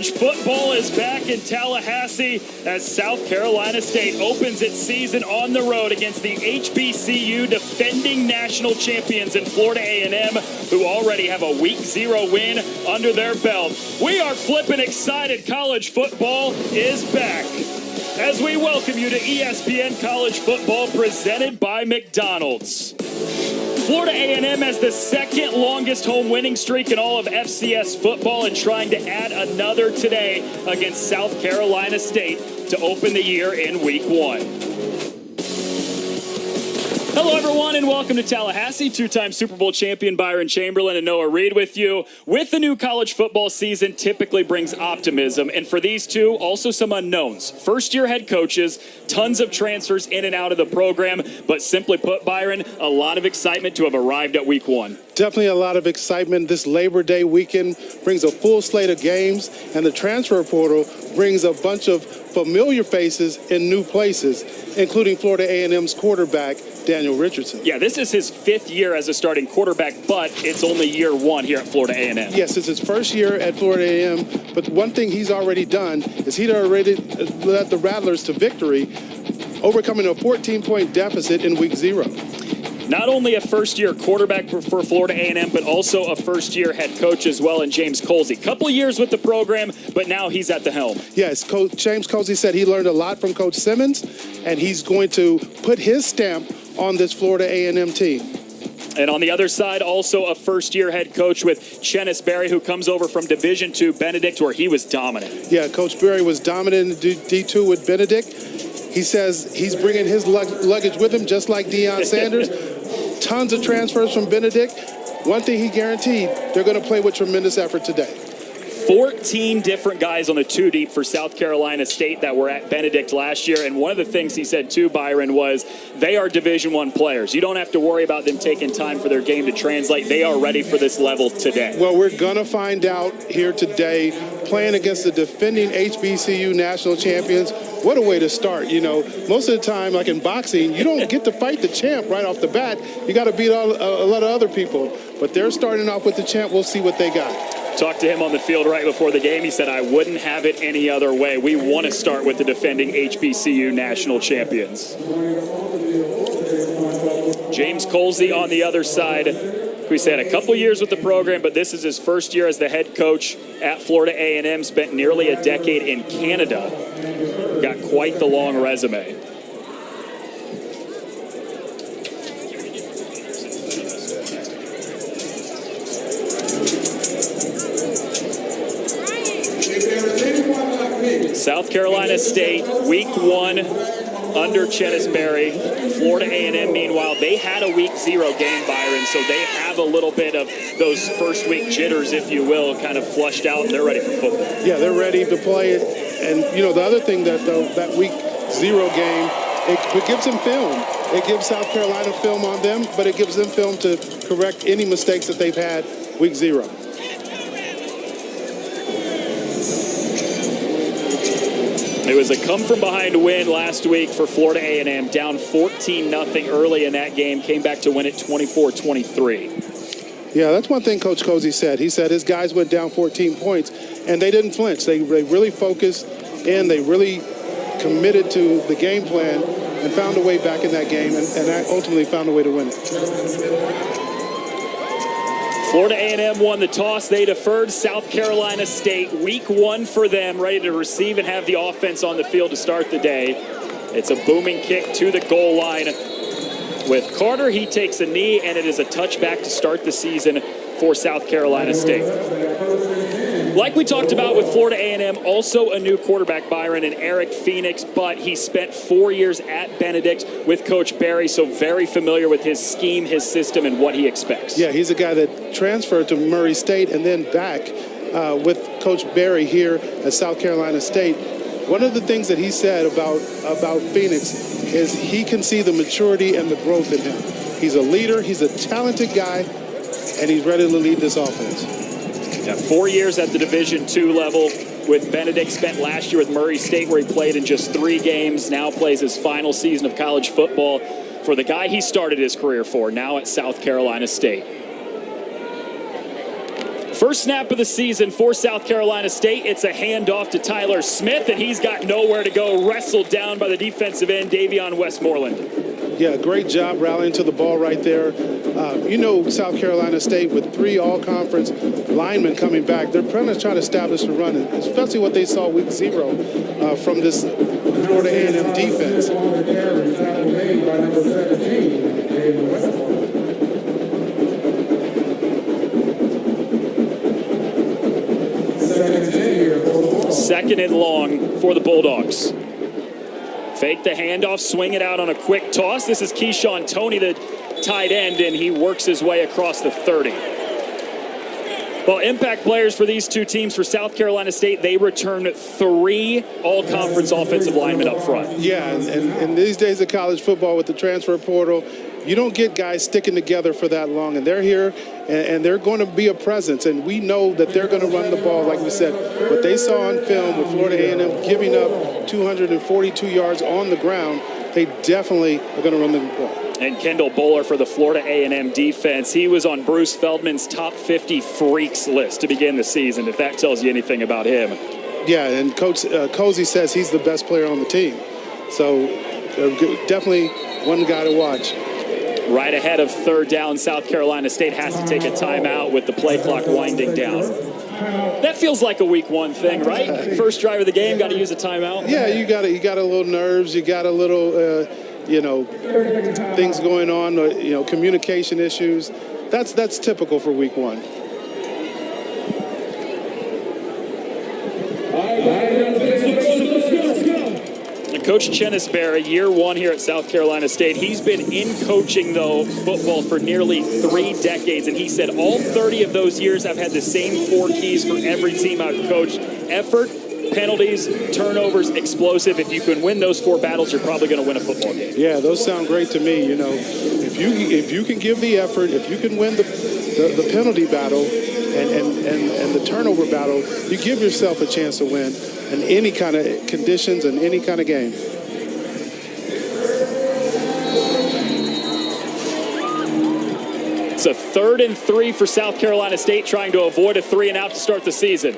College football is back in Tallahassee as South Carolina State opens its season on the road against the HBCU defending national champions in Florida A&M, who already have a Week 0 win under their belt. We are flipping excited. College football is back as we welcome you to ESPN College Football presented by McDonald's. Florida A&M has the second longest home winning streak in all of FCS football and trying to add another today against South Carolina State to open the year in Week 1. Hello, everyone, and welcome to Tallahassee. Two-time Super Bowl champion Byron Chamberlain and Noah Reed with you. With the new college football season typically brings optimism, and for these two, also some unknowns. First-year head coaches, tons of transfers in and out of the program, but simply put, Byron, a lot of excitement to have arrived at Week 1. Definitely a lot of excitement. This Labor Day weekend brings a full slate of games, and the transfer portal brings a bunch of familiar faces in new places, including Florida A&M's quarterback, Daniel Richardson. Yeah, this is his 5th year as a starting quarterback, but it's only year 1 here at Florida A&M. Yes, it's his first year at Florida A&M, but one thing he's already done is he'd already led the Rattlers to victory, overcoming a 14-point deficit in Week 0. Not only a first-year quarterback for Florida A&M, but also a first-year head coach as well in James Colsey. Couple of years with the program, but now he's at the helm. Yes, Coach James Colsey said he learned a lot from Coach Simmons, and he's going to put his stamp on this Florida A&M team. And on the other side, also a first-year head coach with Chennis Berry, who comes over from Division II Benedict, where he was dominant. Yeah, Coach Berry was dominant in D2 with Benedict. He says he's bringing his luggage with him, just like Deion Sanders. Tons of transfers from Benedict. One thing he guaranteed, they're going to play with tremendous effort today. 14 different guys on the 2 deep for South Carolina State that were at Benedict last year. And one of the things he said too, Byron, was they are Division I players. You don't have to worry about them taking time for their game to translate. They are ready for this level today. Well, we're going to find out here today, playing against the defending HBCU national champions. What a way to start. You know, most of the time, like in boxing, you don't get to fight the champ right off the bat. You got to beat a lot of other people. But they're starting off with the champ. We'll see what they got. Talked to him on the field right before the game. He said, I wouldn't have it any other way. We want to start with the defending HBCU national champions. James Colsey on the other side. We said a couple years with the program, but this is his first year as the head coach at Florida A&M. Spent nearly a decade in Canada. Got quite the long resume. South Carolina State, Week 1 under Chennis Berry. Florida A&M, meanwhile, they had a Week 0 game, Byron, so they have a little bit of those first week jitters, if you will, kind of flushed out, and they're ready for football. Yeah, they're ready to play it. And, you know, the other thing that Week 0 game, it gives them film. It gives South Carolina film on them, but it gives them film to correct any mistakes that they've had Week 0. It was a come-from-behind win last week for Florida A&M, down 14-0 early in that game, came back to win it 24-23. Yeah, that's one thing Coach Colsey said. He said his guys went down 14 points, and they didn't flinch. They really focused in. They really committed to the game plan and found a way back in that game, and ultimately found a way to win it. Florida A&M won the toss. They deferred. South Carolina State, Week 1 for them, ready to receive and have the offense on the field to start the day. It's a booming kick to the goal line. With Carter, he takes a knee, and it is a touchback to start the season for South Carolina State. Like we talked about with Florida A&M, also a new quarterback, Byron, and Eric Phoenix, but he spent 4 years at Benedict with Coach Berry, so very familiar with his scheme, his system, and what he expects. Yeah, he's a guy that transferred to Murray State and then back with Coach Berry here at South Carolina State. One of the things that he said about Phoenix is he can see the maturity and the growth in him. He's a leader, he's a talented guy, and he's ready to lead this offense. Yeah, 4 years at the Division II level with Benedict. Spent last year with Murray State, where he played in just 3 games. Now plays his final season of college football for the guy he started his career for, now at South Carolina State. First snap of the season for South Carolina State. It's a handoff to Tyler Smith, and he's got nowhere to go. Wrestled down by the defensive end, Davion Westmoreland. Yeah, great job rallying to the ball right there. South Carolina State with 3 all-conference linemen coming back, they're trying to establish the run, especially what they saw week 0 from this Florida A&M defense. Second and long for the Bulldogs. Fake the handoff, swing it out on a quick toss. This is Keyshawn Toney, the tight end, and he works his way across the 30. Well, impact players for these two teams. For South Carolina State, they return 3 all-conference offensive linemen up front. Yeah, and these days of college football with the transfer portal, you don't get guys sticking together for that long, and they're here, and they're going to be a presence, and we know that they're going to run the ball, like we said. What they saw on film with Florida A&M giving up 242 yards on the ground, they definitely are going to run the ball. And Kendall Bowler for the Florida A&M defense. He was on Bruce Feldman's top 50 freaks list to begin the season, if that tells you anything about him. Yeah, and Coach Cozy says he's the best player on the team. So definitely one guy to watch. Right ahead of third down, South Carolina State has to take a timeout with the play clock winding down. That feels like a week 1 thing, right? First drive of the game, got to use a timeout. Yeah, you got a little nerves, you got a little, things going on, communication issues. That's typical for week 1. Coach Chenisberry, year 1 here at South Carolina State. He's been in coaching, though, football for nearly 3 decades, and he said all 30 of those years I've had the same 4 keys for every team I've coached: effort, penalties, turnovers, explosive. If you can win those 4 battles, you're probably going to win a football game. Yeah, those sound great to me. If you can give the effort, if you can win the penalty battle and the turnover battle, you give yourself a chance to win in any kind of conditions and any kind of game. It's a 3rd and 3 for South Carolina State, trying to avoid a 3-and-out to start the season.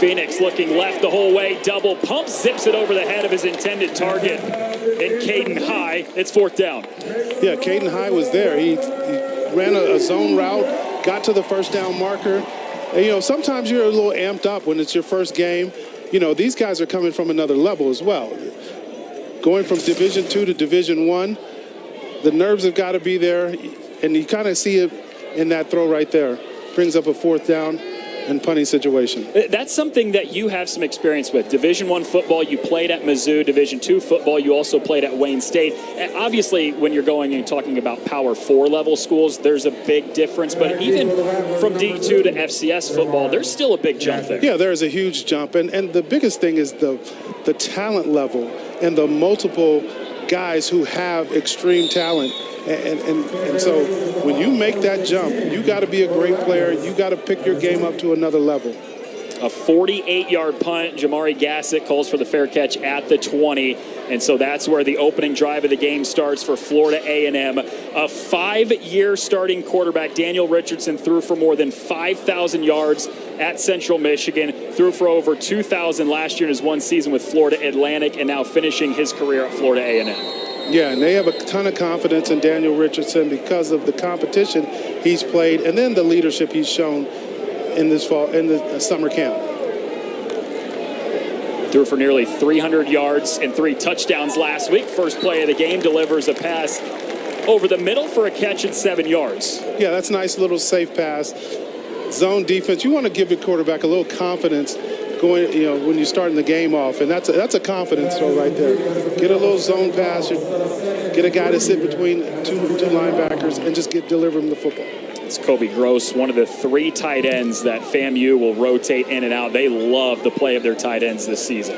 Phoenix looking left the whole way, double pump, zips it over the head of his intended target. And Caden High, it's 4th down. Yeah, Caden High was there. He ran a zone route, got to the first down marker. And, sometimes you're a little amped up when it's your first game. These guys are coming from another level as well. Going from Division II to Division I, the nerves have got to be there, and you kind of see it in that throw right there. Brings up a 4th down and punting situation. That's something that you have some experience with. Division I football, you played at Mizzou. Division II football, you also played at Wayne State. And obviously, when you're going and talking about Power 4 level schools, there's a big difference. But even from D2 to FCS football, there's still a big jump there. Yeah, there is a huge jump. And the biggest thing is the talent level and the multiple guys who have extreme talent. And so when you make that jump, you got to be a great player. You got to pick your game up to another level. A 48-yard punt. Jamari Gassett calls for the fair catch at the 20. And so that's where the opening drive of the game starts for Florida A&M. A 5-year starting quarterback, Daniel Richardson, threw for more than 5,000 yards at Central Michigan, threw for over 2,000 last year in his 1 season with Florida Atlantic, and now finishing his career at Florida A&M. Yeah, and they have a ton of confidence in Daniel Richardson because of the competition he's played and then the leadership he's shown in the summer camp. Threw for nearly 300 yards and 3 touchdowns last week. First play of the game, delivers a pass over the middle for a catch at 7 yards. Yeah, that's a nice little safe pass. Zone defense, you want to give your quarterback a little confidence going, when you're starting the game off, and that's a confidence throw right there. Get a little zone pass, get a guy to sit between two linebackers, and just deliver him the football. It's Kobe Gross, one of the 3 tight ends that FAMU will rotate in and out. They love the play of their tight ends this season.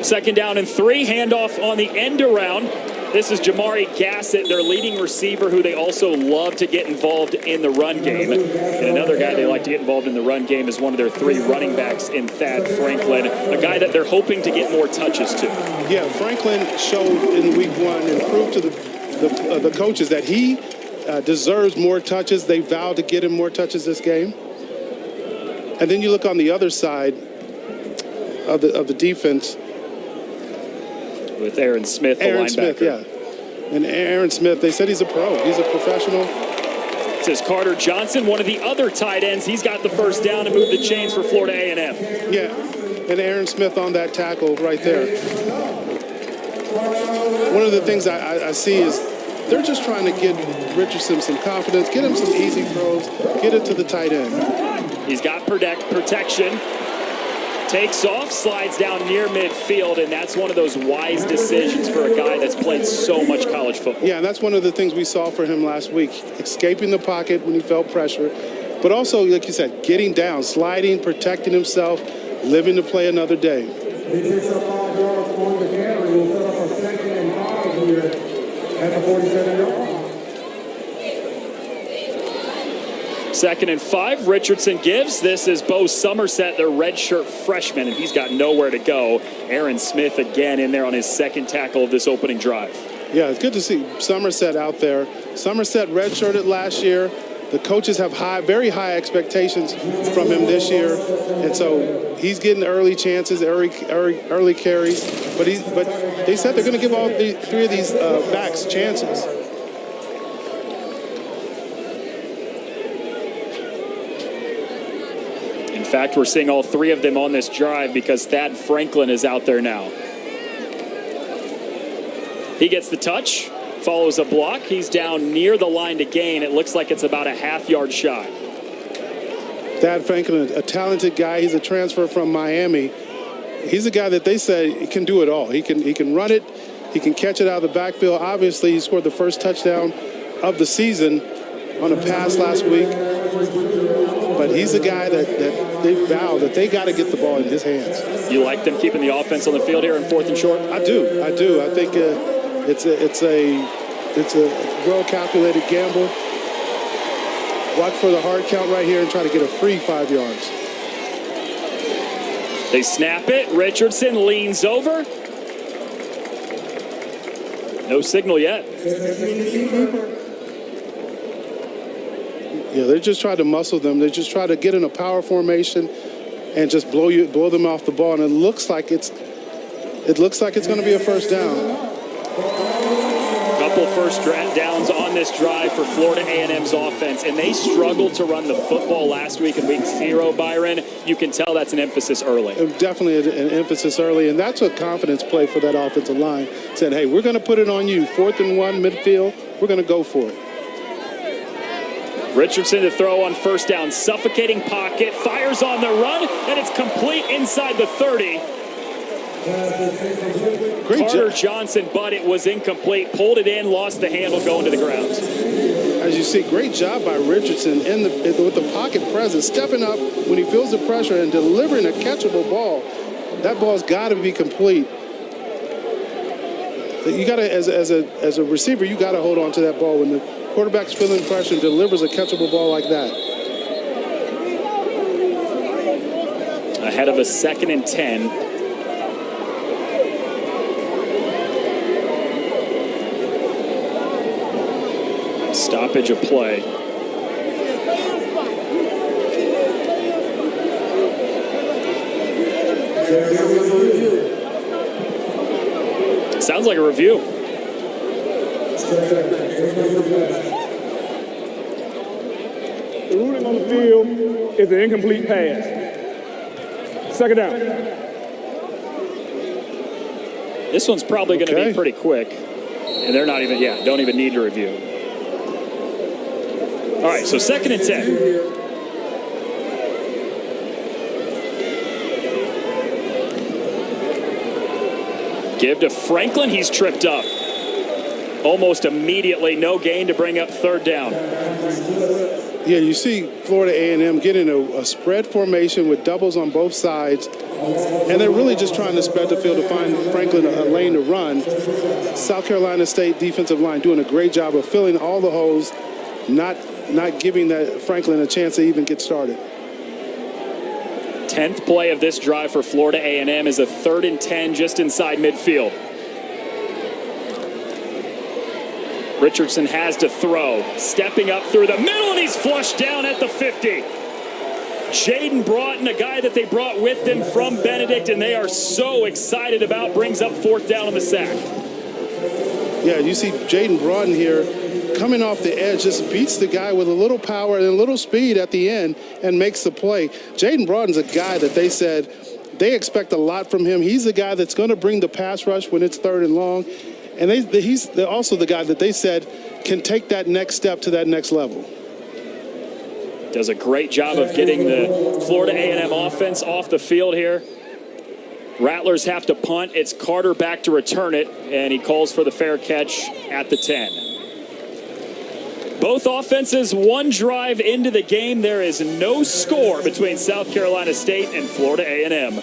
2nd down and 3, handoff on the end around. This is Jamari Gassett, their leading receiver, who they also love to get involved in the run game. And another guy they like to get involved in the run game is one of their 3 running backs in Thad Franklin, a guy that they're hoping to get more touches to. Yeah, Franklin showed in week 1 and proved to the coaches that he deserves more touches. They vowed to get him more touches this game. And then you look on the other side of the defense. With Aaron Smith, the Aaron linebacker. Smith, yeah. And Aaron Smith, they said he's a pro. He's a professional. It says Carter Johnson, one of the other tight ends. He's got the first down and moved the chains for Florida A&M. Yeah, and Aaron Smith on that tackle right there. One of the things I see is they're just trying to get Richardson some confidence, get him some easy throws, get it to the tight end. He's got protection. Takes off, slides down near midfield, and that's one of those wise decisions for a guy that's played so much college football. Yeah, and that's one of the things we saw for him last week, escaping the pocket when he felt pressure, but also, like you said, getting down, sliding, protecting himself, living to play another day. He picks up 5 yards on the carry. We'll set up a 2nd and 5 here at the 47-yard line. 2nd and 5, Richardson gives. This is Bo Somerset, their redshirt freshman, and he's got nowhere to go. Aaron Smith again in there on his 2nd tackle of this opening drive. Yeah, it's good to see Somerset out there. Somerset redshirted last year. The coaches have very high expectations from him this year, and so he's getting early chances, early carries. But they said they're going to give all 3 of these backs chances. In fact, we're seeing all 3 of them on this drive because Thad Franklin is out there now. He gets the touch, follows a block. He's down near the line to gain. It looks like it's about a half-yard shot. Thad Franklin, a talented guy. He's a transfer from Miami. He's a guy that they say can do it all. He can run it. He can catch it out of the backfield. Obviously, he scored the first touchdown of the season on a pass last week. But he's a guy that they vow that they got to get the ball in his hands. You like them keeping the offense on the field here in 4th and short? I do. I think it's a well-calculated gamble. Watch for the hard count right here and try to get a free 5 yards. They snap it. Richardson leans over. No signal yet. Yeah, they're just trying to muscle them. They just try to get in a power formation and just blow them off the ball. And it looks like it's going to be a first down. Couple first downs on this drive for Florida A&M's offense, and they struggled to run the football last week in week 0, Byron. You can tell that's an emphasis early. Definitely an emphasis early, and that's a confidence play for that offensive line. Said, hey, we're going to put it on you. 4th and 1, midfield, we're going to go for it. Richardson to throw on first down, suffocating pocket, fires on the run, and it's complete inside the 30. Carter Johnson, but it was incomplete. Pulled it in, lost the handle, going to the ground. As you see, great job by Richardson with the pocket presence, stepping up when he feels the pressure and delivering a catchable ball. That ball's got to be complete. You got to, as a receiver, you got to hold on to that ball when the quarterback's feeling pressure and delivers a catchable ball like that. Ahead of a 2nd and 10. Stoppage of play. Sounds like a review. The ruling on the field is an incomplete pass. 2nd down. This one's probably going to be pretty quick. And they're not even, don't even need to review. All right, so 2nd and 10. Give to Franklin. He's tripped up. Almost immediately, no gain to bring up 3rd down. Yeah, you see Florida A&M getting a spread formation with doubles on both sides, and they're really just trying to spread the field to find Franklin a lane to run. South Carolina State defensive line doing a great job of filling all the holes, not giving that Franklin a chance to even get started. 10th play of this drive for Florida A&M is a 3rd and 10 just inside midfield. Richardson has to throw, stepping up through the middle, and he's flushed down at the 50. Jaden Broughton, a guy that they brought with them from Benedict, and they are so excited about, brings up 4th down on the sack. Yeah, you see Jaden Broughton here coming off the edge, just beats the guy with a little power and a little speed at the end and makes the play. Jaden Broughton's a guy that they said they expect a lot from him. He's the guy that's going to bring the pass rush when it's 3rd and long. And he's also the guy that they said can take that next step to that next level. Does a great job of getting the Florida A&M offense off the field here. Rattlers have to punt. It's Carter back to return it, and he calls for the fair catch at the 10. Both offenses, one drive into the game. There is no score between South Carolina State and Florida A&M.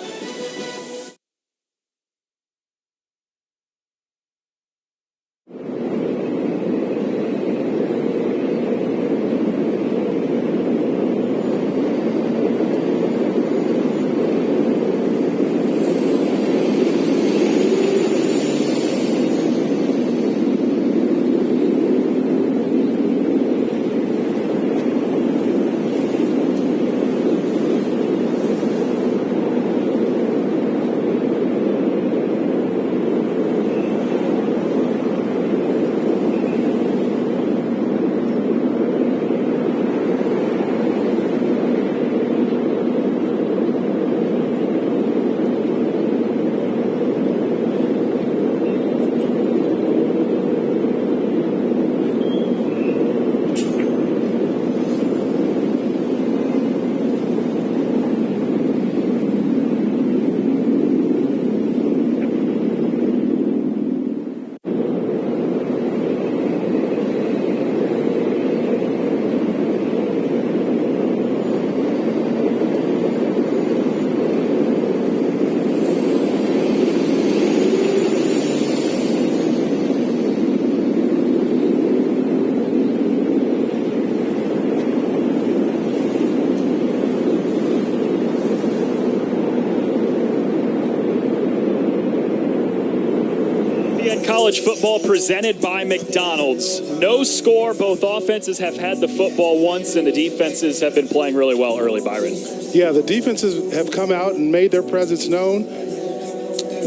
College football presented by McDonald's. No score. Both offenses have had the football once, and the defenses have been playing really well early, Byron. Yeah, the defenses have come out and made their presence known.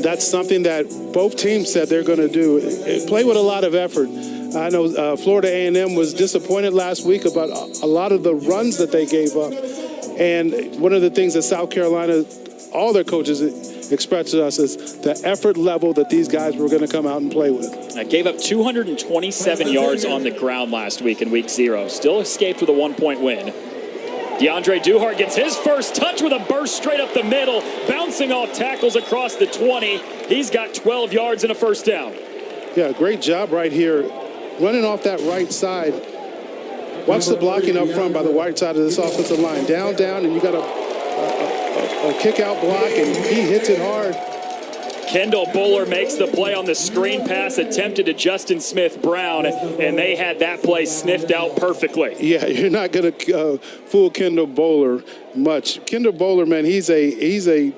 That's something that both teams said they're going to do. Play with a lot of effort. I know Florida A&M was disappointed last week about a lot of the runs that they gave up. And one of the things that South Carolina, all their coaches expressed to us is the effort level that these guys were going to come out and play with. I gave up 227 yards on the ground last week in week 0. Still escaped with a 1-point win. DeAndre Duhart gets his first touch with a burst straight up the middle, bouncing off tackles across the 20. He's got 12 yards and a first down. Yeah, great job right here. Running off that right side. Watch the blocking up front by the right side of this offensive line. Down, and you got a kick-out block, and he hits it hard. Kendall Buller makes the play on the screen pass attempted to Justin Smith-Brown, and they had that play sniffed out perfectly. Yeah, you're not going to fool Kendall Buller much. Kendall Buller, man, he's a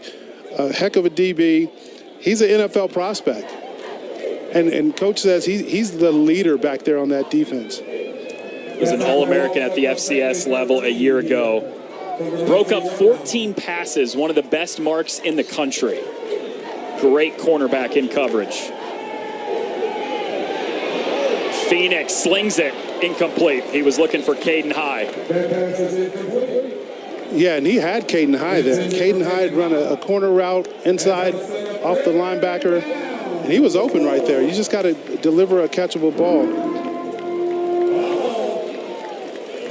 heck of a DB. He's an NFL prospect. And Coach says he's the leader back there on that defense. He was an All-American at the FCS level a year ago. Broke up 14 passes, one of the best marks in the country. Great cornerback in coverage. Phoenix slings it, incomplete. He was looking for Caden High. Yeah, and he had Caden High there. Caden High had run a corner route inside off the linebacker, and he was open right there. You just got to deliver a catchable ball.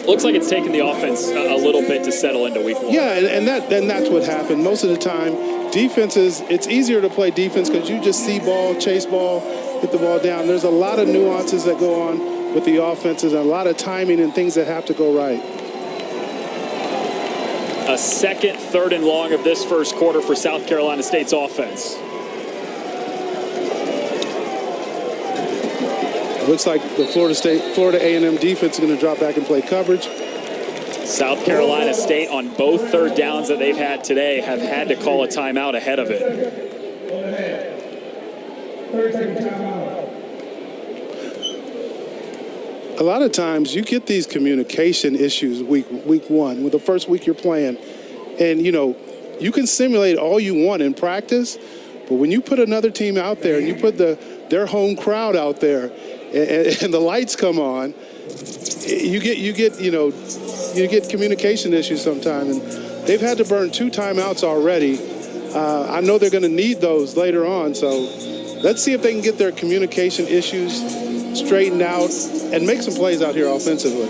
Looks like it's taken the offense a little bit to settle into week 1. Yeah, and that's what happened. Most of the time, defenses, it's easier to play defense because you just see ball, chase ball, hit the ball down. There's a lot of nuances that go on with the offenses and a lot of timing and things that have to go right. A second, 3rd and long of this first quarter for South Carolina State's offense. It looks like the Florida A&M defense is going to drop back and play coverage. South Carolina State on both 3rd downs that they've had today have had to call a timeout ahead of it. 30-second timeout. A lot of times you get these communication issues week one, with the first week you're playing. And, you can simulate all you want in practice, but when you put another team out there and you put their home crowd out there and the lights come on, you get communication issues sometimes. And they've had to burn 2 timeouts already. I know they're going to need those later on, so let's see if they can get their communication issues straightened out and make some plays out here offensively.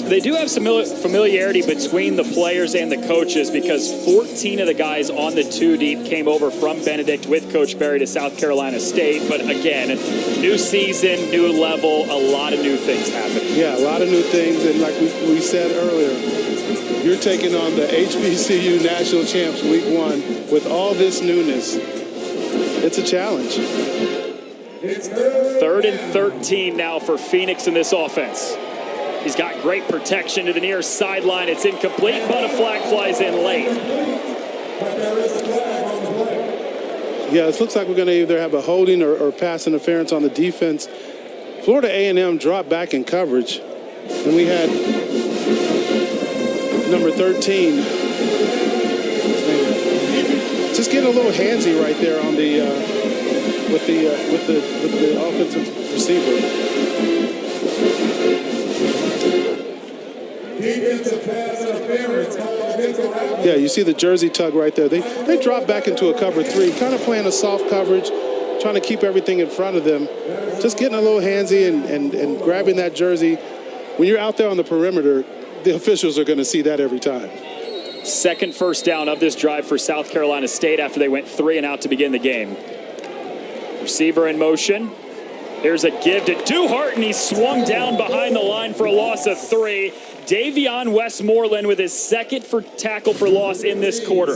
They do have some familiarity between the players and the coaches because 14 of the guys on the 2 deep came over from Benedict with Coach Berry to South Carolina State. But again, new season, new level, a lot of new things happening. Yeah, a lot of new things. And like we said earlier, you're taking on the HBCU national champs week 1 with all this newness. It's a challenge. 3rd and 13 now for Phoenix in this offense. He's got great protection to the near sideline. It's incomplete, but a flag flies in late. Yeah, it looks like we're going to either have a holding or pass interference on the defense. Florida A&M dropped back in coverage, and we had number 13 just getting a little handsy right there on the with the offensive receiver. Yeah, you see the jersey tug right there. They drop back into a cover 3, kind of playing a soft coverage, trying to keep everything in front of them. Just getting a little handsy and grabbing that jersey. When you're out there on the perimeter, the officials are going to see that every time. Second first down of this drive for South Carolina State after they went 3 and out to begin the game. Receiver in motion. Here's a give to Duhart, and he swung down behind the line for a loss of 3. Davion Westmoreland with his second tackle for loss in this quarter.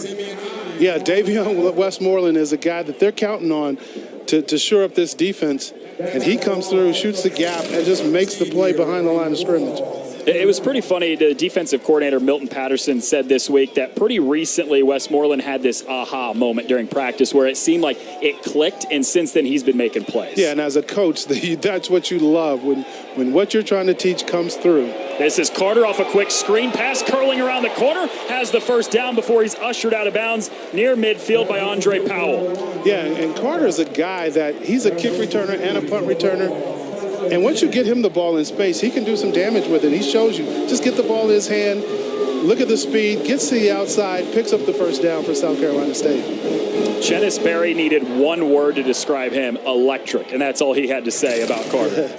Yeah, Davion Westmoreland is a guy that they're counting on to shore up this defense. And he comes through, shoots the gap, and just makes the play behind the line of scrimmage. It was pretty funny. The defensive coordinator, Milton Patterson, said this week that pretty recently Westmoreland had this aha moment during practice where it seemed like it clicked, and since then he's been making plays. Yeah, and as a coach, that's what you love, when what you're trying to teach comes through. This is Carter off a quick screen pass, curling around the corner, has the first down before he's ushered out of bounds near midfield by Andre Powell. Yeah, and Carter's a guy that he's a kick returner and a punt returner. And once you get him the ball in space, he can do some damage with it. He shows you. Just get the ball in his hand, look at the speed, gets to the outside, picks up the first down for South Carolina State. Chennis Berry needed one word to describe him, electric, and that's all he had to say about Carter.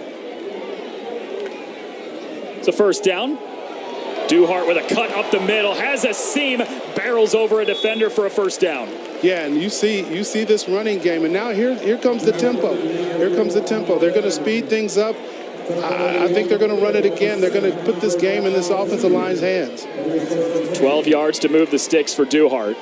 It's a first down. Duhart with a cut up the middle, has a seam, barrels over a defender for a first down. Yeah, and you see this running game, and now here comes the tempo. Here comes the tempo. They're going to speed things up. I think they're going to run it again. They're going to put this game in this offensive line's hands. 12 yards to move the sticks for Duhart.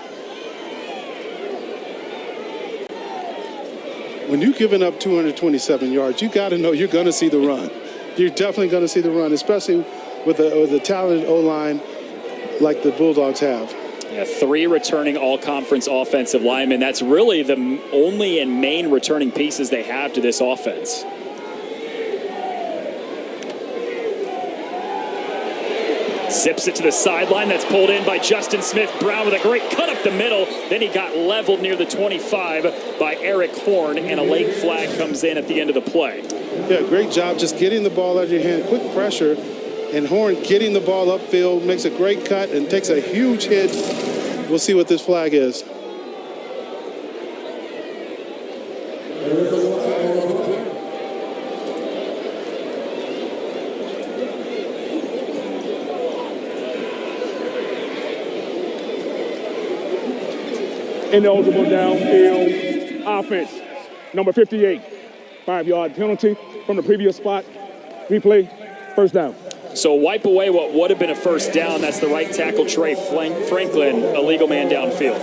When you're giving up 227 yards, you got to know you're going to see the run. You're definitely going to see the run, especially with a talented O-line like the Bulldogs have. Yeah, 3 returning all-conference offensive linemen. That's really the only and main returning pieces they have to this offense. Zips it to the sideline. That's pulled in by Justin Smith-Brown with a great cut up the middle. Then he got leveled near the 25 by Eric Horn, and a late flag comes in at the end of the play. Yeah, great job just getting the ball out of your hand. Quick pressure, and Horn getting the ball upfield, makes a great cut and takes a huge hit. We'll see what this flag is. Ineligible downfield offense. Number 58. 5-yard penalty from the previous spot. Replay, first down. So wipe away what would have been a first down. That's the right tackle, Trey Franklin, a legal man downfield.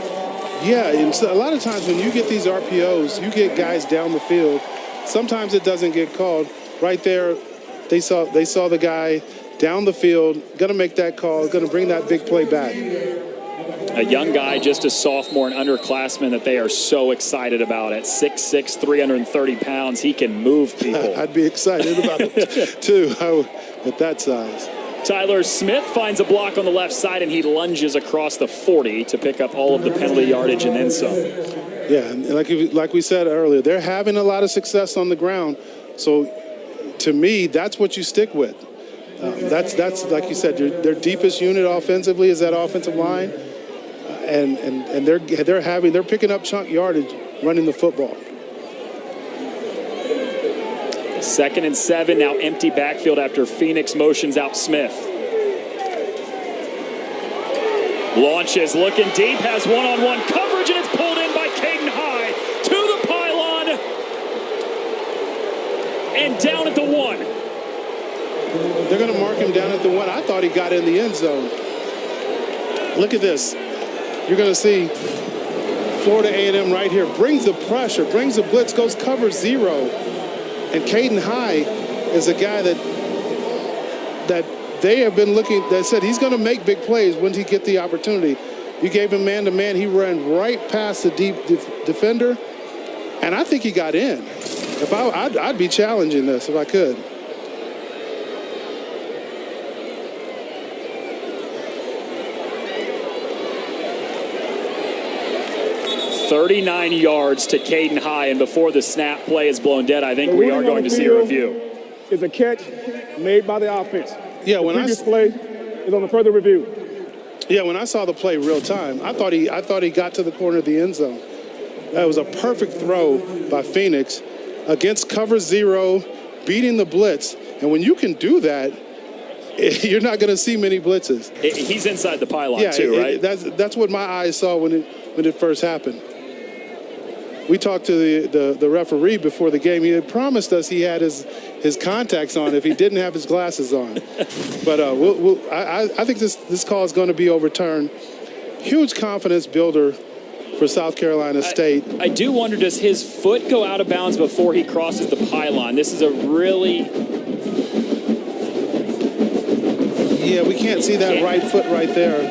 Yeah, and so a lot of times when you get these RPOs, you get guys down the field. Sometimes it doesn't get called. Right there, they saw the guy down the field, going to make that call, going to bring that big play back. A young guy, just a sophomore, an underclassman that they are so excited about. At 6'6", 330 pounds, he can move people. I'd be excited about it, too, at that size. Tyler Smith finds a block on the left side, and he lunges across the 40 to pick up all of the penalty yardage and then some. Yeah, and like we said earlier, they're having a lot of success on the ground. So, to me, that's what you stick with. That's like you said, their deepest unit offensively is that offensive line. And they're picking up chunk yardage running the football. 2nd and 7, now empty backfield after Phoenix motions out Smith. Launches, looking deep, has one-on-one coverage, and it's pulled in by Caden High to the pylon and down at the 1. They're going to mark him down at the 1. I thought he got in the end zone. Look at this. You're going to see Florida A&M right here brings the pressure, brings the blitz, goes cover 0. And Caden High is a guy that they have been looking, that said he's going to make big plays when he get the opportunity. You gave him man-to-man. He ran right past the deep defender, and I think he got in. I'd be challenging this if I could. 39 yards to Caden High, and before the snap play is blown dead, I think we are going to see a review. Is a catch made by the offense. Yeah, when the previous play is on the further review. Yeah, when I saw the play real time, I thought he got to the corner of the end zone. That was a perfect throw by Phoenix against cover 0, beating the blitz. And when you can do that, you're not going to see many blitzes. He's inside the pylon too, right? That's what my eyes saw when it first happened. We talked to the referee before the game. He had promised us he had his contacts on if he didn't have his glasses on. But I think this call is going to be overturned. Huge confidence builder for South Carolina State. I do wonder, does his foot go out of bounds before he crosses the pylon? This is a really... Yeah, we can't see that right foot right there.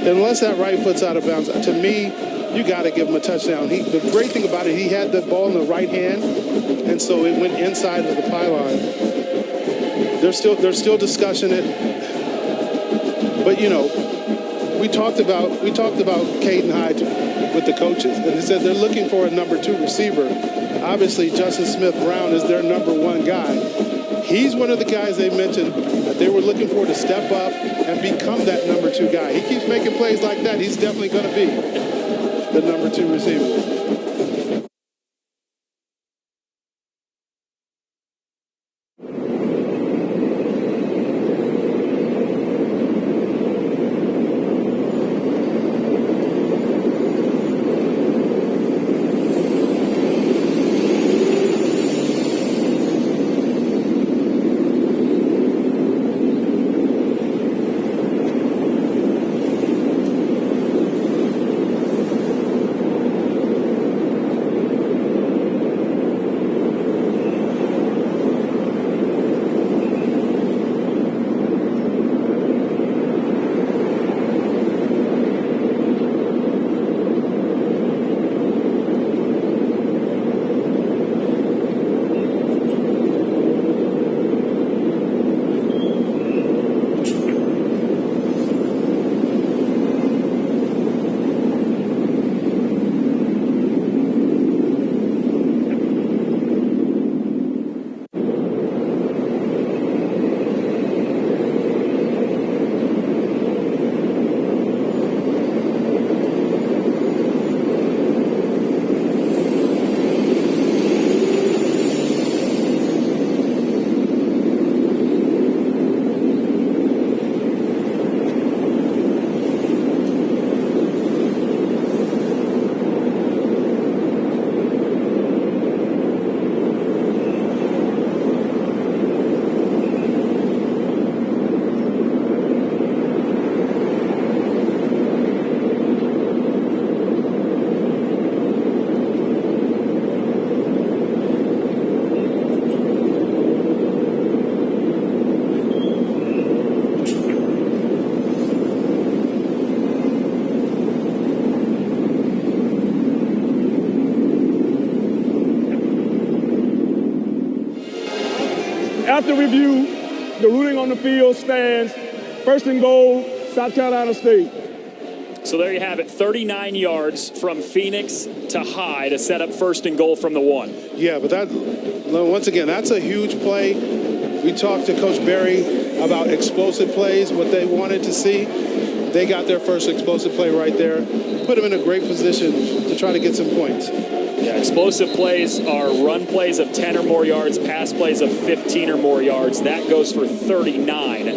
Unless that right foot's out of bounds, to me, you got to give him a touchdown. The great thing about it, he had the ball in the right hand, and so it went inside of the pylon. They're still discussing it, but we talked about Caden High with the coaches, and they said they're looking for a number 2 receiver. Obviously, Justin Smith-Brown is their number 1 guy. He's one of the guys they mentioned that they were looking for to step up and become that number 2 guy. He keeps making plays like that. He's definitely going to be the number 2 receiver. After review, the ruling on the field stands. First and goal, South Carolina State. So there you have it, 39 yards from Phoenix to High to set up first and goal from the 1. Yeah, but once again, that's a huge play. We talked to Coach Berry about explosive plays, what they wanted to see. They got their first explosive play right there. Put them in a great position to try to get some points. Yeah, explosive plays are run plays of 10 or more yards, pass plays of 15 or more yards. That goes for 39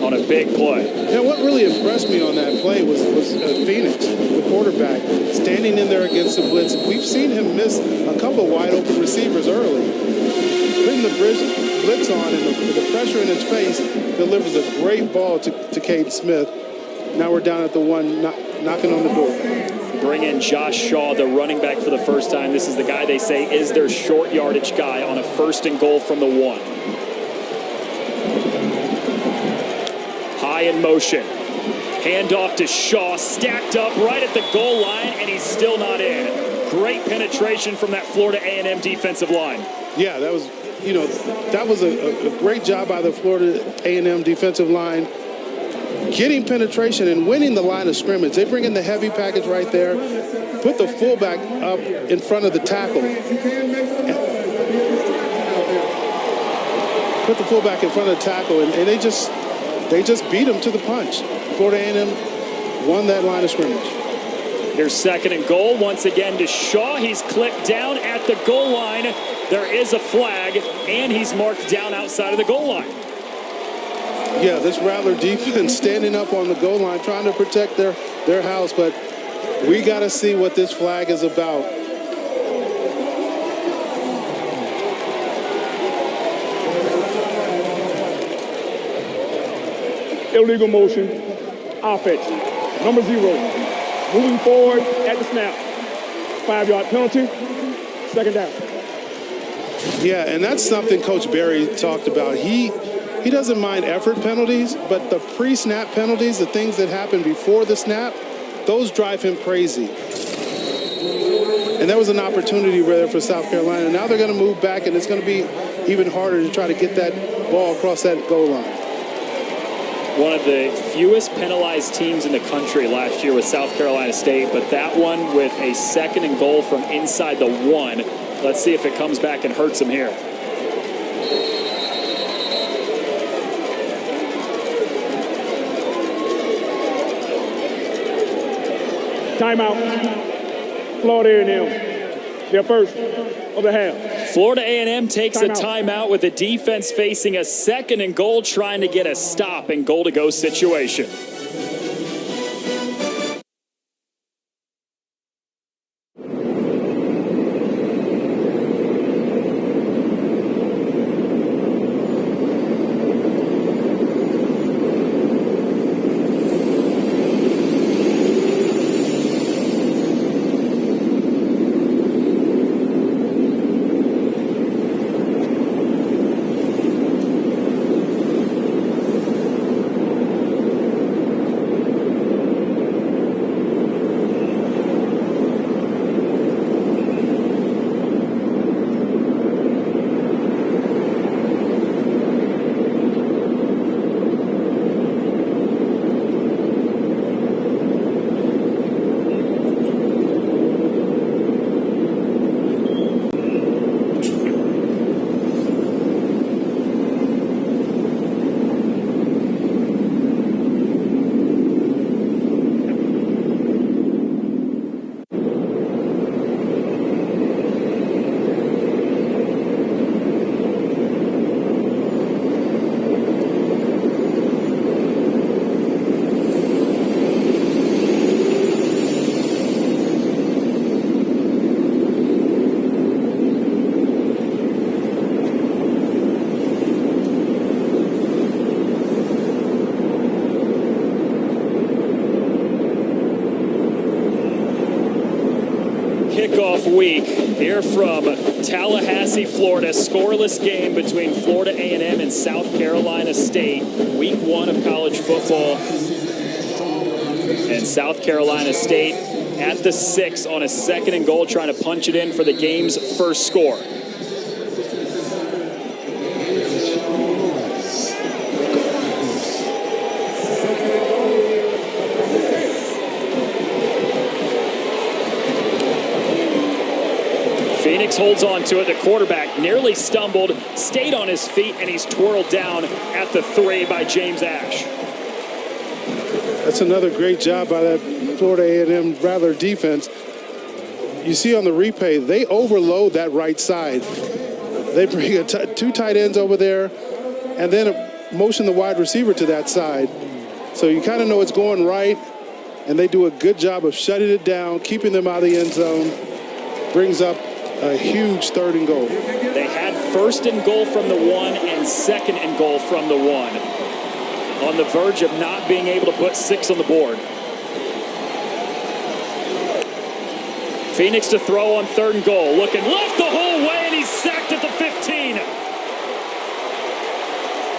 on a big play. Now, what really impressed me on that play was Phoenix, the quarterback, standing in there against the blitz. We've seen him miss a couple wide open receivers early. Putting the blitz on and the pressure in his face delivers a great ball to Caden Smith. Now we're down at the 1, knocking on the door. Bring in Josh Shaw, the running back for the first time. This is the guy they say is their short yardage guy on a first and goal from the 1. High in motion. Handoff to Shaw, stacked up right at the goal line, and he's still not in. Great penetration from that Florida A&M defensive line. Yeah, that was a great job by the Florida A&M defensive line. Getting penetration and winning the line of scrimmage. They bring in the heavy package right there, put the fullback up in front of the tackle. Put the fullback in front of the tackle, and they just beat him to the punch. Florida A&M won that line of scrimmage. Here's second and goal. Once again to Shaw. He's clipped down at the goal line. There is a flag, and he's marked down outside of the goal line. Yeah, this Rattler defense standing up on the goal line, trying to protect their house, but we got to see what this flag is about. Illegal motion, offense. Number 0, moving forward at the snap. 5-yard penalty, second down. Yeah, and that's something Coach Berry talked about. He doesn't mind effort penalties, but the pre-snap penalties, the things that happen before the snap, those drive him crazy. And there was an opportunity there for South Carolina. Now they're going to move back, and it's going to be even harder to try to get that ball across that goal line. One of the fewest penalized teams in the country last year was South Carolina State, but that one with a second and goal from inside the 1. Let's see if it comes back and hurts them here. Timeout. Florida A&M. Their first of the half. Florida A&M takes a timeout with the defense facing a second and goal, trying to get a stop in goal-to-go situation. Kickoff week here from Tallahassee, Florida. Scoreless game between Florida A&M and South Carolina State. Week 1 of college football. And South Carolina State at the 6 on a second and goal, trying to punch it in for the game's first score. Phoenix holds on to it. The quarterback nearly stumbled, stayed on his feet, and he's twirled down at the 3 by James Ash. That's another great job by that Florida A&M Rattler defense. You see on the replay, they overload that right side. They bring two tight ends over there and then motion the wide receiver to that side. So you kind of know it's going right, and they do a good job of shutting it down, keeping them out of the end zone. Brings up a huge 3rd and goal. They had 1st and goal from the 1 and 2nd and goal from the 1. On the verge of not being able to put 6 on the board. Phoenix to throw on 3rd and goal. Looking left the whole way, and he's sacked at the 15.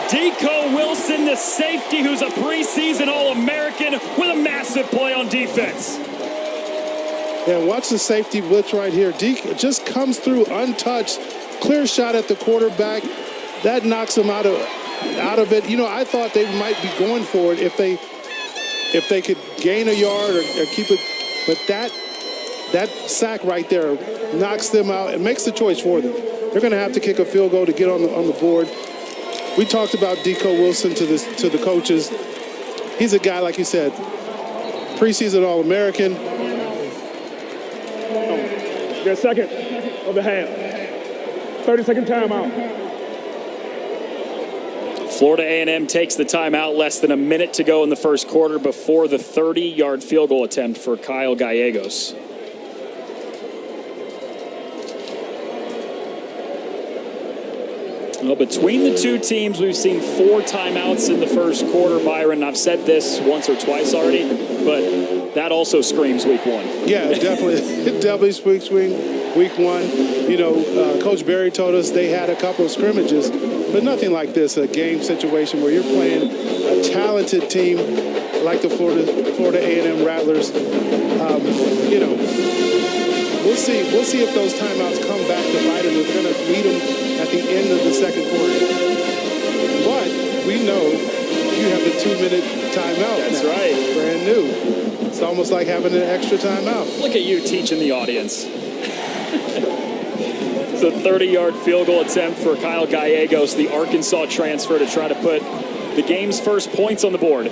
Deco Wilson, the safety, who's a preseason All-American, with a massive play on defense. Yeah, watch the safety blitz right here. Deco just comes through untouched. Clear shot at the quarterback. That knocks him out of it. You know, I thought they might be going for it if they could gain a yard or keep it, but that sack right there knocks them out and makes the choice for them. They're going to have to kick a field goal to get on the board. We talked about Deco Wilson to the coaches. He's a guy, like you said, preseason All-American. Their 2nd of the half. 30-second timeout. Florida A&M takes the timeout, less than a minute to go in the 1st quarter before the 30-yard field goal attempt for Kyle Gallegos. Well, between the two teams, we've seen 4 timeouts in the 1st quarter, Byron. I've said this once or twice already, but that also screams week 1. Yeah, definitely. It definitely speaks week 1. You know, Coach Berry told us they had a couple of scrimmages, but nothing like this, a game situation where you're playing a talented team like the Florida A&M Rattlers. You know, we'll see if those timeouts come back to bite them. We're going to need them at the end of the 2nd quarter. But we know you have the 2-minute timeout. That's now. right. Brand new. It's almost like having an extra timeout. Look at you teaching the audience. It's a 30-yard field goal attempt for Kyle Gallegos, the Arkansas transfer, to try to put the game's first points on the board.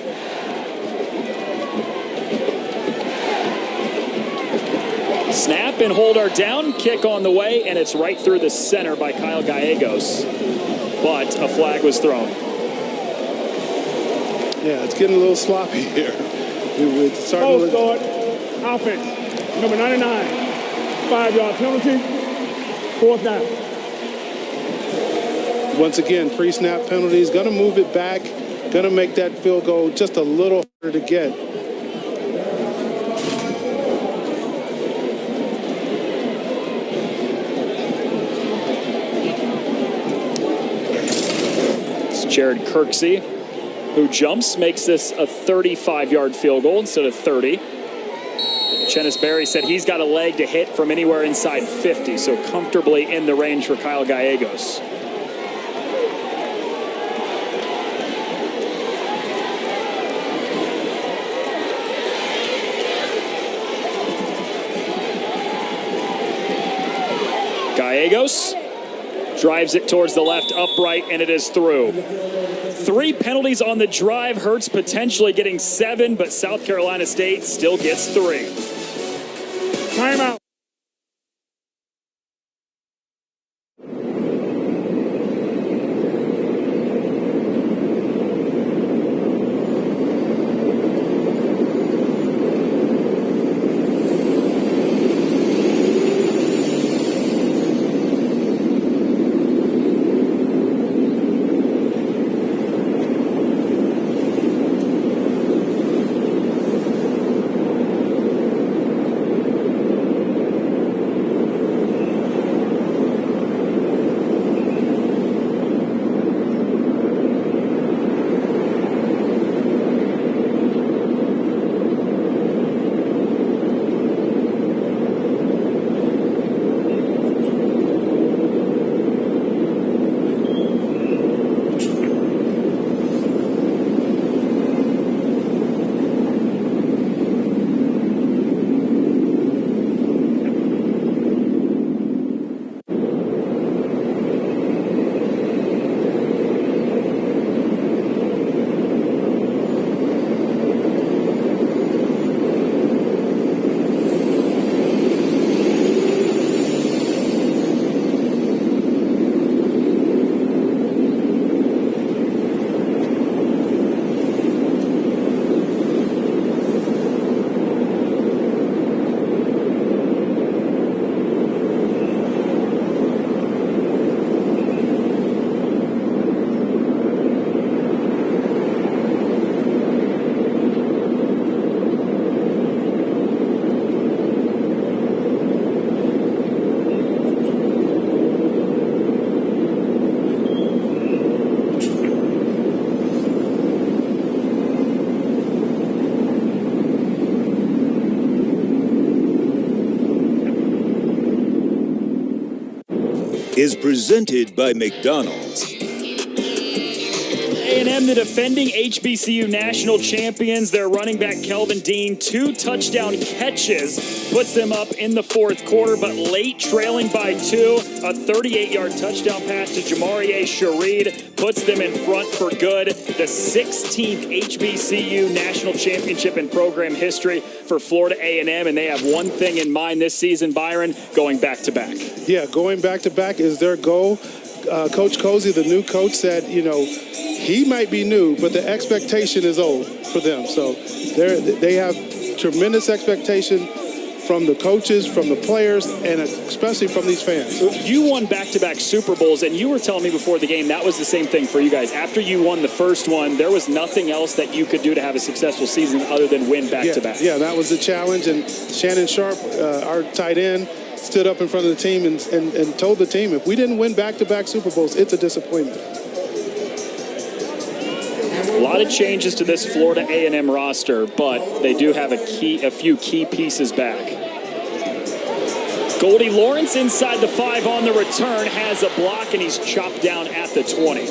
Snap and hold are down. Kick on the way, and it's right through the center by Kyle Gallegos. But a flag was thrown. Yeah, it's getting a little sloppy here. False start. Offense. Number 99. 5-yard penalty. 4th down. Once again, pre-snap penalties. Going to move it back. Going to make that field goal just a little harder to get. Jared Kirksey, who jumps, makes this a 35-yard field goal instead of 30. Chennis Berry said he's got a leg to hit from anywhere inside 50, so comfortably in the range for Kyle Gallegos. Gallegos drives it towards the left upright, and it is through. 3 penalties on the drive. Hurts potentially getting 7, but South Carolina State still gets 3. Timeout. is presented by McDonald's. A&M, the defending HBCU national champions. Their running back, Kelvin Dean, 2 touchdown catches, puts them up in the fourth quarter, but late trailing by 2. A 38-yard touchdown pass to Jamarie Shareed puts them in front for good. The 16th HBCU national championship in program history for Florida A&M, and they have one thing in mind this season, Byron, going back-to-back. Yeah, going back-to-back is their goal. Coach Cozy, the new coach, said, he might be new, but the expectation is old for them. So they have tremendous expectation from the coaches, from the players, and especially from these fans. You won back-to-back Super Bowls, and you were telling me before the game that was the same thing for you guys. After you won the first one, there was nothing else that you could do to have a successful season other than win back-to-back. Yeah, that was the challenge, and Shannon Sharp, our tight end, stood up in front of the team and told the team, if we didn't win back-to-back Super Bowls, it's a disappointment. A lot of changes to this Florida A&M roster, but they do have a few key pieces back. Goldie Lawrence inside the 5 on the return, has a block, and he's chopped down at the 20.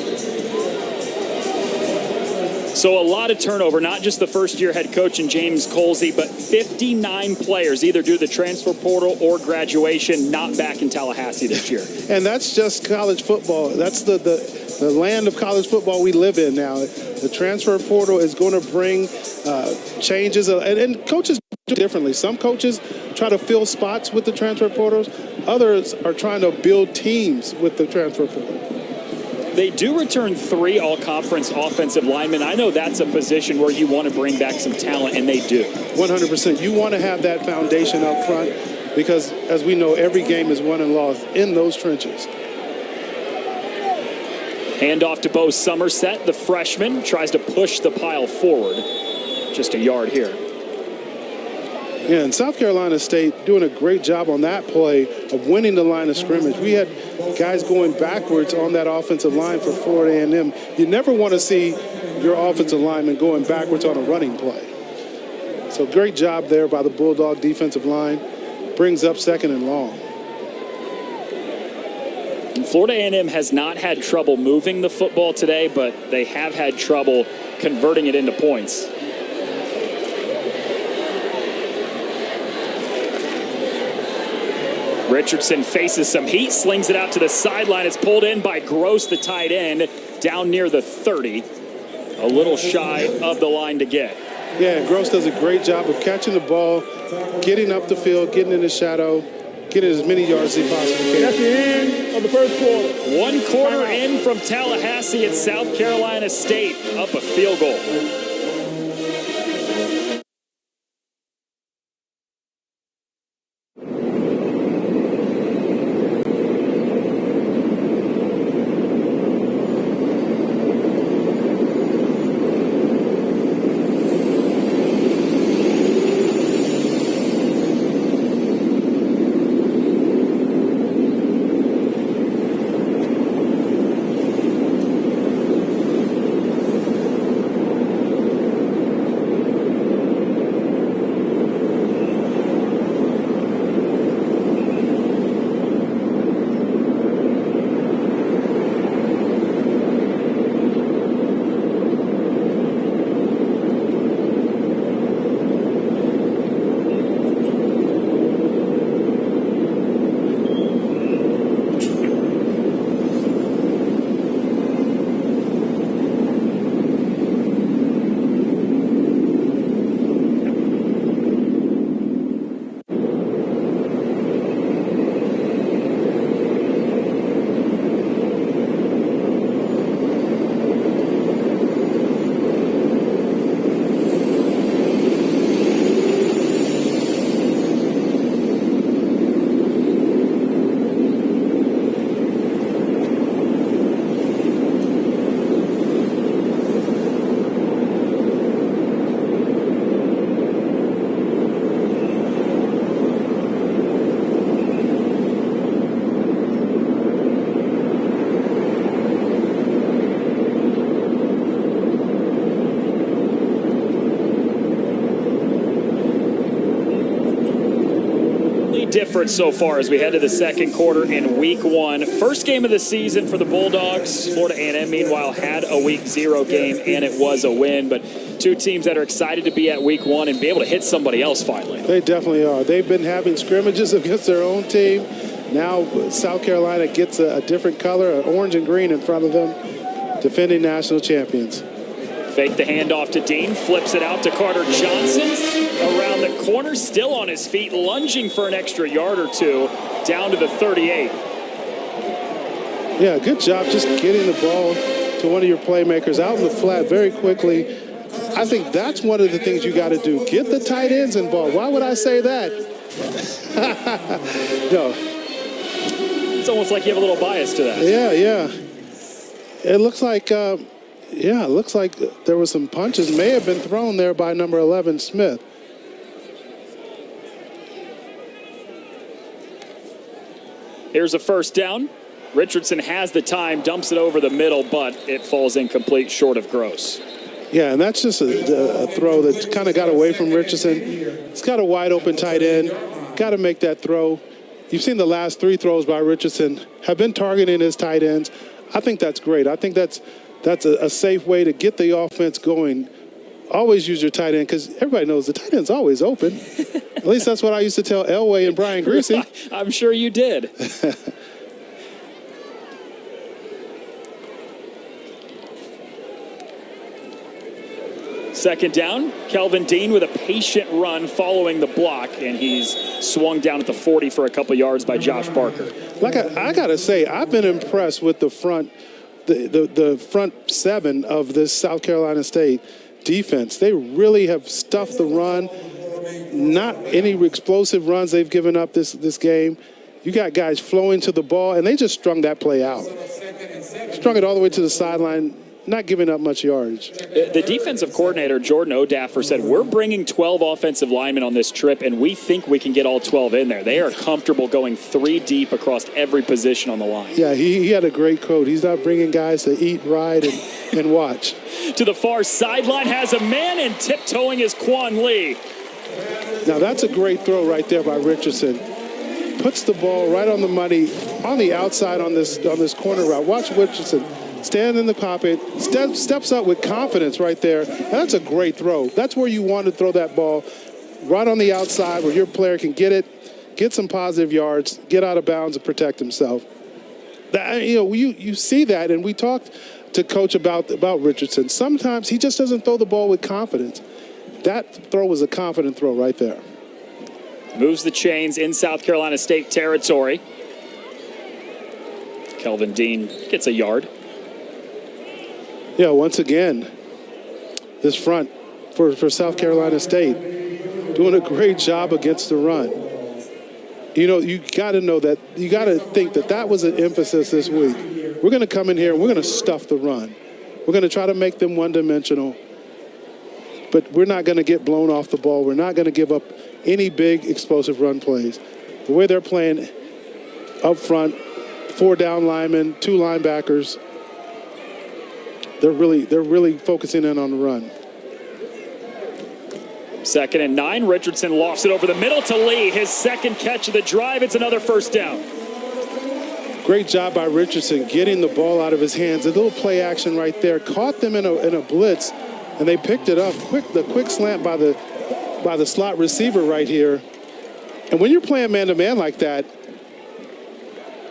So a lot of turnover, not just the first-year head coach in James Colsey, but 59 players, either due to the transfer portal or graduation, not back in Tallahassee this year. And that's just college football. That's the land of college football we live in now. The transfer portal is going to bring changes, and coaches do it differently. Some coaches try to fill spots with the transfer portals. Others are trying to build teams with the transfer portal. They do return 3 all-conference offensive linemen. I know that's a position where you want to bring back some talent, and they do. 100%. You want to have that foundation up front because, as we know, every game is won and lost in those trenches. Handoff to Bo Somerset, the freshman, tries to push the pile forward. Just a yard here. Yeah, and South Carolina State doing a great job on that play of winning the line of scrimmage. We had guys going backwards on that offensive line for Florida A&M. You never want to see your offensive lineman going backwards on a running play. So great job there by the Bulldog defensive line. Brings up 2nd and long. And Florida A&M has not had trouble moving the football today, but they have had trouble converting it into points. Richardson faces some heat, slings it out to the sideline. It's pulled in by Gross, the tight end, down near the 30. A little shy of the line to get. Yeah, Gross does a great job of catching the ball, getting up the field, getting in the shadow, getting as many yards as he possibly can. That's the end of the first quarter. 1 quarter in from Tallahassee at South Carolina State, up a field goal. difference so far as we head to the second quarter in week 1. First game of the season for the Bulldogs. Florida A&M, meanwhile, had a week 0 game, and it was a win. But two teams that are excited to be at week 1 and be able to hit somebody else finally. They definitely are. They've been having scrimmages against their own team. Now South Carolina gets a different color, orange and green in front of them, defending national champions. Fake the handoff to Dean, flips it out to Carter Johnson. Around the corner, still on his feet, lunging for an extra yard or two, down to the 38. Yeah, good job just getting the ball to one of your playmakers out in the flat very quickly. I think that's one of the things you got to do. Get the tight ends involved. Why would I say that? No. It's almost like you have a little bias to that. Yeah. It looks like, there were some punches may have been thrown there by number 11, Smith. Here's a first down. Richardson has the time, dumps it over the middle, but it falls incomplete short of Gross. Yeah, and that's just a throw that kind of got away from Richardson. He's got a wide open tight end. Got to make that throw. You've seen the last 3 throws by Richardson have been targeting his tight ends. I think that's great. I think that's a safe way to get the offense going. Always use your tight end because everybody knows the tight end's always open. At least that's what I used to tell Elway and Brian Greasy. I'm sure you did. Second down, Kelvin Dean with a patient run following the block, and he's swung down at the 40 for a couple yards by Josh Barker. Like I got to say, I've been impressed with the front seven of this South Carolina State defense. They really have stuffed the run. Not any explosive runs they've given up this game. You got guys flowing to the ball, and they just strung that play out. Strung it all the way to the sideline, not giving up much yardage. The defensive coordinator, Jordan O'Daffer, said, we're bringing 12 offensive linemen on this trip, and we think we can get all 12 in there. They are comfortable going 3 deep across every position on the line. Yeah, he had a great quote. He's not bringing guys to eat, ride, and watch. To the far sideline, has a man, and tiptoeing is Quan Lee. Now, that's a great throw right there by Richardson. Puts the ball right on the money, on the outside on this corner route. Watch Richardson. Stand in the pocket, steps up with confidence right there. That's a great throw. That's where you want to throw that ball, right on the outside where your player can get it, get some positive yards, get out of bounds and protect himself. You see that, and we talked to Coach about Richardson. Sometimes he just doesn't throw the ball with confidence. That throw was a confident throw right there. Moves the chains in South Carolina State territory. Kelvin Dean gets a yard. Yeah, once again, this front for South Carolina State doing a great job against the run. You got to know that, you got to think that was an emphasis this week. We're going to come in here and we're going to stuff the run. We're going to try to make them one-dimensional, but we're not going to get blown off the ball. We're not going to give up any big explosive run plays. The way they're playing up front, 4 down linemen, 2 linebackers, they're really focusing in on the run. 2nd and 9. Richardson lofts it over the middle to Lee. His second catch of the drive. It's another first down. Great job by Richardson getting the ball out of his hands. A little play action right there. Caught them in a blitz, and they picked it up. The quick slant by the slot receiver right here. And when you're playing man-to-man like that,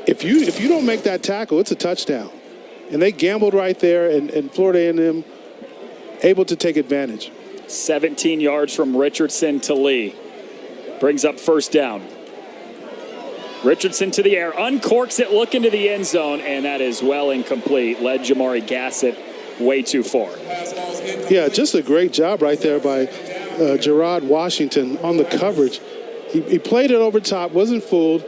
if you don't make that tackle, it's a touchdown. And they gambled right there, and Florida A&M able to take advantage. 17 yards from Richardson to Lee. Brings up first down. Richardson to the air, uncorks it, looking to the end zone, and that is well incomplete. Led Jamari Gassett way too far. Yeah, just a great job right there by Gerard Washington on the coverage. He played it over top, wasn't fooled.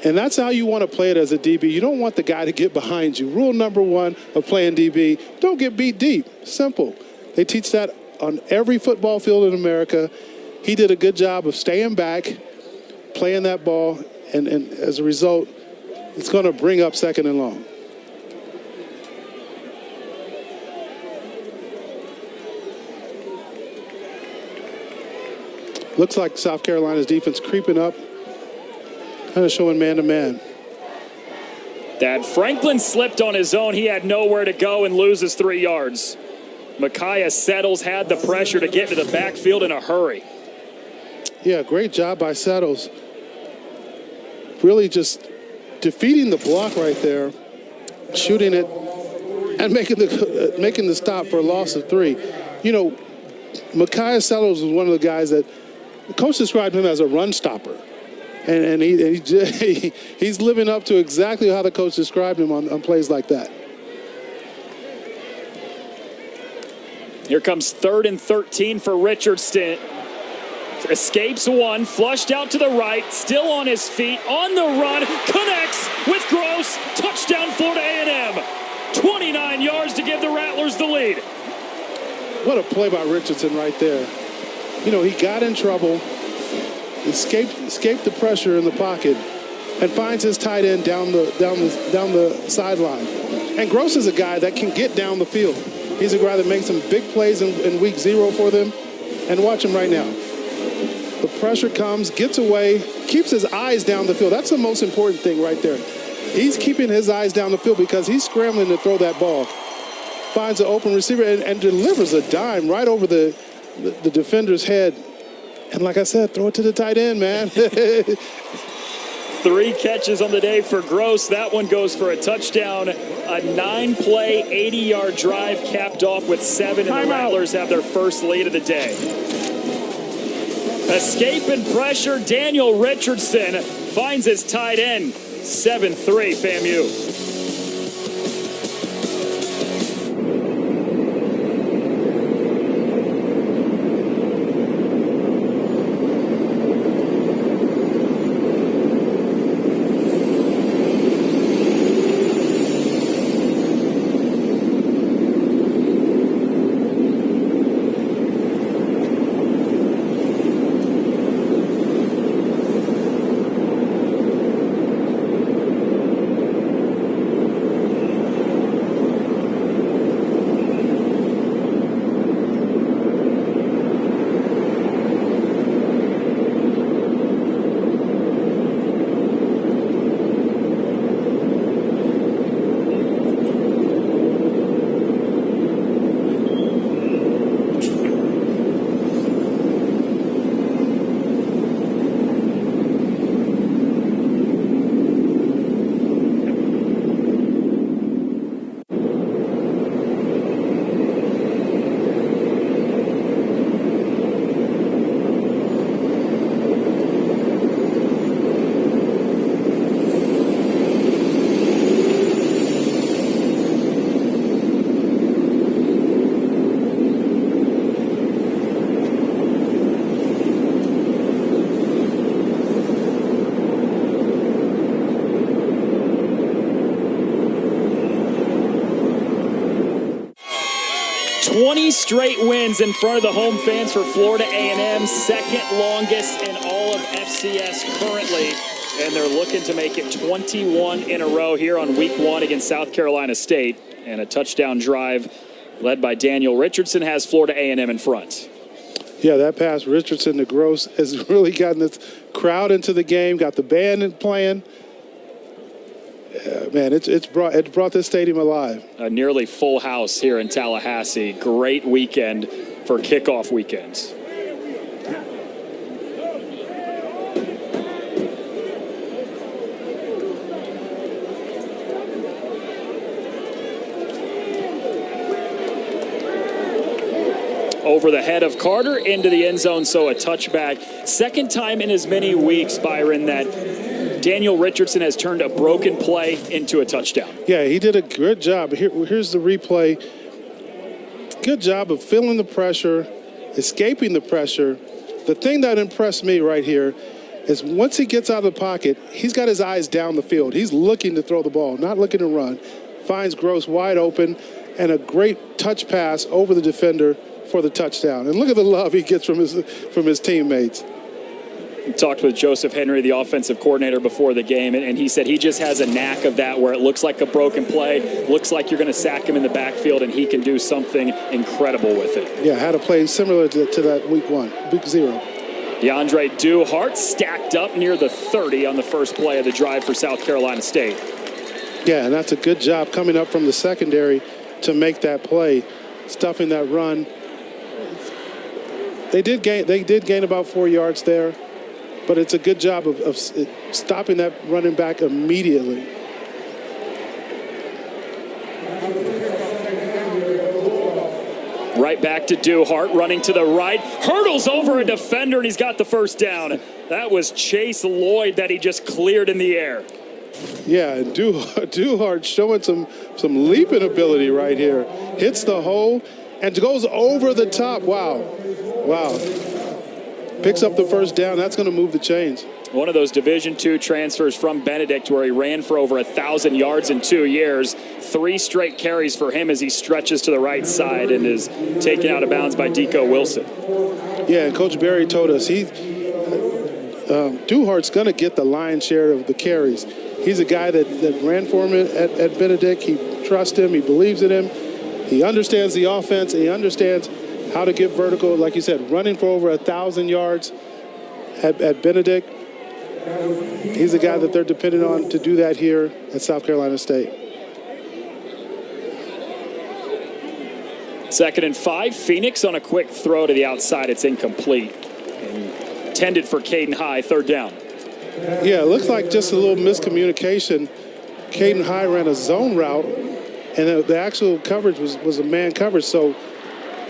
And that's how you want to play it as a DB. You don't want the guy to get behind you. Rule number 1 of playing DB, don't get beat deep. Simple. They teach that on every football field in America. He did a good job of staying back, playing that ball, and as a result, it's going to bring up 2nd and long. Looks like South Carolina's defense creeping up kind of showing man-to-man. That Franklin slipped on his own. He had nowhere to go and loses 3 yards. Micaiah Settles had the pressure to get to the backfield in a hurry. Yeah, great job by Settles. Really just defeating the block right there, shooting it, and making the stop for a loss of 3. You know, Micaiah Settles was one of the guys that the coach described him as a run stopper. And he's living up to exactly how the coach described him on plays like that. Here comes 3rd and 13 for Richardson. Escapes one, flushed out to the right, still on his feet, on the run, connects with Gross. Touchdown, Florida A&M. 29 yards to give the Rattlers the lead. What a play by Richardson right there. You know, he got in trouble, escaped the pressure in the pocket, and finds his tight end down the sideline. And Gross is a guy that can get down the field. He's a guy that makes some big plays in week 0 for them. And watch him right now. The pressure comes, gets away, keeps his eyes down the field. That's the most important thing right there. He's keeping his eyes down the field because he's scrambling to throw that ball. Finds an open receiver and delivers a dime right over the defender's head. And like I said, throw it to the tight end, man. 3 catches on the day for Gross. That one goes for a touchdown. A 9-play, 80-yard drive capped off with 7, and the Rattlers have their first lead of the day. Escape and pressure. Daniel Richardson finds his tight end. 7-3 FAMU. Straight wins in front of the home fans for Florida A&M, second longest in all of FCS currently, and they're looking to make it 21 in a row here on week 1 against South Carolina State, and a touchdown drive led by Daniel Richardson has Florida A&M in front. Yeah, that pass, Richardson to Gross, has really gotten this crowd into the game, got the band playing. Man, it brought this stadium alive. A nearly full house here in Tallahassee. Great weekend for kickoff weekends. Over the head of Carter into the end zone, so a touchback. Second time in as many weeks, Byron, that Daniel Richardson has turned a broken play into a touchdown. Yeah, he did a good job. Here's the replay. Good job of feeling the pressure, escaping the pressure. The thing that impressed me right here is once he gets out of the pocket, he's got his eyes down the field. He's looking to throw the ball, not looking to run. Finds Gross wide open, and a great touch pass over the defender for the touchdown. And look at the love he gets from his teammates. Talked with Joseph Henry, the offensive coordinator, before the game, and he said he just has a knack of that where it looks like a broken play, looks like you're going to sack him in the backfield, and he can do something incredible with it. Yeah, had a play similar to that week 0. DeAndre Duhart stacked up near the 30 on the first play of the drive for South Carolina State. Yeah, and that's a good job coming up from the secondary to make that play, stuffing that run. They did gain about 4 yards there, but it's a good job of stopping that running back immediately. Right back to Duhart, running to the right, hurdles over a defender, and he's got the first down. That was Chase Lloyd that he just cleared in the air. Yeah, and Duhart showing some leaping ability right here. Hits the hole and goes over the top. Wow. Picks up the first down. That's going to move the chains. One of those Division II transfers from Benedict where he ran for over 1,000 yards in 2 years. 3 straight carries for him as he stretches to the right side and is taken out of bounds by Deco Wilson. Yeah, and Coach Berry told us Duhart's going to get the lion's share of the carries. He's a guy that ran for him at Benedict. He trusts him. He believes in him. He understands the offense. He understands how to get vertical. Like you said, running for over 1,000 yards at Benedict. He's a guy that they're dependent on to do that here at South Carolina State. 2nd and 5. Phoenix on a quick throw to the outside. It's incomplete. Intended for Caden High. 3rd down. Yeah, it looks like just a little miscommunication. Caden High ran a zone route, and the actual coverage was a man coverage. So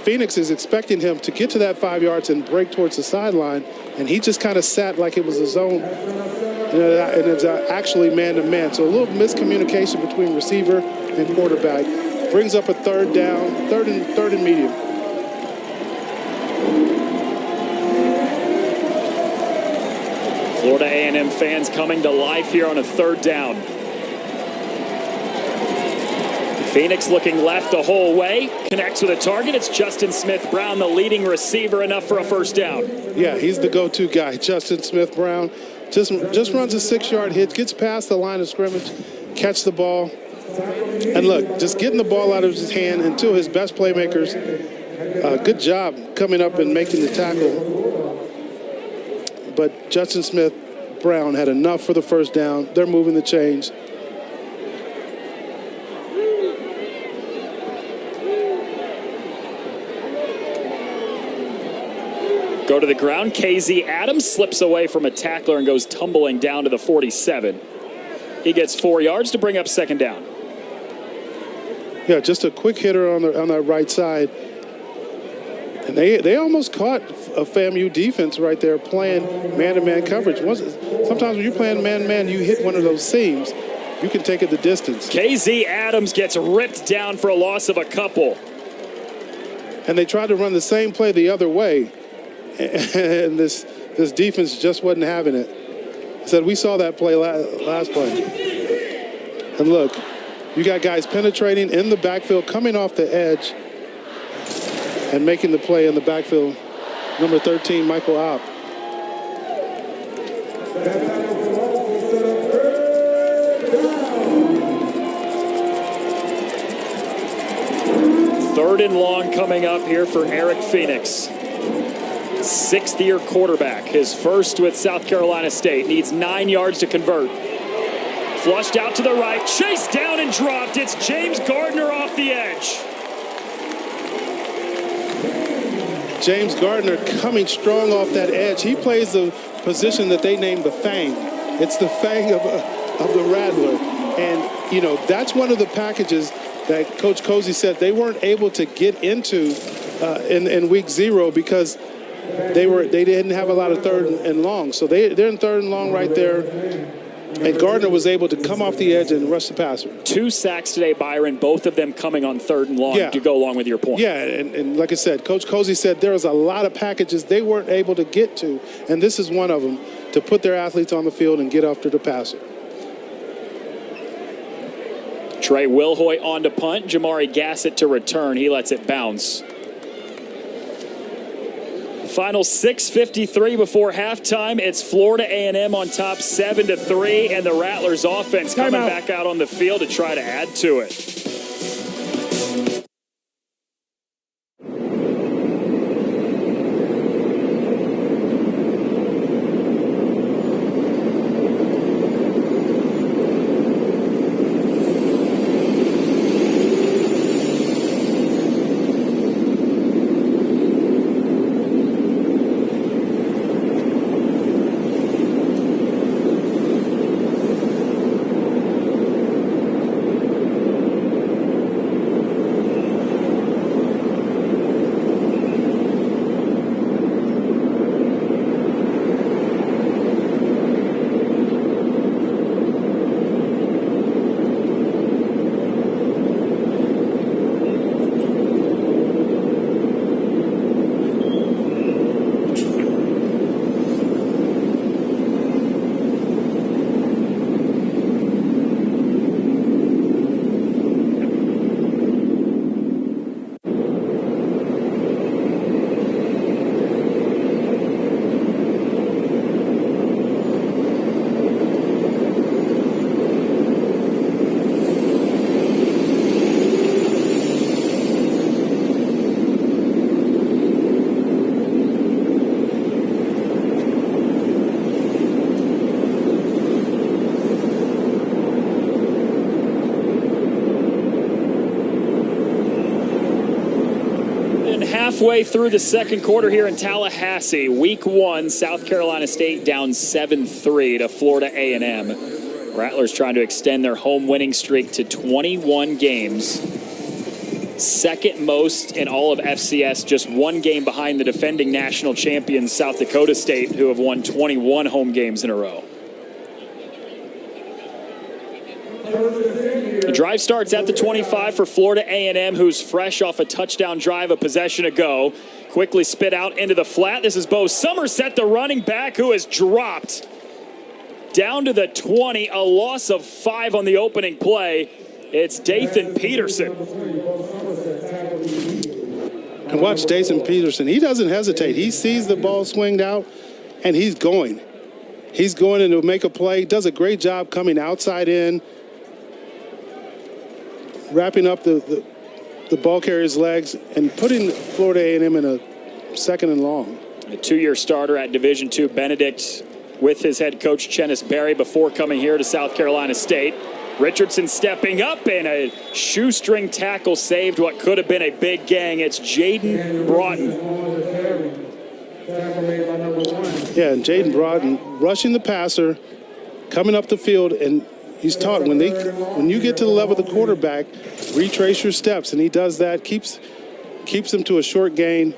Phoenix is expecting him to get to that 5 yards and break towards the sideline, and he just kind of sat like it was a zone, and it's actually man-to-man. So a little miscommunication between receiver and quarterback brings up a 3rd down, third and medium. Florida A&M fans coming to life here on a 3rd down. Phoenix looking left the whole way, connects with a target. It's Justin Smith-Brown, the leading receiver, enough for a 1st down. Yeah, he's the go-to guy. Justin Smith-Brown just runs a 6-yard hit, gets past the line of scrimmage, catch the ball. And look, just getting the ball out of his hand and two of his best playmakers. Good job coming up and making the tackle. But Justin Smith-Brown had enough for the 1st down. They're moving the chains. Go to the ground. KZ Adams slips away from a tackler and goes tumbling down to the 47. He gets 4 yards to bring up 2nd down. Yeah, just a quick hitter on that right side. And they almost caught a FAMU defense right there playing man-to-man coverage. Sometimes when you're playing man-to-man, you hit one of those seams. You can take it the distance. KZ Adams gets ripped down for a loss of a couple. And they tried to run the same play the other way. And this defense just wasn't having it. Said we saw that play last play. And look, you got guys penetrating in the backfield, coming off the edge, and making the play in the backfield. Number 13, Michael Opp. Third and long coming up here for Eric Phoenix. 6th-year quarterback, his first with South Carolina State. Needs 9 yards to convert. Flushed out to the right, chased down and dropped. It's James Gardner off the edge. James Gardner coming strong off that edge. He plays the position that they named the Fang. It's the Fang of the Rattler. And, you know, that's one of the packages that Coach Cozy said they weren't able to get into in week 0 because they didn't have a lot of 3rd and long. So they're in 3rd and long right there. And Gardner was able to come off the edge and rush the passer. 2 sacks today, Byron, both of them coming on 3rd and long to go along with your point. Yeah, and like I said, Coach Cozy said there was a lot of packages they weren't able to get to, and this is one of them, to put their athletes on the field and get after the passer. Trey Wilhoit on to punt. Jamari Gassett to return. He lets it bounce. Final 6:53 before halftime. It's Florida A&M on top 7-3, and the Rattlers offense coming back out on the field to try to add to it. Halfway through the second quarter here in Tallahassee, week one, South Carolina State down 7-3 to Florida A&M. Rattlers trying to extend their home winning streak to 21 games. Second most in all of FCS, just one game behind the defending national champions, South Dakota State, who have won 21 home games in a row. The drive starts at the 25 for Florida A&M, who's fresh off a touchdown drive, a possession ago. Quickly spit out into the flat. This is Bo Somerset, the running back, who has dropped down to the 20, a loss of 5 on the opening play. It's Dathan Peterson. And watch Dathan Peterson. He doesn't hesitate. He sees the ball swinged out, and he's going. He's going in to make a play. Does a great job coming outside in, wrapping up the ball carrier's legs, and putting Florida A&M in a second and long. A 2-year starter at Division II Benedict with his head coach, Chennis Berry, before coming here to South Carolina State. Richardson stepping up, and a shoestring tackle saved what could have been a big gang. It's Jaden Broughton. Yeah, and Jaden Broughton rushing the passer, coming up the field, and he's taught when you get to the level of the quarterback, retrace your steps, and he does that, keeps them to a short gain,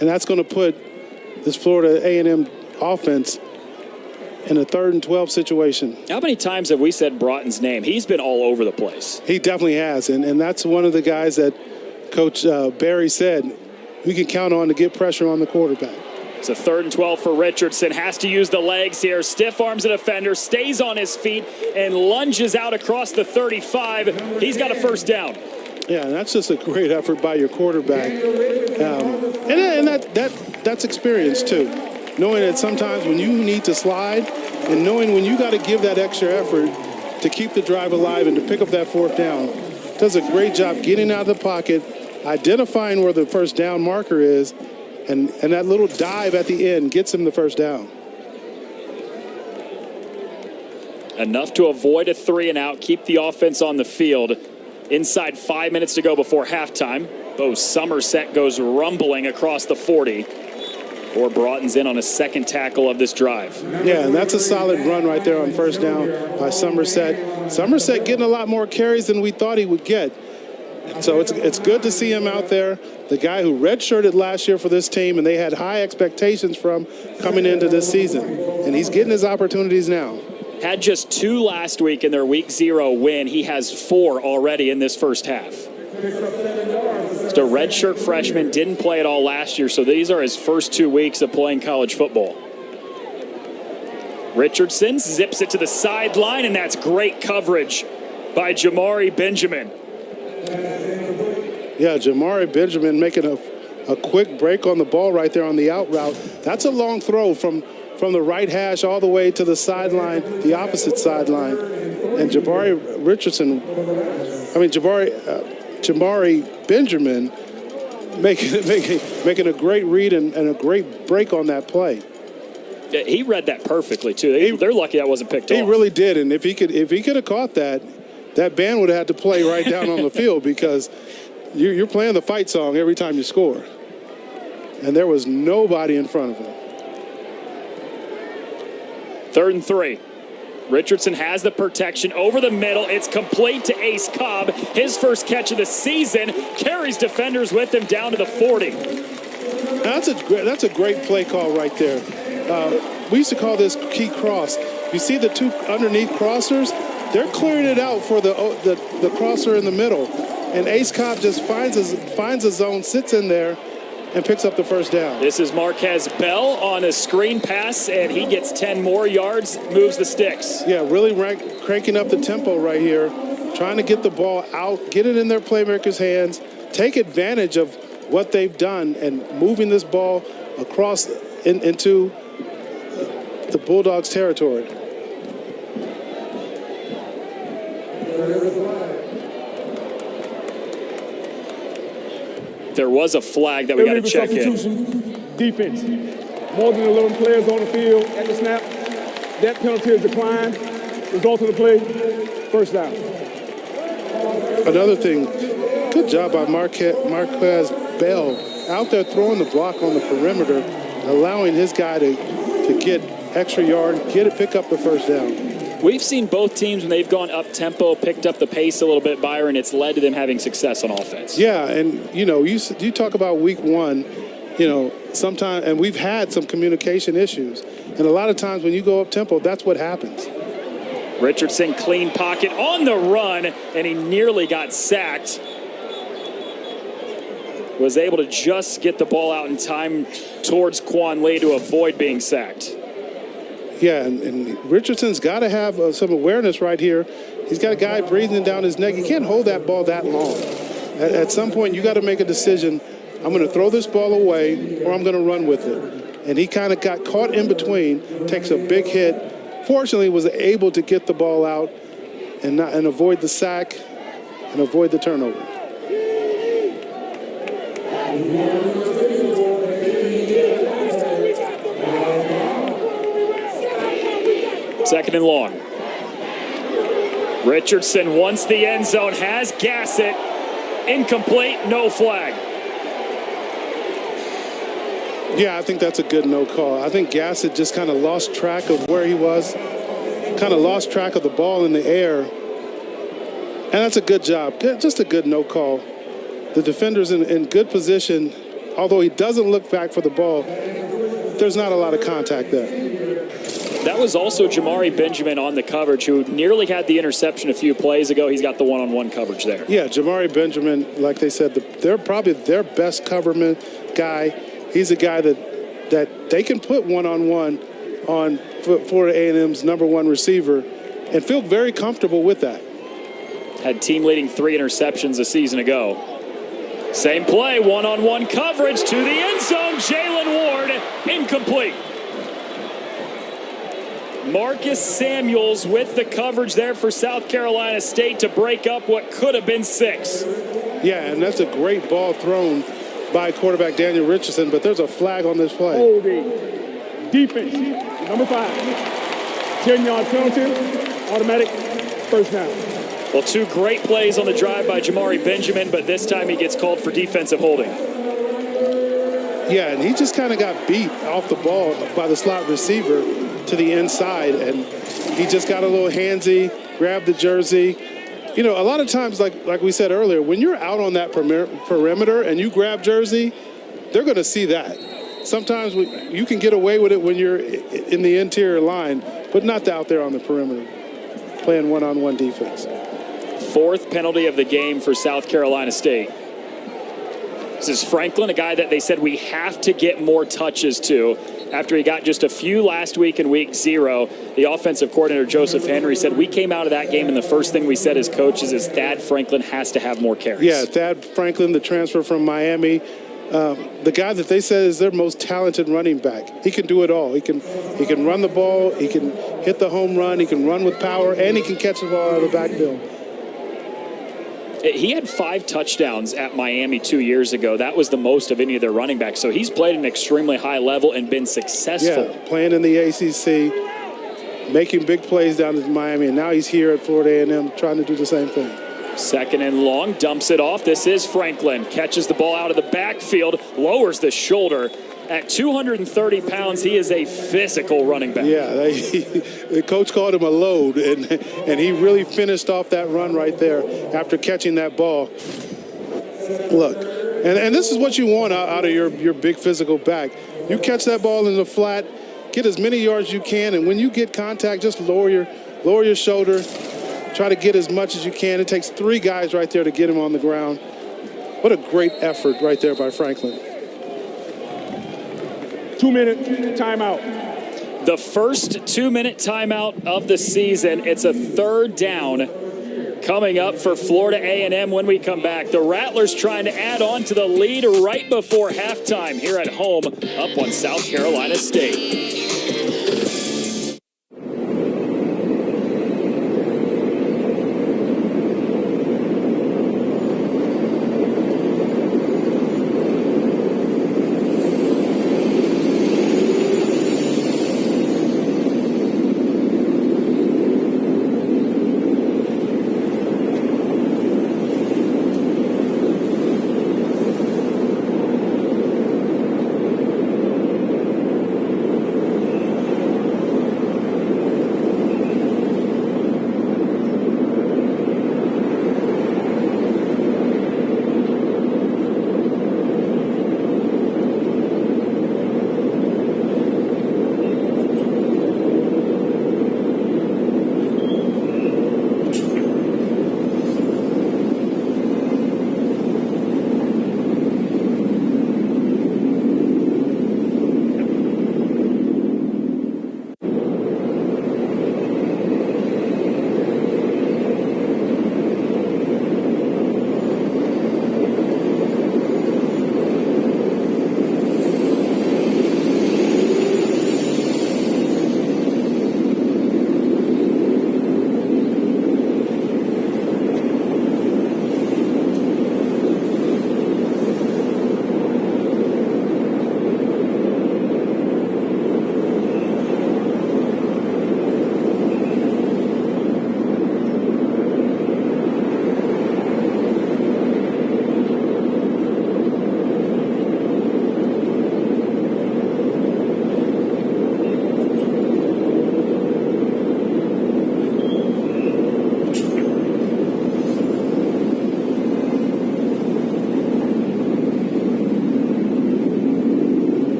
and that's going to put this Florida A&M offense in a 3rd and 12 situation. How many times have we said Broughton's name? He's been all over the place. He definitely has, and that's one of the guys that Coach Barry said we can count on to get pressure on the quarterback. It's a 3rd and 12 for Richardson. Has to use the legs here. Stiff arms a defender, stays on his feet, and lunges out across the 35. He's got a first down. Yeah, and that's just a great effort by your quarterback. And that's experience, too. Knowing that sometimes when you need to slide and knowing when you got to give that extra effort to keep the drive alive and to pick up that 4th down. Does a great job getting out of the pocket, identifying where the first down marker is, and that little dive at the end gets him the first down. Enough to avoid a 3 and out, keep the offense on the field. Inside 5 minutes to go before halftime. Bo Somerset goes rumbling across the 40. Or Broughton's in on a second tackle of this drive. Yeah, and that's a solid run right there on first down by Somerset. Somerset getting a lot more carries than we thought he would get. So it's good to see him out there. The guy who redshirted last year for this team, and they had high expectations from coming into this season. And he's getting his opportunities now. Had just 2 last week in their Week 0 win. He has 4 already in this first half. Just a redshirt freshman, didn't play at all last year, so these are his first 2 weeks of playing college football. Richardson zips it to the sideline, and that's great coverage by Jamari Benjamin. Yeah, Jamari Benjamin making a quick break on the ball right there on the out route. That's a long throw from the right hash all the way to the sideline, the opposite sideline. And Jamari Benjamin making a great read and a great break on that play. Yeah, he read that perfectly too. They're lucky that wasn't picked off. He really did, and if he could have caught that band would have had to play right down on the field because you're playing the fight song every time you score. And there was nobody in front of him. 3rd and 3. Richardson has the protection over the middle. It's complete to Ace Cobb. His first catch of the season. Carries defenders with him down to the 40. Now that's a great play call right there. We used to call this key cross. You see the 2 underneath crossers? They're clearing it out for the crosser in the middle. And Ace Cobb just finds a zone, sits in there, and picks up the first down. This is Marquez Bell on a screen pass, and he gets 10 more yards, moves the sticks. Yeah, really cranking up the tempo right here, trying to get the ball out, get it in their playmakers' hands, take advantage of what they've done, and moving this ball across into the Bulldogs' territory. There was a flag that we got to check in. Defense. More than 11 players on the field at the snap. That penalty is declined. Result of the play, first down. Another thing, good job by Marquez Bell out there throwing the block on the perimeter, allowing his guy to get extra yard, pick up the first down. We've seen both teams when they've gone up tempo, picked up the pace a little bit, Byron. It's led to them having success on offense. Yeah, and you talk about week one, sometimes, and we've had some communication issues, and a lot of times when you go up tempo, that's what happens. Richardson, clean pocket on the run, and he nearly got sacked. Was able to just get the ball out in time towards Quan Lee to avoid being sacked. Yeah, and Richardson's got to have some awareness right here. He's got a guy breathing down his neck. You can't hold that ball that long. At some point, you got to make a decision. I'm going to throw this ball away, or I'm going to run with it. And he kind of got caught in between, takes a big hit. Fortunately, was able to get the ball out and avoid the sack and avoid the turnover. Second and long. Richardson wants the end zone, has Gassett. Incomplete, no flag. Yeah, I think that's a good no call. I think Gassett just kind of lost track of where he was, kind of lost track of the ball in the air. And that's a good job. Just a good no call. The defender's in good position. Although he doesn't look back for the ball, there's not a lot of contact there. That was also Jamari Benjamin on the coverage, who nearly had the interception a few plays ago. He's got the one-on-one coverage there. Yeah, Jamari Benjamin, like they said, they're probably their best coverman guy. He's a guy that they can put one-on-one on Florida A&M's number one receiver and feel very comfortable with that. Had team-leading 3 interceptions a season ago. Same play, one-on-one coverage to the end zone. Jalen Ward, incomplete. Marcus Samuels with the coverage there for South Carolina State to break up what could have been 6. Yeah, and that's a great ball thrown by quarterback Daniel Richardson, but there's a flag on this play. Holding. Defense, number 5. 10-yard penalty, automatic first down. Well, 2 great plays on the drive by Jamari Benjamin, but this time he gets called for defensive holding. Yeah, and he just kind of got beat off the ball by the slot receiver to the inside, and he just got a little handsy, grabbed the jersey. A lot of times, like we said earlier, when you're out on that perimeter and you grab jersey, they're going to see that. Sometimes you can get away with it when you're in the interior line, but not out there on the perimeter, playing one-on-one defense. 4th penalty of the game for South Carolina State. This is Franklin, a guy that they said we have to get more touches to. After he got just a few last week in week 0, the offensive coordinator, Joseph Henry, said we came out of that game and the first thing we said as coaches is Thad Franklin has to have more carries. Yeah, Thad Franklin, the transfer from Miami, the guy that they said is their most talented running back. He can do it all. He can run the ball, he can hit the home run, he can run with power, and he can catch the ball out of the backfield. He had 5 touchdowns at Miami 2 years ago. That was the most of any of their running backs. So he's played at an extremely high level and been successful. Yeah, playing in the ACC, making big plays down in Miami, and now he's here at Florida A&M trying to do the same thing. Second and long, dumps it off. This is Franklin. Catches the ball out of the backfield, lowers the shoulder. At 230 pounds, he is a physical running back. Yeah, the coach called him a load, and he really finished off that run right there after catching that ball. Look, and this is what you want out of your big physical back. You catch that ball in the flat, get as many yards as you can, and when you get contact, just lower your shoulder, try to get as much as you can. It takes 3 guys right there to get him on the ground. What a great effort right there by Franklin. 2-minute timeout. The first 2-minute timeout of the season. It's a 3rd down coming up for Florida A&M when we come back. The Rattlers trying to add on to the lead right before halftime here at home up on South Carolina State.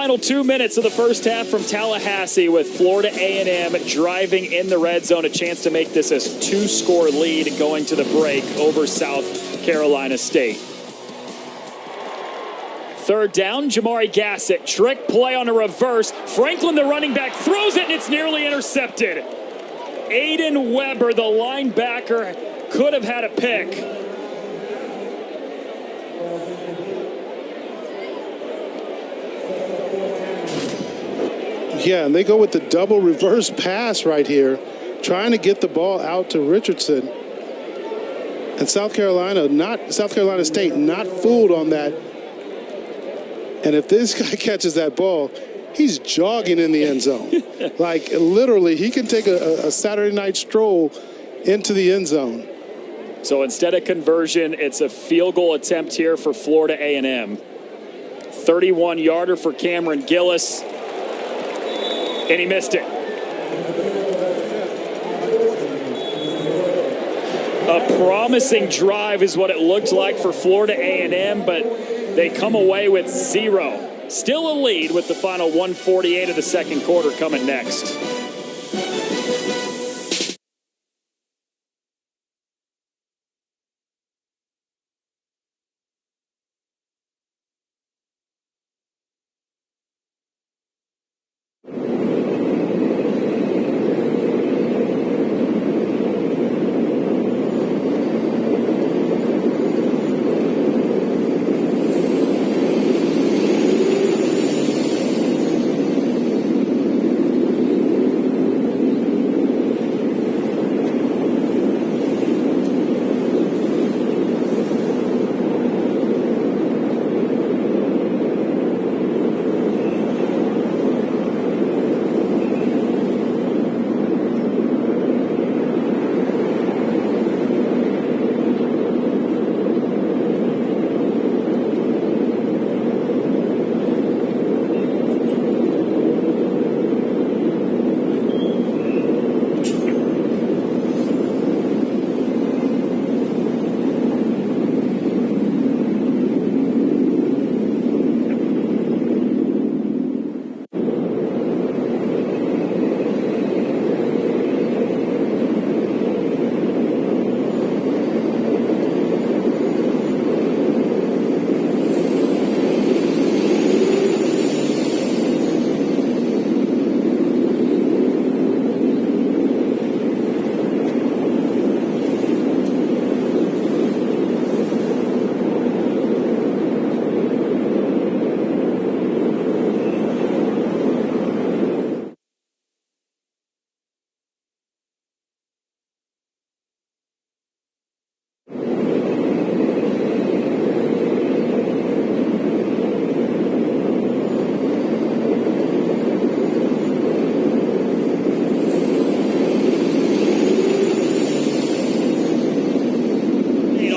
final 2 minutes of the first half from Tallahassee with Florida A&M driving in the red zone. A chance to make this a 2-score lead going to the break over South Carolina State. Third down, Jamari Gassett. Trick play on a reverse. Franklin, the running back, throws it, and it's nearly intercepted. Aiden Weber, the linebacker, could have had a pick. Yeah, and they go with the double reverse pass right here, trying to get the ball out to Richardson. And South Carolina State not fooled on that. And if this guy catches that ball, he's jogging in the end zone. Like, literally, he can take a Saturday night stroll into the end zone. So instead of conversion, it's a field goal attempt here for Florida A&M. 31-yarder for Cameron Gillis, and he missed it. A promising drive is what it looked like for Florida A&M, but they come away with 0. Still a lead with the final 1:48 of the second quarter coming next.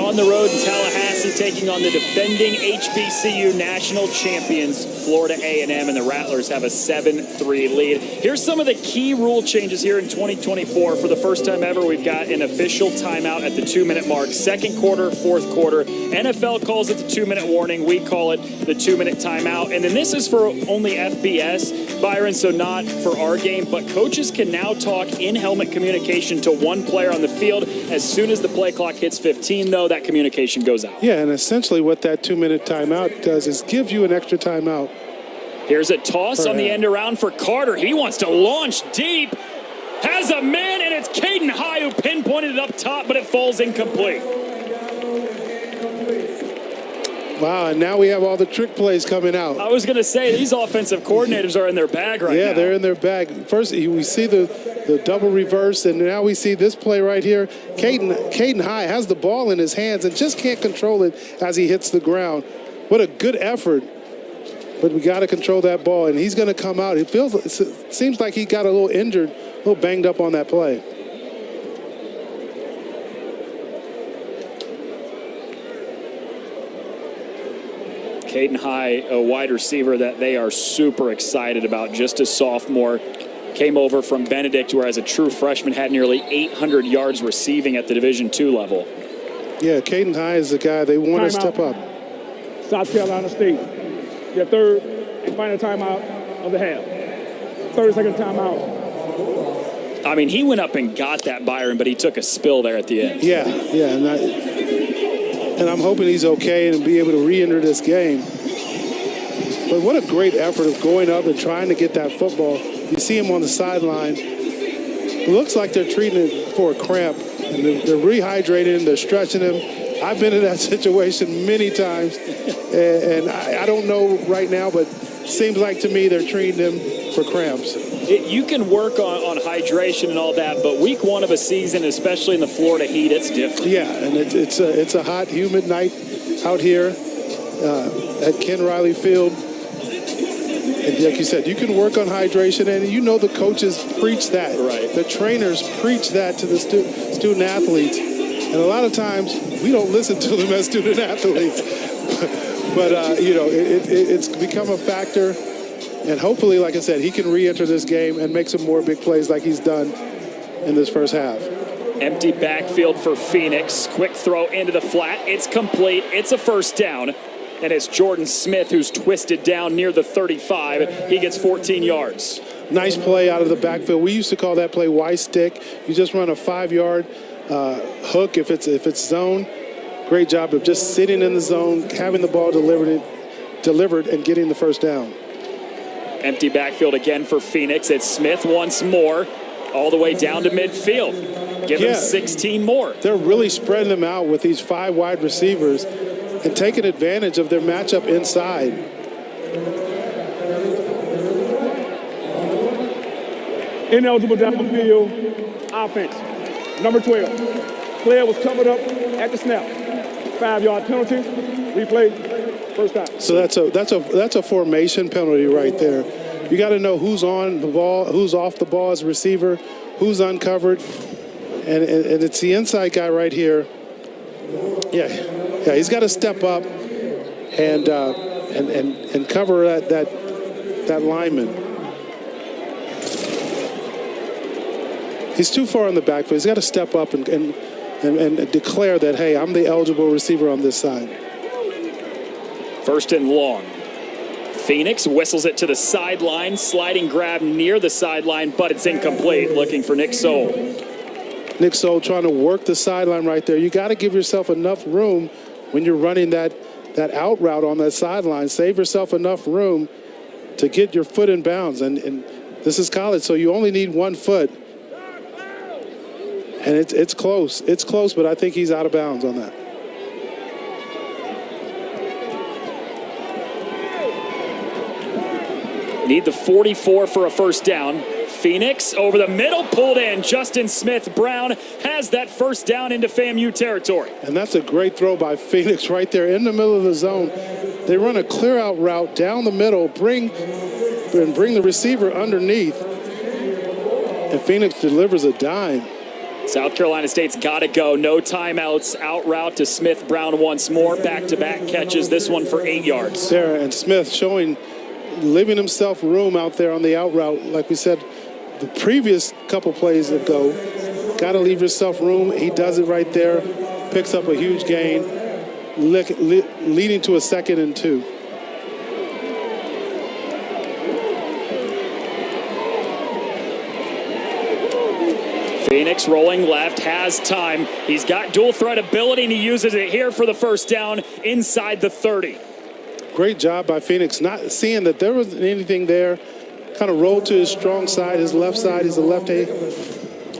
The road in Tallahassee, taking on the defending HBCU national champions, Florida A&M, and the Rattlers have a 7-3 lead. Here's some of the key rule changes here in 2024. For the first time ever, we've got an official timeout at the 2-minute mark. Second quarter, fourth quarter. NFL calls it the 2-minute warning. We call it the 2-minute timeout. And then this is for only FBS, Byron, so not for our game. But coaches can now talk in helmet communication to one player on the field. As soon as the play clock hits 15, though, that communication goes out. Yeah, and essentially what that 2-minute timeout does is give you an extra timeout. Here's a toss on the end around for Carter. He wants to launch deep. Has a man, and it's Caden High who pinpointed it up top, but it falls incomplete. Wow, and now we have all the trick plays coming out. I was going to say, these offensive coordinators are in their bag right now. Yeah, they're in their bag. First, we see the double reverse, and now we see this play right here. Caden High has the ball in his hands and just can't control it as he hits the ground. What a good effort. But we got to control that ball, and he's going to come out. It seems like he got a little injured, a little banged up on that play. Caden High, a wide receiver that they are super excited about, just a sophomore. Came over from Benedict, where as a true freshman had nearly 800 yards receiving at the Division II level. Yeah, Caden High is the guy they want to step up. South Carolina State. Your third. and final timeout of the half. 30-second timeout. I mean, he went up and got that, Byron, but he took a spill there at the end. Yeah, and I'm hoping he's okay and be able to re-enter this game. But what a great effort of going up and trying to get that football. You see him on the sideline. It looks like they're treating it for a cramp, and they're rehydrating him, they're stretching him. I've been in that situation many times, and I don't know right now, but it seems like to me they're treating him for cramps. You can work on hydration and all that, but week one of a season, especially in the Florida heat, it's different. Yeah, and it's a hot, humid night out here at Ken Riley Field. And like you said, you can work on hydration, and you know the coaches preach that. Right. The trainers preach that to the student athletes. And a lot of times, we don't listen to them as student athletes. but it's become a factor. And hopefully, like I said, he can re-enter this game and make some more big plays like he's done in this first half. Empty backfield for Phoenix. Quick throw into the flat. It's complete. It's a first down. And it's Jordan Smith who's twisted down near the 35. He gets 14 yards. Nice play out of the backfield. We used to call that play Y stick. You just run a 5-yard hook if it's zone. Great job of just sitting in the zone, having the ball delivered and getting the first down. Empty backfield again for Phoenix. It's Smith once more, all the way down to midfield. Give him 16 more. They're really spreading them out with these 5 wide receivers and taking advantage of their matchup inside. Ineligible downfield offense. Number 12. Player was covered up at the snap. 5-yard penalty. Replay. First down. So that's a formation penalty right there. You got to know who's on the ball, who's off the ball as a receiver, who's uncovered, and it's the inside guy right here. Yeah, he's got to step up and cover that lineman. He's too far on the backfield. He's got to step up and declare that, hey, I'm the eligible receiver on this side. First and long. Phoenix whistles it to the sideline. Sliding grab near the sideline, but it's incomplete. Looking for Nick Soule. Nick Soule trying to work the sideline right there. You got to give yourself enough room when you're running that out route on that sideline. Save yourself enough room to get your foot in bounds. And this is college, so you only need 1 foot. And it's close. It's close, but I think he's out of bounds on that. Need the 44 for a first down. Phoenix over the middle, pulled in. Justin Smith-Brown has that first down into FAMU territory. And that's a great throw by Phoenix right there in the middle of the zone. They run a clear-out route down the middle, bring the receiver underneath, and Phoenix delivers a dime. South Carolina State's got to go. No timeouts. Out route to Smith-Brown once more. Back-to-back catches. This one for 8 yards. Sarah and Smith leaving himself room out there on the out route. Like we said the previous couple plays ago, got to leave yourself room. He does it right there. Picks up a huge gain, leading to a 2nd and 2. Phoenix rolling left, has time. He's got dual threat ability, and he uses it here for the first down inside the 30. Great job by Phoenix, not seeing that there wasn't anything there. Kind of rolled to his strong side, his left side. He's a lefty,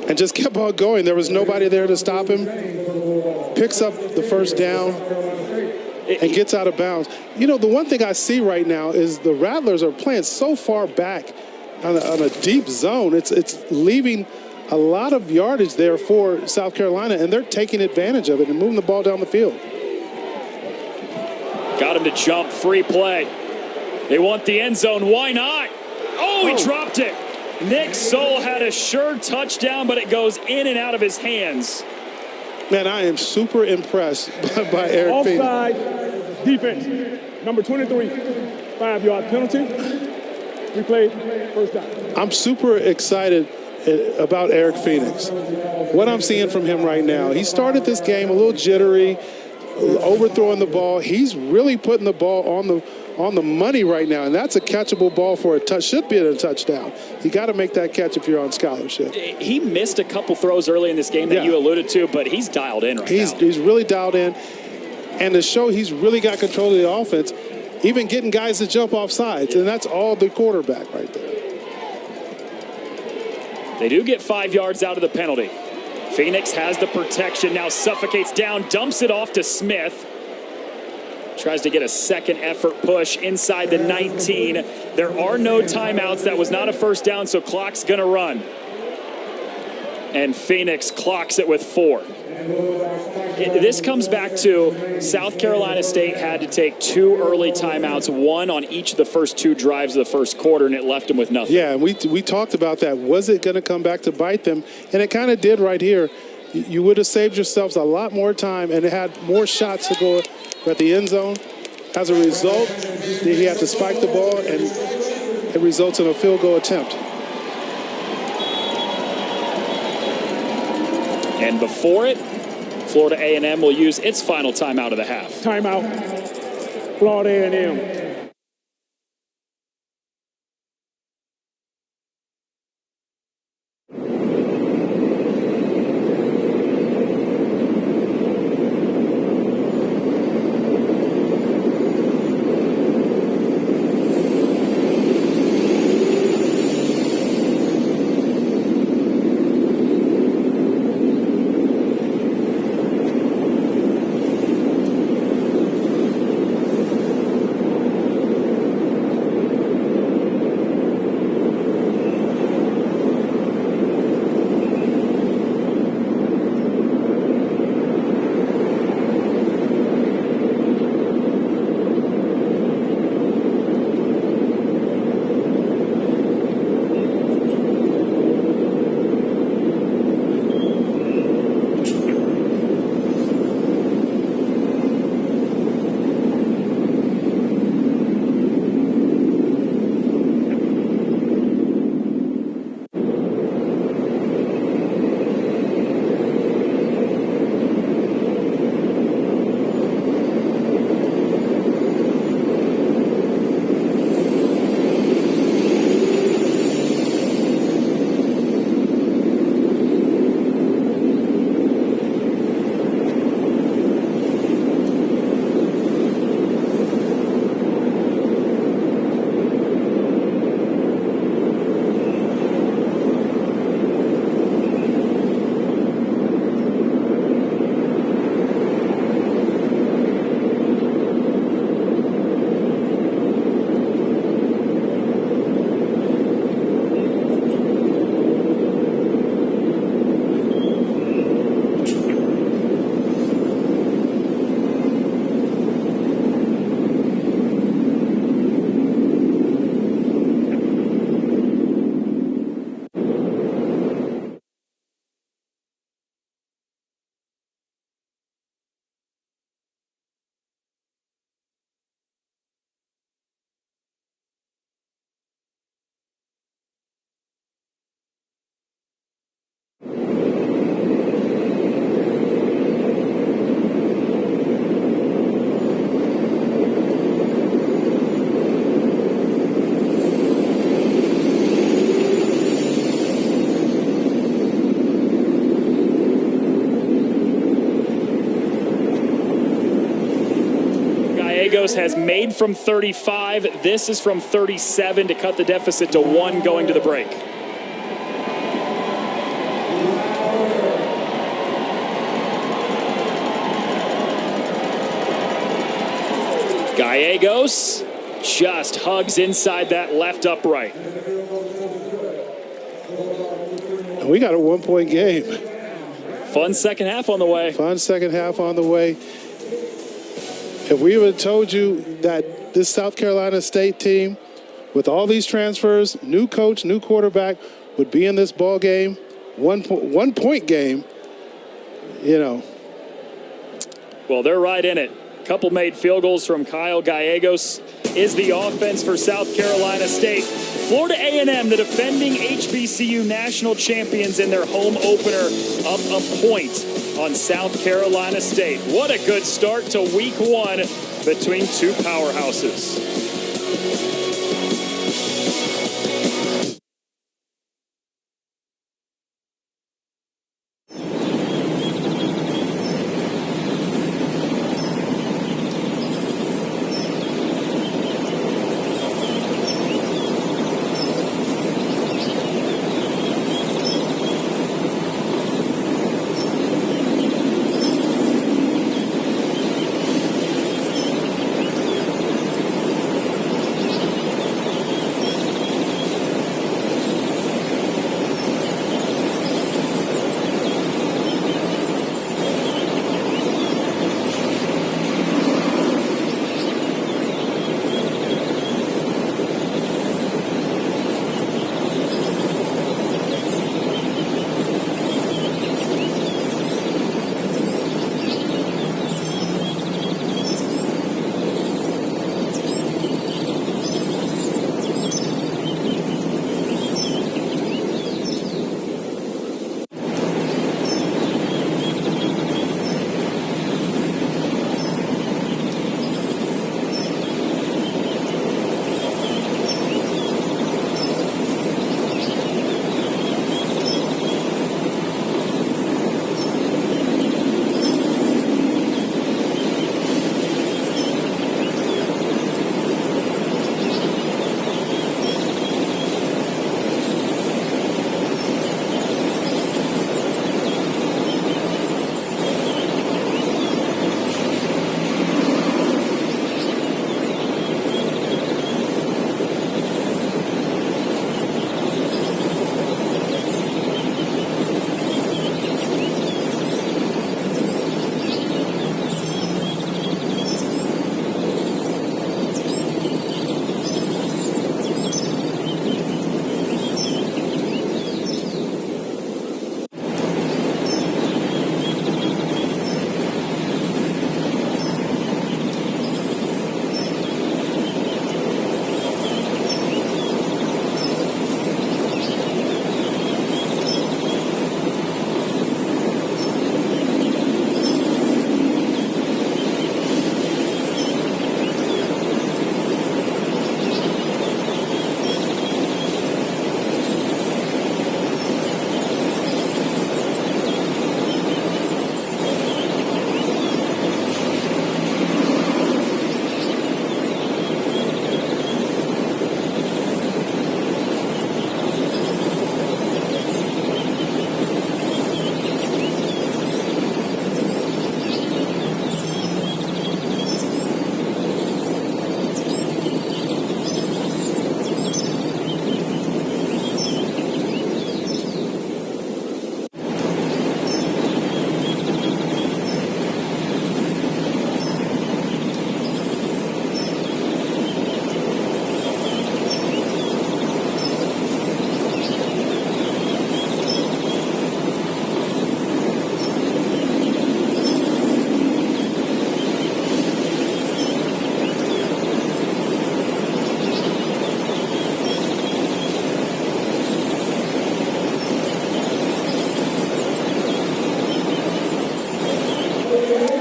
and just kept on going. There was nobody there to stop him. Picks up the first down and gets out of bounds. You know, the one thing I see right now is the Rattlers are playing so far back on a deep zone. It's leaving a lot of yardage there for South Carolina, and they're taking advantage of it and moving the ball down the field. Got him to jump, free play. They want the end zone, why not? Oh, he dropped it. Nick Soule had a sure touchdown, but it goes in and out of his hands. Man, I am super impressed by Eric Phoenix. Offside defense. Number 23, 5-yard penalty. Replay, first down. I'm super excited about Eric Phoenix. What I'm seeing from him right now, he started this game a little jittery, overthrowing the ball. He's really putting the ball on the money right now, and that's a catchable ball for a touch. Should be a touchdown. You got to make that catch if you're on scholarship. He missed a couple throws early in this game that you alluded to, but he's dialed in right now. He's really dialed in, and to show he's really got control of the offense, even getting guys to jump off sides, and that's all the quarterback right there. They do get 5 yards out of the penalty. Phoenix has the protection, now suffocates down, dumps it off to Smith. Tries to get a second effort push inside the 19. There are no timeouts. That was not a first down, so clock's going to run. And Phoenix clocks it with 4. This comes back to South Carolina State had to take 2 early timeouts, 1 on each of the first 2 drives of the first quarter, and it left them with nothing. Yeah, and we talked about that. Was it going to come back to bite them? And it kind of did right here. You would have saved yourselves a lot more time and had more shots to go at the end zone. As a result, he had to spike the ball, and it results in a field goal attempt. And before it, Florida A&M will use its final timeout of the half. Timeout. Florida A&M. Has made from 35. This is from 37 to cut the deficit to 1 going to the break. Gallegos just hugs inside that left upright. And we got a 1-point game. Fun second half on the way. Fun second half on the way. If we would have told you that this South Carolina State team, with all these transfers, new coach, new quarterback, would be in this ball game, 1 point game, you know. Well, they're right in it. Couple made field goals from Kyle Gallegos is the offense for South Carolina State. Florida A&M, the defending HBCU national champions in their home opener, up a point on South Carolina State. What a good start to week 1 between two powerhouses.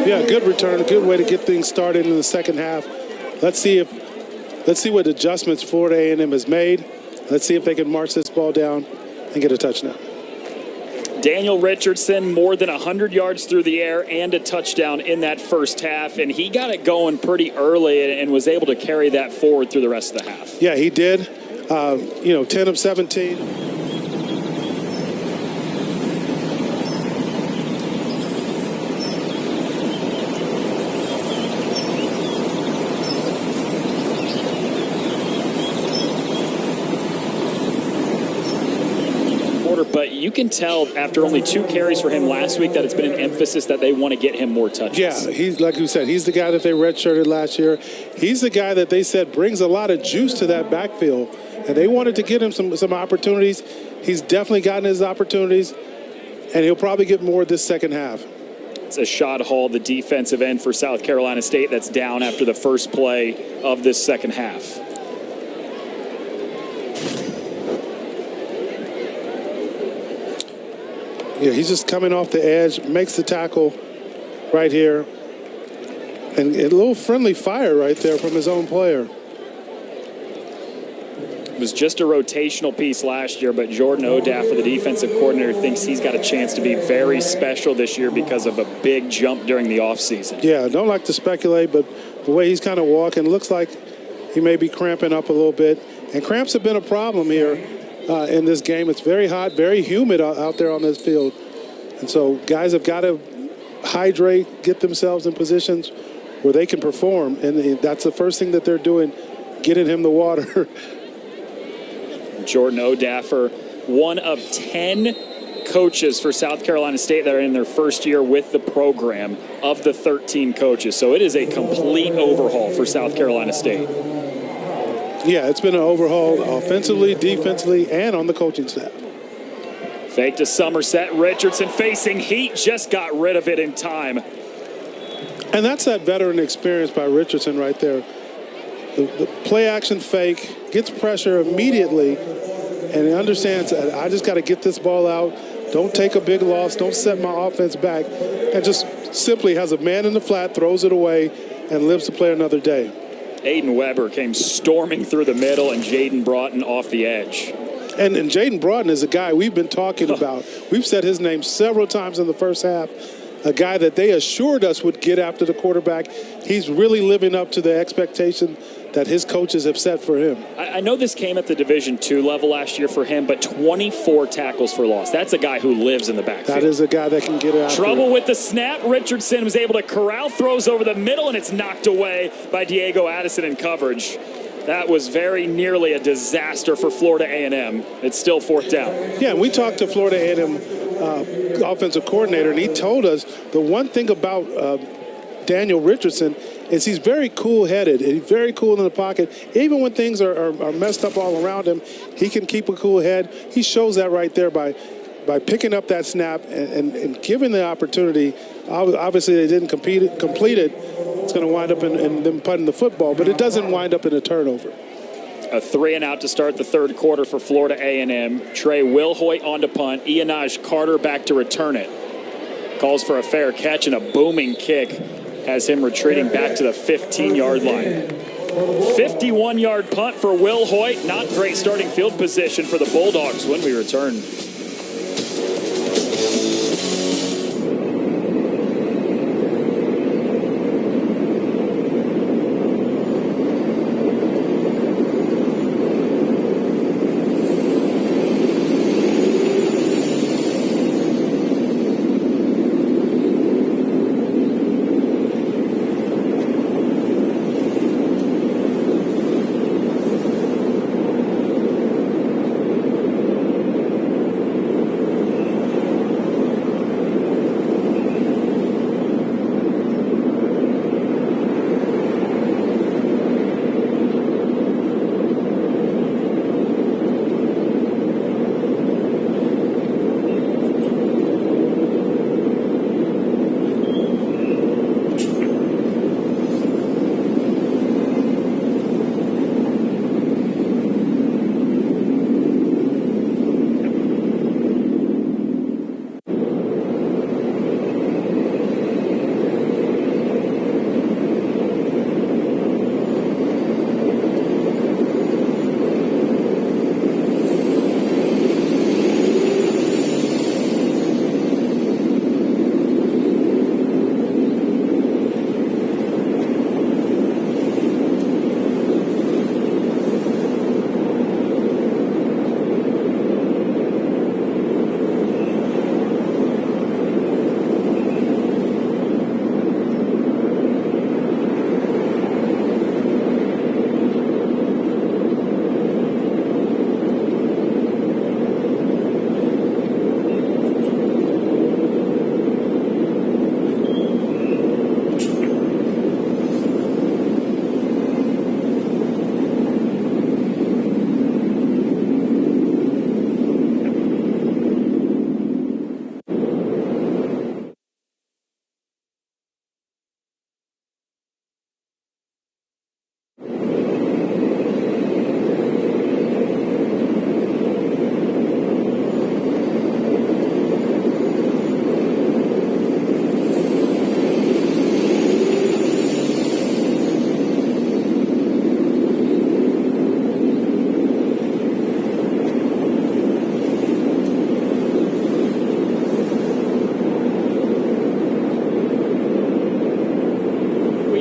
Yeah, good return, a good way to get things started in the second half. Let's see what adjustments Florida A&M has made. Let's see if they can march this ball down and get a touchdown. Daniel Richardson, more than 100 yards through the air and a touchdown in that first half, and he got it going pretty early and was able to carry that forward through the rest of the half. Yeah, he did. 10 of 17. But you can tell after only 2 carries for him last week that it's been an emphasis that they want to get him more touches. Yeah, he's like you said, he's the guy that they redshirted last year. He's the guy that they said brings a lot of juice to that backfield, and they wanted to get him some opportunities. He's definitely gotten his opportunities, and he'll probably get more this second half. It's Ashad Hall, the defensive end for South Carolina State, that's down after the first play of this second half. Yeah, he's just coming off the edge, makes the tackle right here. And a little friendly fire right there from his own player. It was just a rotational piece last year, but Jordan O'Daffer, the defensive coordinator, thinks he's got a chance to be very special this year because of a big jump during the offseason. Yeah, I don't like to speculate, but the way he's kind of walking, looks like he may be cramping up a little bit. And cramps have been a problem here in this game. It's very hot, very humid out there on this field. And so guys have got to hydrate, get themselves in positions where they can perform. And that's the first thing that they're doing, getting him the water. Jordan O'Daffer, one of 10 coaches for South Carolina State that are in their first year with the program of the 13 coaches. So it is a complete overhaul for South Carolina State. Yeah, it's been an overhaul offensively, defensively, and on the coaching staff. Fake to Somerset. Richardson facing heat, just got rid of it in time. And that's that veteran experience by Richardson right there. The play action fake, gets pressure immediately, and he understands that I just got to get this ball out. Don't take a big loss. Don't set my offense back. And just simply has a man in the flat, throws it away, and lives to play another day. Aiden Weber came storming through the middle, and Jaden Broughton off the edge. And Jaden Broughton is a guy we've been talking about. We've said his name several times in the first half. A guy that they assured us would get after the quarterback. He's really living up to the expectation that his coaches have set for him. I know this came at the Division II level last year for him, but 24 tackles for loss. That's a guy who lives in the backfield. That is a guy that can get it out. Trouble with the snap. Richardson was able to corral, throws over the middle, and it's knocked away by Diego Addison in coverage. That was very nearly a disaster for Florida A&M. It's still fourth down. Yeah, and we talked to Florida A&M offensive coordinator, and he told us the one thing about Daniel Richardson is he's very cool-headed. He's very cool in the pocket. Even when things are messed up all around him, he can keep a cool head. He shows that right there by picking up that snap and giving the opportunity. Obviously, they didn't complete it. It's going to wind up in them punting the football, but it doesn't wind up in a turnover. A 3-and-out to start the third quarter for Florida A&M. Trey Wilhoit on to punt. Ianaj Carter back to return it. Calls for a fair catch, and a booming kick has him retreating back to the 15-yard line. 51-yard punt for Wilhoit. Not great starting field position for the Bulldogs when we return.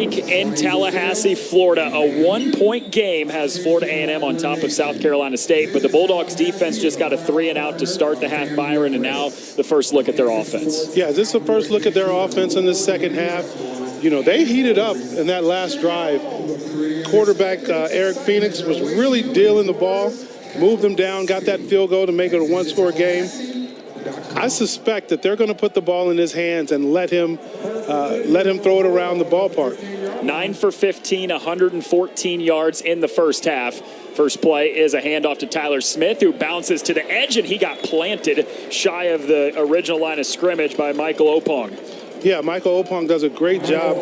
week in Tallahassee, Florida. A 1-point game has Florida A&M on top of South Carolina State, but the Bulldogs defense just got a 3-and-out to start the half, Byron, and now the first look at their offense. Yeah, this is the first look at their offense in the second half. You know, they heated up in that last drive. Quarterback Eric Phoenix was really dealing the ball, moved them down, got that field goal to make it a one-score game. I suspect that they're going to put the ball in his hands and let him throw it around the ballpark. 9 for 15, 114 yards in the first half. First play is a handoff to Tyler Smith, who bounces to the edge, and he got planted shy of the original line of scrimmage by Michael Opong. Yeah, Michael Opong does a great job.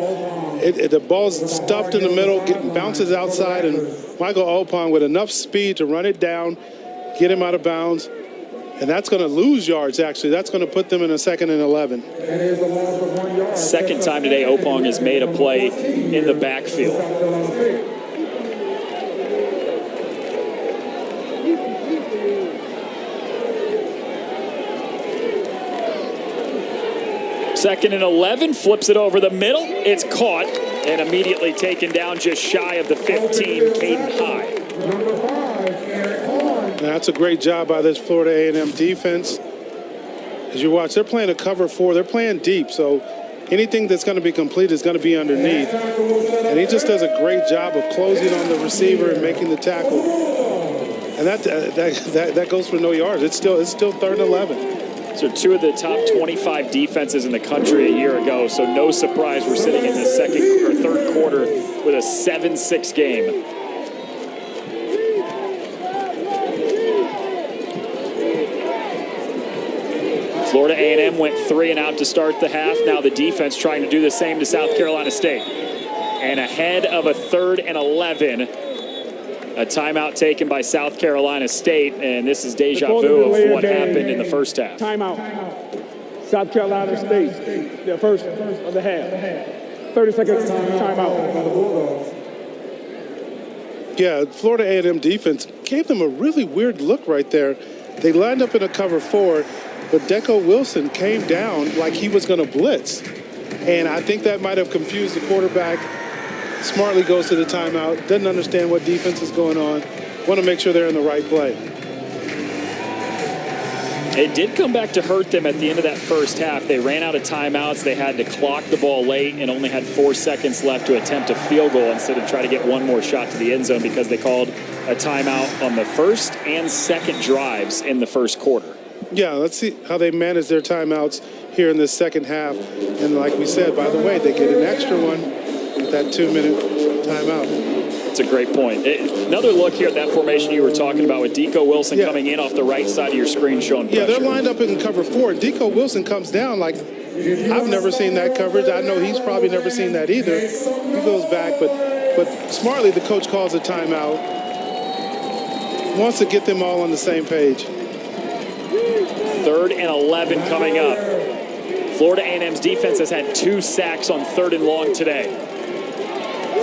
The ball's stuffed in the middle, bounces outside, and Michael Opong with enough speed to run it down, get him out of bounds. And that's going to lose yards, actually. That's going to put them in a 2nd and 11. Second time today Opong has made a play in the backfield. Second and 11, flips it over the middle. It's caught and immediately taken down just shy of the 15, Caden High. That's a great job by this Florida A&M defense. As you watch, they're playing a cover 4. They're playing deep, so anything that's going to be complete is going to be underneath. And he just does a great job of closing on the receiver and making the tackle. And that goes for no yards. It's still 3rd and 11. So 2 of the top 25 defenses in the country a year ago, so no surprise we're sitting in the second or third quarter with a 7-6 game. Florida A&M went 3-and-out to start the half. Now the defense trying to do the same to South Carolina State. And ahead of a 3rd and 11, a timeout taken by South Carolina State, and this is deja vu of what happened in the first half. Timeout. South Carolina State, their first of the half. 30 seconds timeout. Yeah, Florida A&M defense gave them a really weird look right there. They lined up in a cover 4, but Deco Wilson came down like he was going to blitz. And I think that might have confused the quarterback. Smartly goes to the timeout, doesn't understand what defense is going on, want to make sure they're in the right play. It did come back to hurt them at the end of that first half. They ran out of timeouts. They had to clock the ball late and only had 4 seconds left to attempt a field goal instead of try to get one more shot to the end zone because they called a timeout on the first and second drives in the first quarter. Yeah, let's see how they manage their timeouts here in this second half. And like we said, by the way, they get an extra one with that 2-minute timeout. That's a great point. Another look here at that formation you were talking about with Deco Wilson coming in off the right side of your screen showing pressure. Yeah, they're lined up in cover 4. Deco Wilson comes down like, I've never seen that coverage. I know he's probably never seen that either. He goes back, but smartly the coach calls a timeout. Wants to get them all on the same page. 3rd and 11 coming up. Florida A&M's defense has had 2 sacks on 3rd and long today.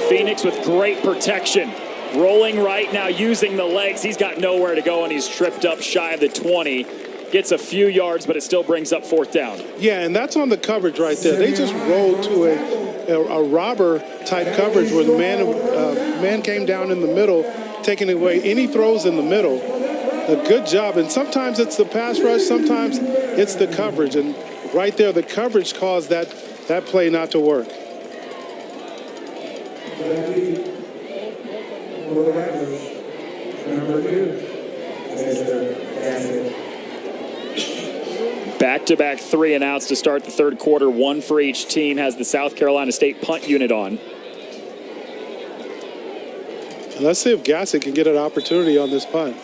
Phoenix with great protection. Rolling right now, using the legs. He's got nowhere to go, and he's tripped up shy of the 20. Gets a few yards, but it still brings up 4th down. Yeah, and that's on the coverage right there. They just rolled to a robber-type coverage where the man came down in the middle, taking away any throws in the middle. A good job, and sometimes it's the pass rush, sometimes it's the coverage, and right there the coverage caused that play not to work. Back-to-back 3-and-outs to start the third quarter, 1 for each team, has the South Carolina State punt unit on. Let's see if Gassett can get an opportunity on this punt.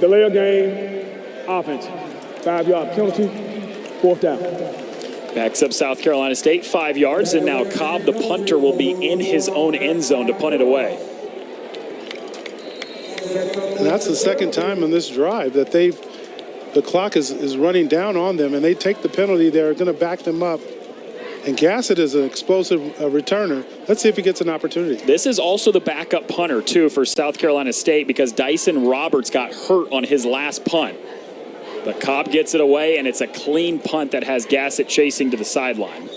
Delay of game, offense. 5-yard penalty, 4th down. Backs up South Carolina State 5 yards, and now Cobb, the punter, will be in his own end zone to punt it away. And that's the second time on this drive that the clock is running down on them, and they take the penalty. They're going to back them up. And Gassett is an explosive returner. Let's see if he gets an opportunity. This is also the backup punter, too, for South Carolina State because Dyson Roberts got hurt on his last punt. But Cobb gets it away, and it's a clean punt that has Gassett chasing to the sideline.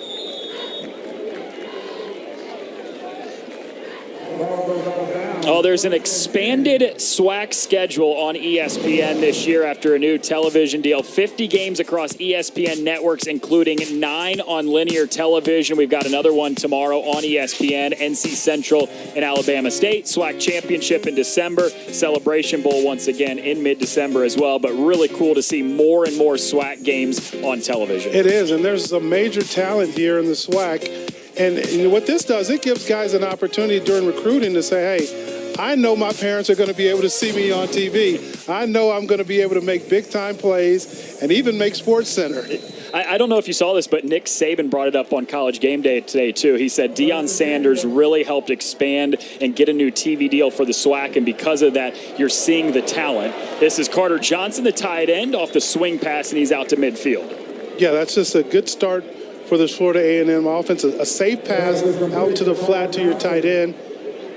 Oh, there's an expanded SWAC schedule on ESPN this year after a new television deal. 50 games across ESPN networks, including 9 on linear television. We've got another one tomorrow on ESPN, NC Central and Alabama State. SWAC Championship in December. Celebration Bowl once again in mid-December as well. But really cool to see more and more SWAC games on television. It is, and there's a major talent here in the SWAC. And what this does, it gives guys an opportunity during recruiting to say, hey, I know my parents are going to be able to see me on TV. I know I'm going to be able to make big-time plays and even make Sports Center. I don't know if you saw this, but Nick Saban brought it up on College Game Day today, too. He said Deion Sanders really helped expand and get a new TV deal for the SWAC, and because of that, you're seeing the talent. This is Carter Johnson, the tight end, off the swing pass, and he's out to midfield. Yeah, that's just a good start for this Florida A&M offense. A safe pass out to the flat to your tight end,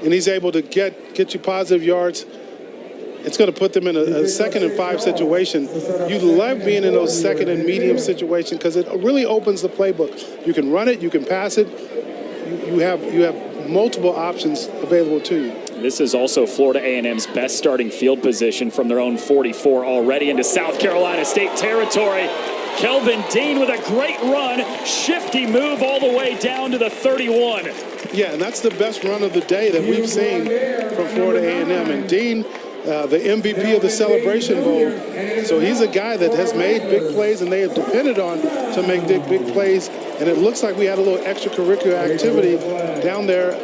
and he's able to get you positive yards. It's going to put them in a 2nd and 5 situation. You love being in those 2nd and medium situations because it really opens the playbook. You can run it, you can pass it. You have multiple options available to you. This is also Florida A&M's best starting field position from their own 44 already into South Carolina State territory. Kelvin Dean with a great run, shifty move all the way down to the 31. Yeah, and that's the best run of the day that we've seen from Florida A&M. And Dean, the MVP of the Celebration Bowl, so he's a guy that has made big plays, and they have depended on to make big plays. And it looks like we had a little extracurricular activity down there,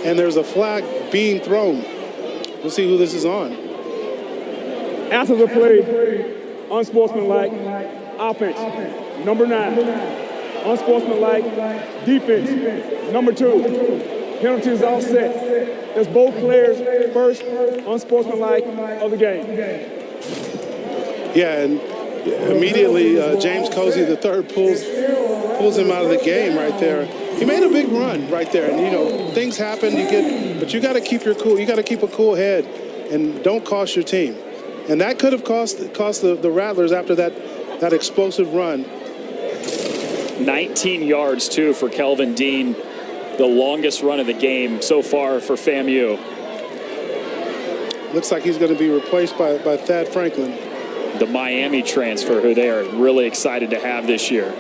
and there's a flag being thrown. We'll see who this is on. After the play, unsportsmanlike offense, number 9. Unsportsmanlike defense, number 2. Penalties offset. That's both players' first unsportsmanlike of the game. Yeah, and immediately James Cozy III pulls him out of the game right there. He made a big run right there, and things happen. But you got to keep your cool. You got to keep a cool head, and don't cost your team. And that could have cost the Rattlers after that explosive run. 19 yards, too, for Kelvin Dean, the longest run of the game so far for FAMU. Looks like he's going to be replaced by Thad Franklin. The Miami transfer, who they are really excited to have this year.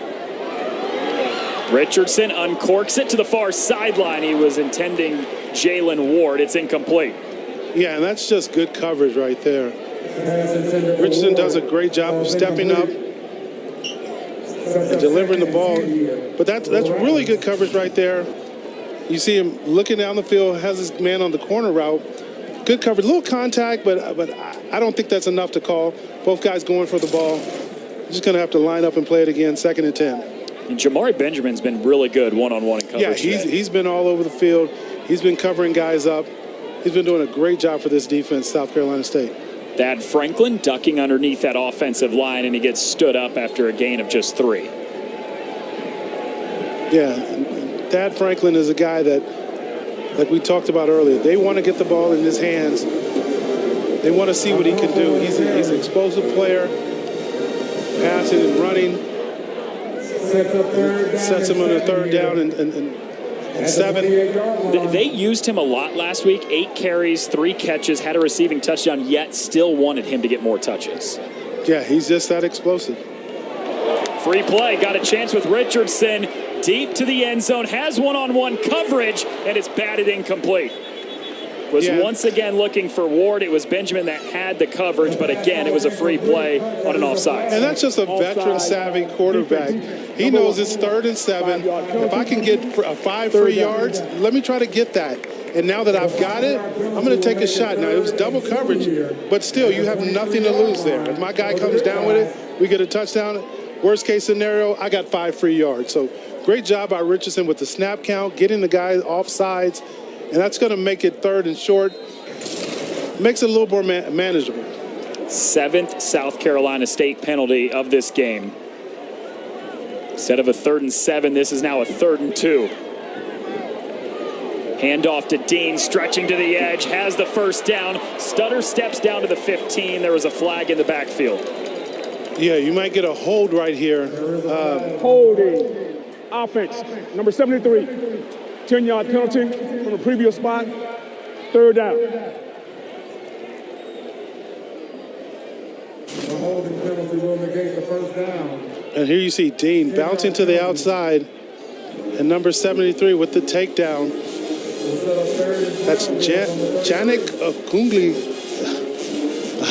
Richardson uncorks it to the far sideline. He was intending Jalen Ward. It's incomplete. Yeah, and that's just good coverage right there. Richardson does a great job of stepping up and delivering the ball. But that's really good coverage right there. You see him looking down the field, has his man on the corner route. Good coverage, a little contact, but I don't think that's enough to call. Both guys going for the ball. Just going to have to line up and play it again, 2nd and 10. And Jamari Benjamin's been really good one-on-one in coverage. Yeah, he's been all over the field. He's been covering guys up. He's been doing a great job for this defense, South Carolina State. Thad Franklin ducking underneath that offensive line, and he gets stood up after a gain of just 3. Yeah, Thad Franklin is a guy that, like we talked about earlier, they want to get the ball in his hands. They want to see what he can do. He's an explosive player, passing and running. Sets him on a 3rd down and 7. They used him a lot last week. 8 carries, 3 catches, had a receiving touchdown, yet still wanted him to get more touches. Yeah, he's just that explosive. Free play, got a chance with Richardson. Deep to the end zone, has one-on-one coverage, and it's batted incomplete. Was once again looking for Ward. It was Benjamin that had the coverage, but again, it was a free play on an offside. And that's just a veteran-savvy quarterback. He knows it's 3rd and 7. If I can get 5 free yards, let me try to get that. And now that I've got it, I'm going to take a shot. Now, it was double coverage, but still, you have nothing to lose there. If my guy comes down with it, we get a touchdown. Worst case scenario, I got 5 free yards. So great job by Richardson with the snap count, getting the guy off sides, and that's going to make it 3rd and short. Makes it a little more manageable. 7th South Carolina State penalty of this game. Instead of a 3rd and 7, this is now a 3rd and 2. Handoff to Dean, stretching to the edge, has the first down. Stutter steps down to the 15. There was a flag in the backfield. Yeah, you might get a hold right here. Holding. Offense, number 73. 10-yard penalty from the previous spot. 3rd down. The holding penalty will negate the first down. And here you see Dean bouncing to the outside. And number 73 with the takedown. That's Janik Kungli.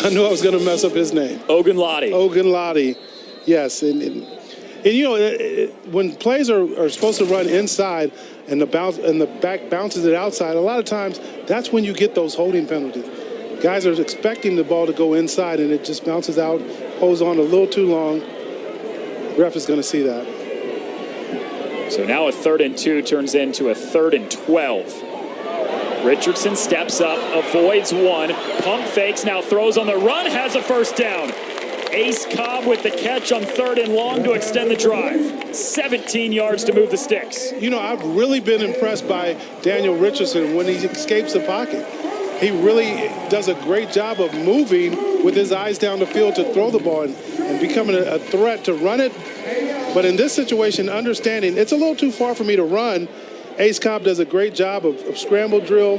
I knew I was going to mess up his name. Ogunlade. Yes. And you know, when plays are supposed to run inside and the back bounces it outside, a lot of times that's when you get those holding penalties. Guys are expecting the ball to go inside and it just bounces out, holds on a little too long. Ref is going to see that. So now a 3rd and 2 turns into a 3rd and 12. Richardson steps up, avoids one, pump fakes, now throws on the run, has a first down. Ace Cobb with the catch on 3rd and long to extend the drive. 17 yards to move the sticks. You know, I've really been impressed by Daniel Richardson when he escapes the pocket. He really does a great job of moving with his eyes down the field to throw the ball and becoming a threat to run it. But in this situation, understanding it's a little too far for me to run, Ace Cobb does a great job of scramble drill,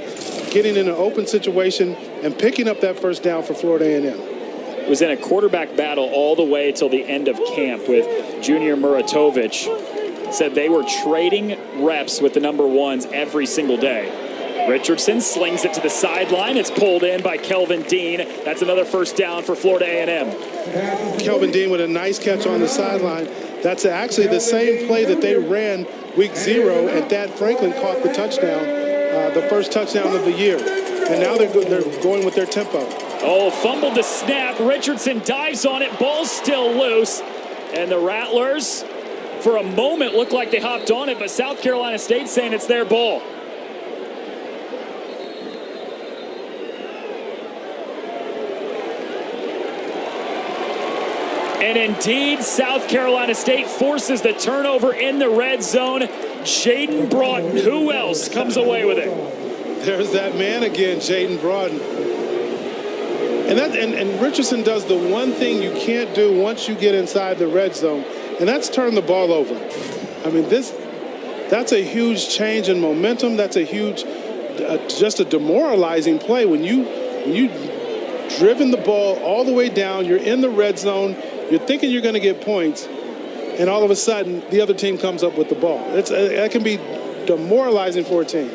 getting in an open situation, and picking up that first down for Florida A&M. Was in a quarterback battle all the way till the end of camp with Junior Muratovich. Said they were trading reps with the number 1s every single day. Richardson slings it to the sideline. It's pulled in by Kelvin Dean. That's another first down for Florida A&M. Kelvin Dean with a nice catch on the sideline. That's actually the same play that they ran week 0, and Thad Franklin caught the touchdown, the first touchdown of the year. And now they're going with their tempo. Oh, fumbled the snap. Richardson dives on it. Ball's still loose. And the Rattlers, for a moment, looked like they hopped on it, but South Carolina State saying it's their ball. And indeed, South Carolina State forces the turnover in the red zone. Jaden Broughton, who else comes away with it? There's that man again, Jaden Broughton. And Richardson does the one thing you can't do once you get inside the red zone, and that's turn the ball over. I mean, that's a huge change in momentum. That's a huge, just a demoralizing play when you driven the ball all the way down, you're in the red zone, you're thinking you're going to get points, and all of a sudden, the other team comes up with the ball. That can be demoralizing for a team.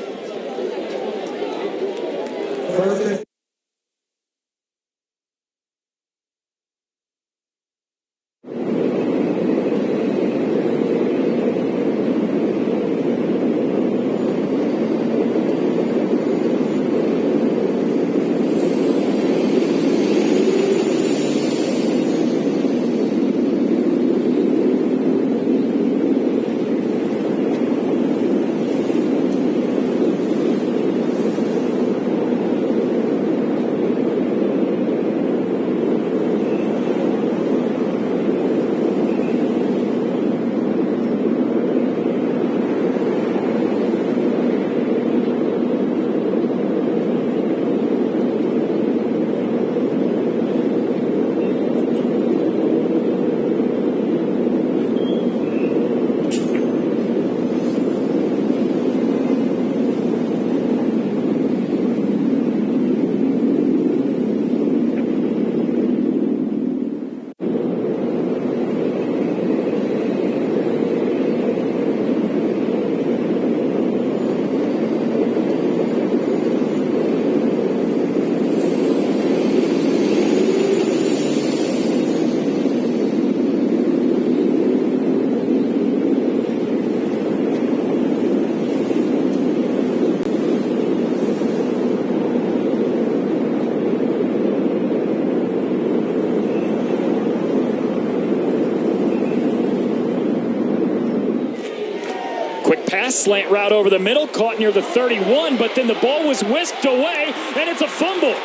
Slant route over the middle, caught near the 31, but then the ball was whisked away, and it's a fumble.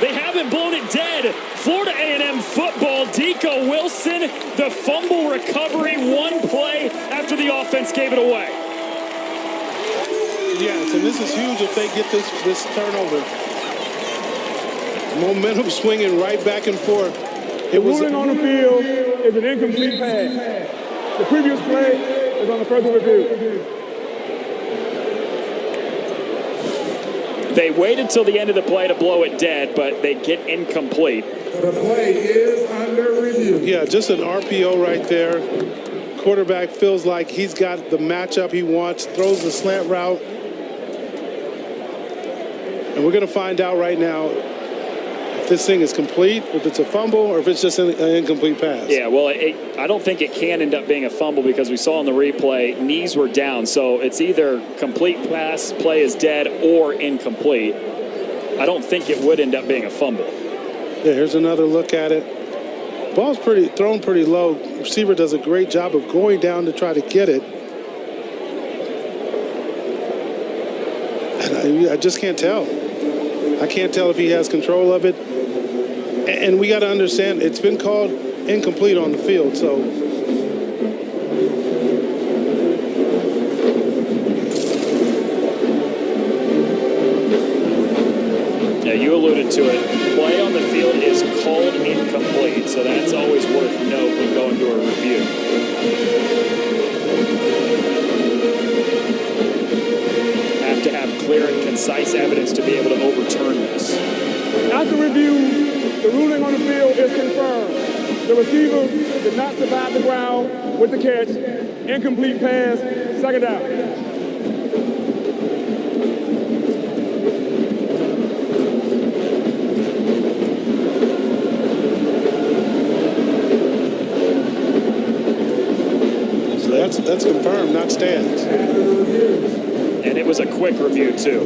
They haven't blown it dead. Florida A&M football, Deco Wilson, the fumble recovery, one play after the offense gave it away. Yes, and this is huge if they get this turnover. Momentum swinging right back and forth. Ruling on the field. is an incomplete pass. The previous play is on the further review. They waited till the end of the play to blow it dead, but they get incomplete. The play is under review. Yeah, just an RPO right there. Quarterback feels like he's got the matchup he wants, throws the slant route. And we're going to find out right now if this thing is complete, if it's a fumble, or if it's just an incomplete pass. Yeah, well, I don't think it can end up being a fumble because we saw in the replay, knees were down. So it's either complete pass, play is dead, or incomplete. I don't think it would end up being a fumble. Yeah, here's another look at it. Ball's thrown pretty low. Receiver does a great job of going down to try to get it. And I just can't tell. I can't tell if he has control of it. And we got to understand, it's been called incomplete on the field, so. Yeah, you alluded to it. Play on the field is called incomplete, so that's always worth note when going to a review. Have to have clear and concise evidence to be able to overturn this. After review, the ruling on the field is confirmed. The receiver did not survive the ground with the catch. Incomplete pass, second down. So that's confirmed, not stands. And it was a quick review, too.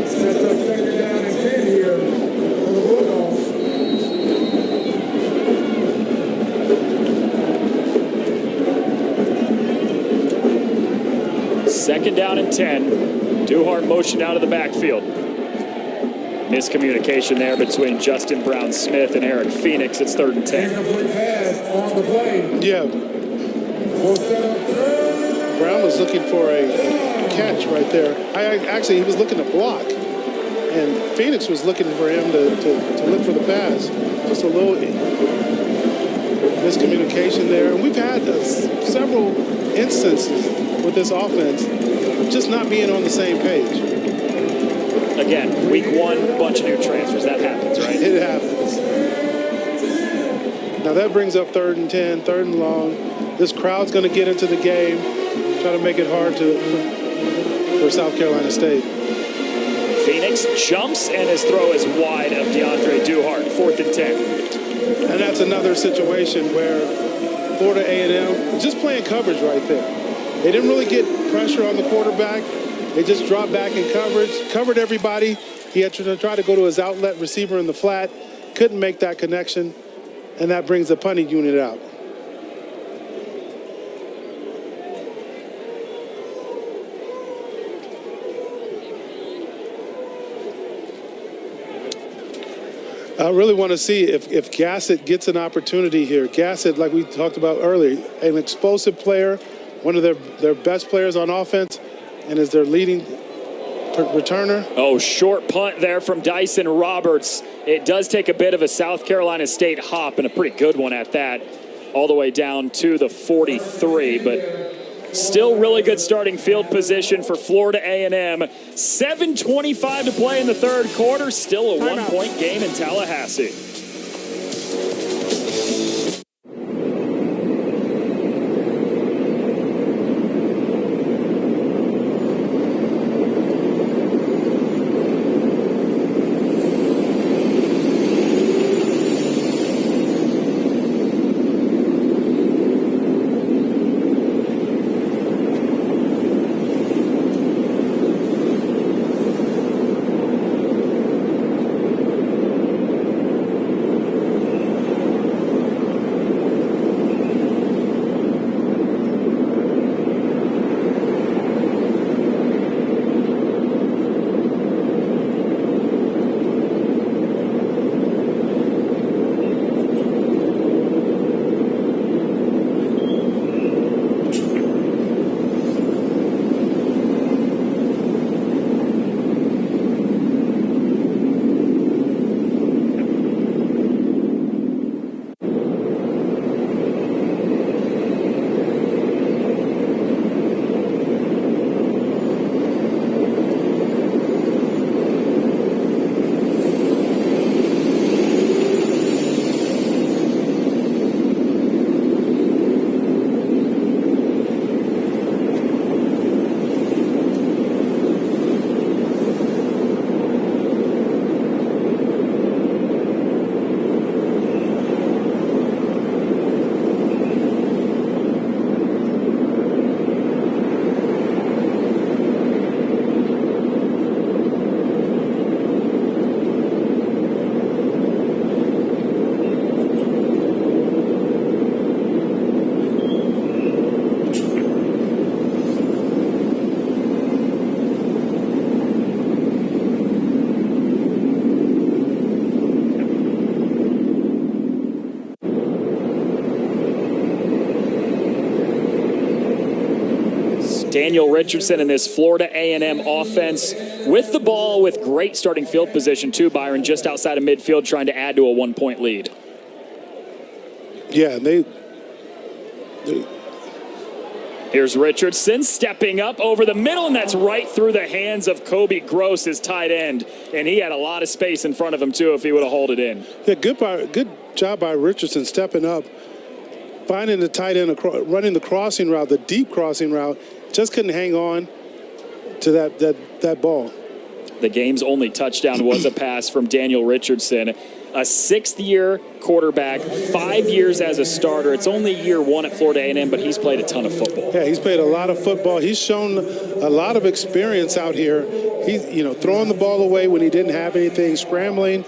Sets up second down and 10 here for the Bulldogs. Second down and 10. Duhart motioned out of the backfield. Miscommunication there between Justin Brown-Smith and Eric Phoenix. It's 3rd and 10. Incomplete pass on the play. Yeah, Will set up third. Brown was looking for a catch right there. Actually, he was looking to block. And Phoenix was looking for him to look for the pass. Just a little miscommunication there. And we've had several instances with this offense of just not being on the same page. Again, week one, bunch of new transfers. That happens, right? It happens. Now that brings up 3rd and 10, 3rd and long. This crowd's going to get into the game, try to make it hard for South Carolina State. Phoenix jumps and his throw is wide of DeAndre Duhart. 4th and 10. And that's another situation where Florida A&M just playing coverage right there. They didn't really get pressure on the quarterback. They just dropped back in coverage, covered everybody. He had to try to go to his outlet receiver in the flat, couldn't make that connection, and that brings the punting unit out. I really want to see if Gassett gets an opportunity here. Gassett, like we talked about earlier, an explosive player, one of their best players on offense, and is their leading returner. Oh, short punt there from Dyson Roberts. It does take a bit of a South Carolina State hop, and a pretty good one at that, all the way down to the 43, but still really good starting field position for Florida A&M. 7:25 to play in the 3rd quarter. Still a one-point game in Tallahassee. Daniel Richardson and this Florida A&M offense with the ball with great starting field position too, Byron, just outside of midfield trying to add to a 1-point lead. Yeah, Here's Richardson stepping up over the middle, and that's right through the hands of Kobe Gross, his tight end. And he had a lot of space in front of him, too, if he would have hauled it in. Yeah, good job by Richardson stepping up, finding the tight end, running the crossing route, the deep crossing route. Just couldn't hang on to that ball. The game's only touchdown was a pass from Daniel Richardson. A sixth-year quarterback, 5 years as a starter. It's only year one at Florida A&M, but he's played a ton of football. Yeah, he's played a lot of football. He's shown a lot of experience out here. He's, throwing the ball away when he didn't have anything, scrambling,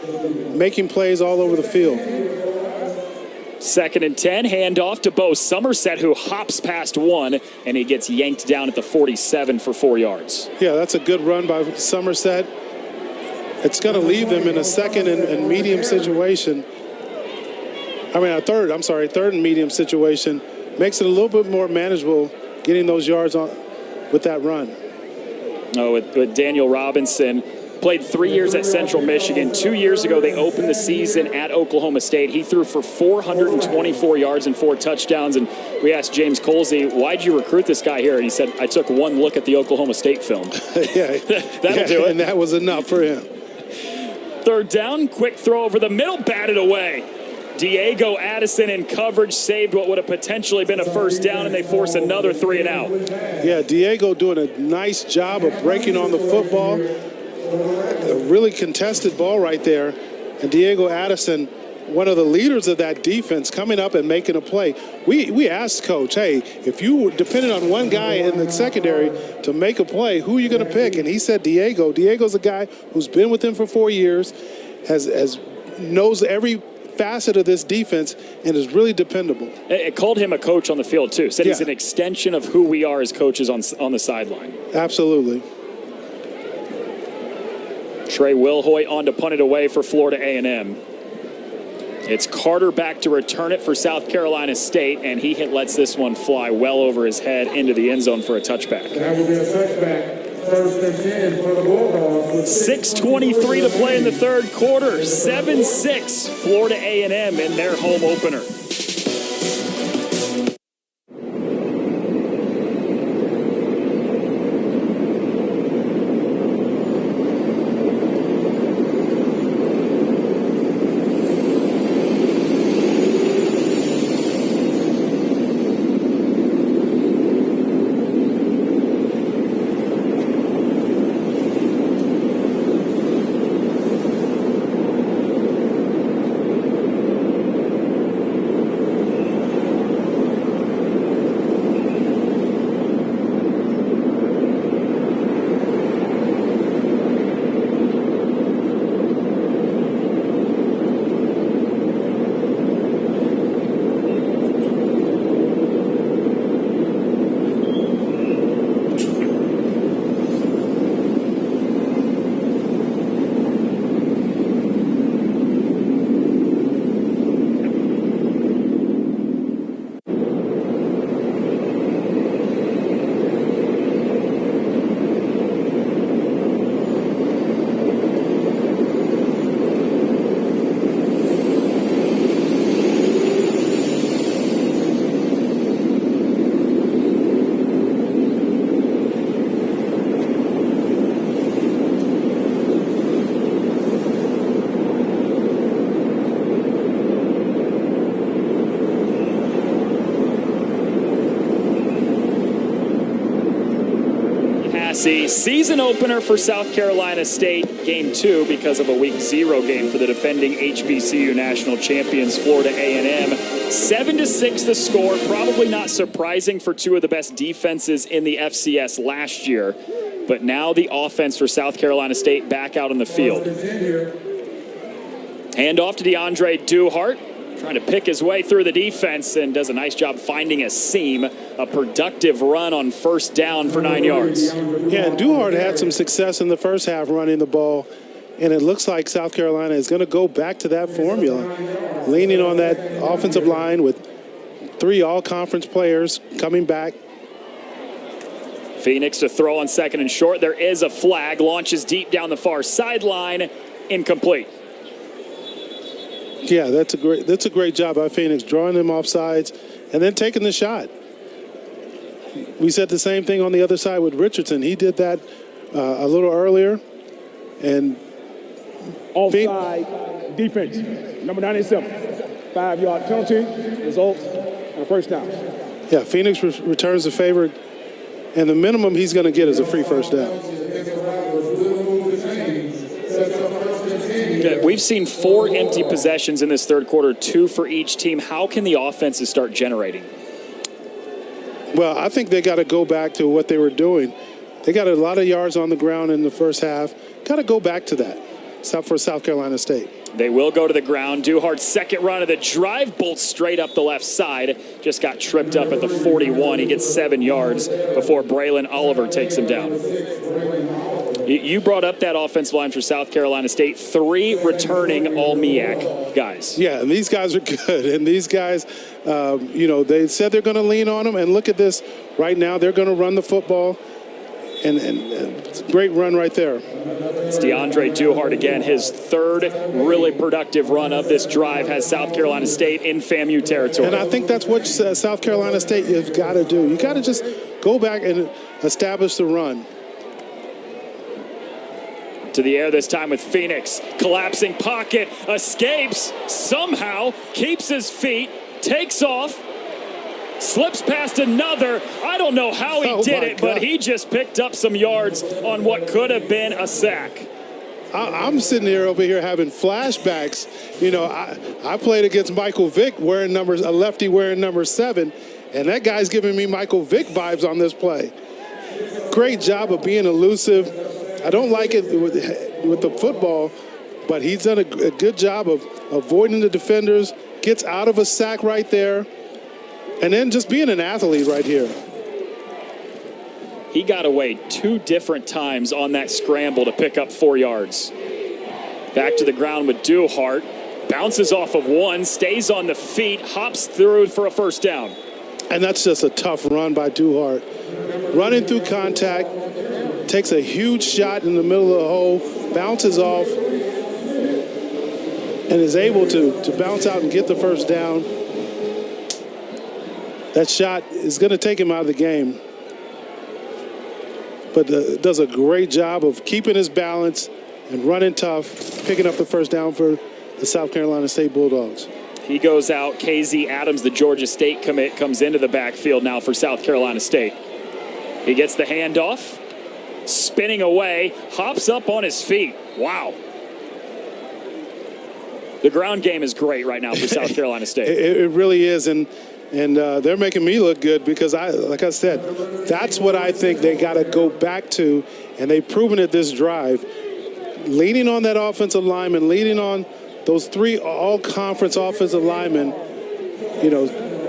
making plays all over the field. 2nd and 10, handoff to Bo Somerset, who hops past one, and he gets yanked down at the 47 for 4 yards. Yeah, that's a good run by Somerset. It's going to leave them in a second and medium situation. Third and medium situation. Makes it a little bit more manageable getting those yards on with that run. With Daniel Robinson, played 3 years at Central Michigan. 2 years ago, they opened the season at Oklahoma State. He threw for 424 yards and 4 touchdowns. And we asked James Colsey, why'd you recruit this guy here? And he said, I took one look at the Oklahoma State film. That'll do it. And that was enough for him. 3rd down, quick throw over the middle, batted away. Diego Addison in coverage saved what would have potentially been a 1st down, and they force another 3 and out. Yeah, Diego doing a nice job of breaking on the football. A really contested ball right there. And Diego Addison, one of the leaders of that defense, coming up and making a play. We asked Coach, hey, if you were dependent on one guy in the secondary to make a play, who are you going to pick? And he said Diego. Diego's a guy who's been with him for 4 years, knows every facet of this defense, and is really dependable. It called him a coach on the field, too. Said he's an extension of who we are as coaches on the sideline. Absolutely. Trey Wilhoit on to punt it away for Florida A&M. It's Carter back to return it for South Carolina State, and he lets this one fly well over his head into the end zone for a touchback. That will be a touchback. 1st and 10 for the Bulldogs. 6:23 to play in the 3rd quarter. 7-6 Florida A&M in their home opener. Season opener for South Carolina State, game 2 because of a week 0 game for the defending HBCU national champions Florida A&M. 7-6 the score, probably not surprising for 2 of the best defenses in the FCS last year. But now the offense for South Carolina State back out on the field. Handoff to DeAndre Duhart, trying to pick his way through the defense and does a nice job finding a seam. A productive run on 1st down for 9 yards. Yeah, and Duhart had some success in the first half running the ball, and it looks like South Carolina is going to go back to that formula, leaning on that offensive line with 3 all-conference players coming back. Phoenix to throw on second and short. There is a flag. Launches deep down the far sideline. Incomplete. Yeah, that's a great job by Phoenix, drawing them off sides and then taking the shot. We said the same thing on the other side with Richardson. He did that a little earlier. And offside defense, number 97. 5-yard penalty, results, and a first down. Yeah, Phoenix returns the favor, and the minimum he's going to get is a free first down. Okay, we've seen 4 empty possessions in this third quarter, 2 for each team. How can the offenses start generating? Well, I think they got to go back to what they were doing. They got a lot of yards on the ground in the first half. Got to go back to that. Stop for South Carolina State. They will go to the ground. Duhart's second run of the drive bolts straight up the left side. Just got tripped up at the 41. He gets 7 yards before Braylon Oliver takes him down. You brought up that offensive line for South Carolina State. 3 returning all-MEAC guys. Yeah, and these guys are good. And these guys, they said they're going to lean on them. And look at this. Right now, they're going to run the football. And it's a great run right there. It's DeAndre Duhart again. His 3rd really productive run of this drive has South Carolina State in FAMU territory. And I think that's what South Carolina State has got to do. You got to just go back and establish the run. To the air this time with Phoenix. Collapsing pocket. Escapes. Somehow keeps his feet. Takes off. Slips past another. I don't know how he did it, but he just picked up some yards on what could have been a sack. I'm sitting here over here having flashbacks. I played against Michael Vick a lefty wearing number 7, and that guy's giving me Michael Vick vibes on this play. Great job of being elusive. I don't like it with the football, but he's done a good job of avoiding the defenders, gets out of a sack right there. And then just being an athlete right here. He got away 2 different times on that scramble to pick up 4 yards. Back to the ground with Duhart. Bounces off of 1, stays on the feet, hops through for a first down. And that's just a tough run by Duhart. Running through contact, takes a huge shot in the middle of the hole, bounces off, and is able to bounce out and get the first down. That shot is going to take him out of the game. But does a great job of keeping his balance and running tough, picking up the first down for the South Carolina State Bulldogs. He goes out. KZ Adams, the Georgia State commit, comes into the backfield now for South Carolina State. He gets the handoff, spinning away, hops up on his feet. Wow. The ground game is great right now for South Carolina State. It really is, and they're making me look good because, like I said, that's what I think they got to go back to, and they've proven it this drive. Leaning on that offensive lineman, leaning on those 3 all-conference offensive linemen.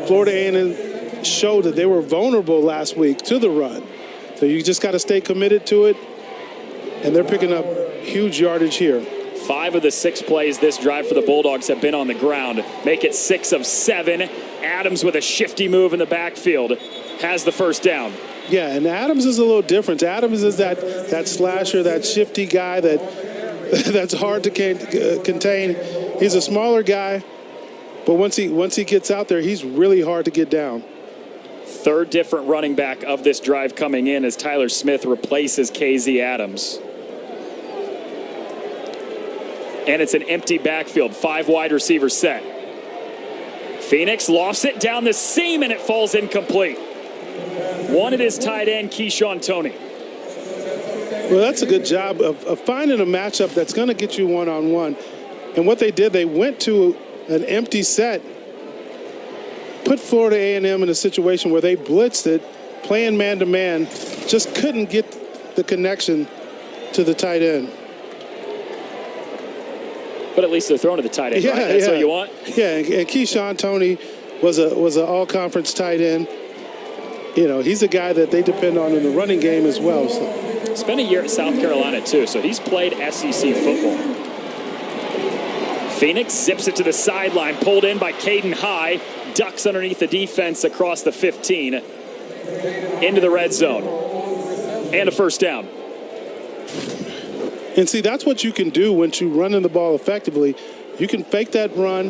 Florida A&M showed that they were vulnerable last week to the run. So you just got to stay committed to it, and they're picking up huge yardage here. 5 of the 6 plays this drive for the Bulldogs have been on the ground. Make it 6 of 7. Adams with a shifty move in the backfield has the first down. Yeah, and Adams is a little different. Adams is that slasher, that shifty guy that's hard to contain. He's a smaller guy, but once he gets out there, he's really hard to get down. 3rd different running back of this drive coming in as Tyler Smith replaces KZ Adams. And it's an empty backfield, 5 wide receiver set. Phoenix lofts it down the seam and it falls incomplete. One, it is tight end Keyshawn Toney. Well, that's a good job of finding a matchup that's going to get you one-on-one. And what they did, they went to an empty set, put Florida A&M in a situation where they blitzed it, playing man-to-man, just couldn't get the connection to the tight end. But at least they're throwing to the tight end, right? That's what you want? Yeah, and Keyshawn Toney was an all-conference tight end. He's a guy that they depend on in the running game as well. So. Spent a year at South Carolina, too, so he's played SEC football. Phoenix zips it to the sideline, pulled in by Caden High, ducks underneath the defense across the 15, into the red zone. And a first down. And see, that's what you can do once you running the ball effectively. You can fake that run,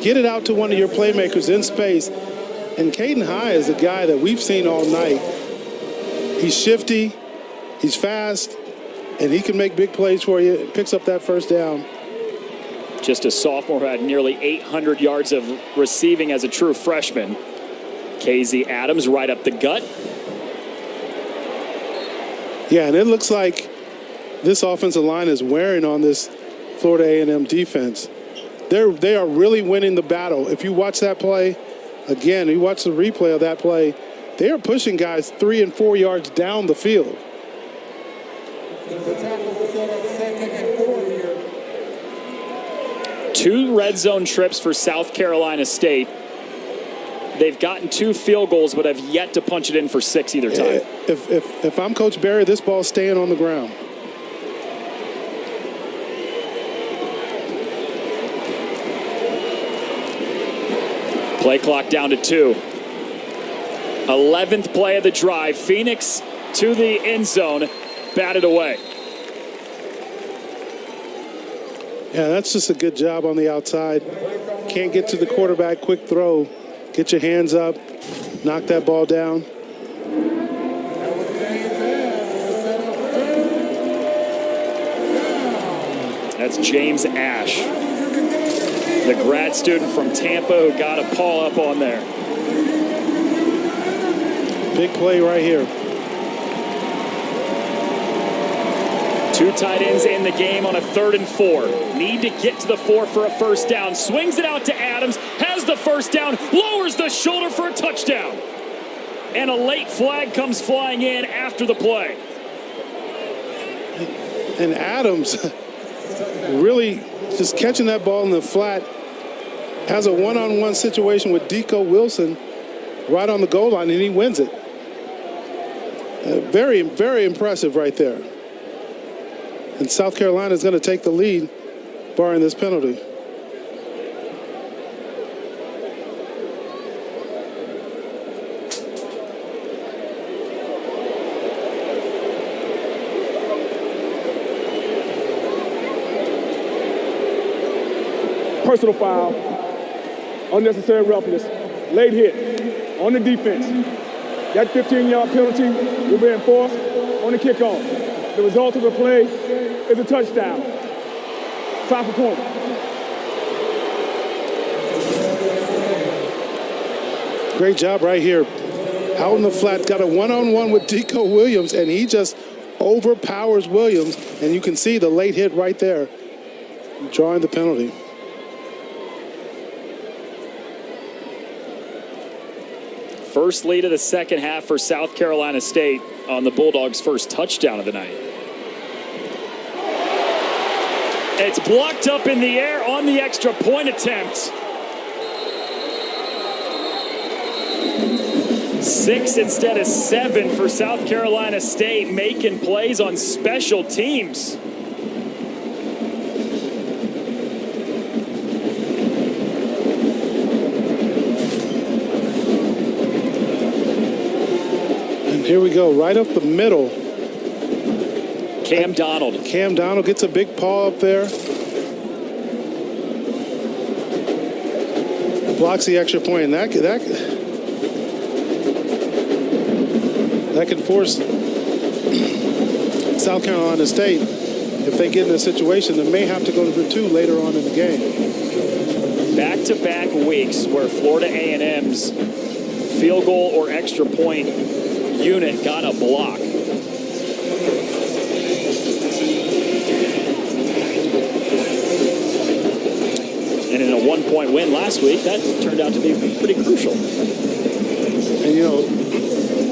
get it out to one of your playmakers in space. And Caden High is a guy that we've seen all night. He's shifty, he's fast, and he can make big plays for you. Picks up that first down. Just a sophomore who had nearly 800 yards of receiving as a true freshman. KZ Adams right up the gut. Yeah, and it looks like this offensive line is wearing on this Florida A&M defense. They are really winning the battle. If you watch that play, again, you watch the replay of that play, they are pushing guys 3 and 4 yards down the field. Two red zone trips for South Carolina State. They've gotten 2 field goals, but have yet to punch it in for 6 either time. If I'm Coach Barry, this ball's staying on the ground. Play clock down to 2. 11th play of the drive. Phoenix to the end zone, batted away. Yeah, that's just a good job on the outside. Can't get to the quarterback, quick throw. Get your hands up, knock that ball down. That's James Ash, the grad student from Tampa who got a paw up on there. Big play right here. 2 tight ends in the game on a 3rd and 4. Need to get to the 4 for a first down. Swings it out to Adams, has the first down, lowers the shoulder for a touchdown. And a late flag comes flying in after the play. And Adams really just catching that ball in the flat. Has a one-on-one situation with Deco Wilson right on the goal line, and he wins it. Very, very impressive right there. And South Carolina is going to take the lead, barring this penalty. Personal foul, unnecessary roughness, late hit on the defense. That 15-yard penalty will be enforced on the kickoff. The result of the play is a touchdown. Time for point. Great job right here. Out in the flat, got a one-on-one with Deco Williams, and he just overpowers Williams. And you can see the late hit right there, drawing the penalty. First lead of the second half for South Carolina State on the Bulldogs' first touchdown of the night. It's blocked up in the air on the extra point attempt. 6 instead of 7 for South Carolina State, making plays on special teams. Here we go, right up the middle. Cam Donald. Cam Donald gets a big paw up there. Blocks the extra point, and that can force South Carolina State, if they get in a situation, they may have to go to the 2 later on in the game. Back-to-back weeks where Florida A&M's field goal or extra point unit got a block. And in a 1-point win last week, that turned out to be pretty crucial. And you know,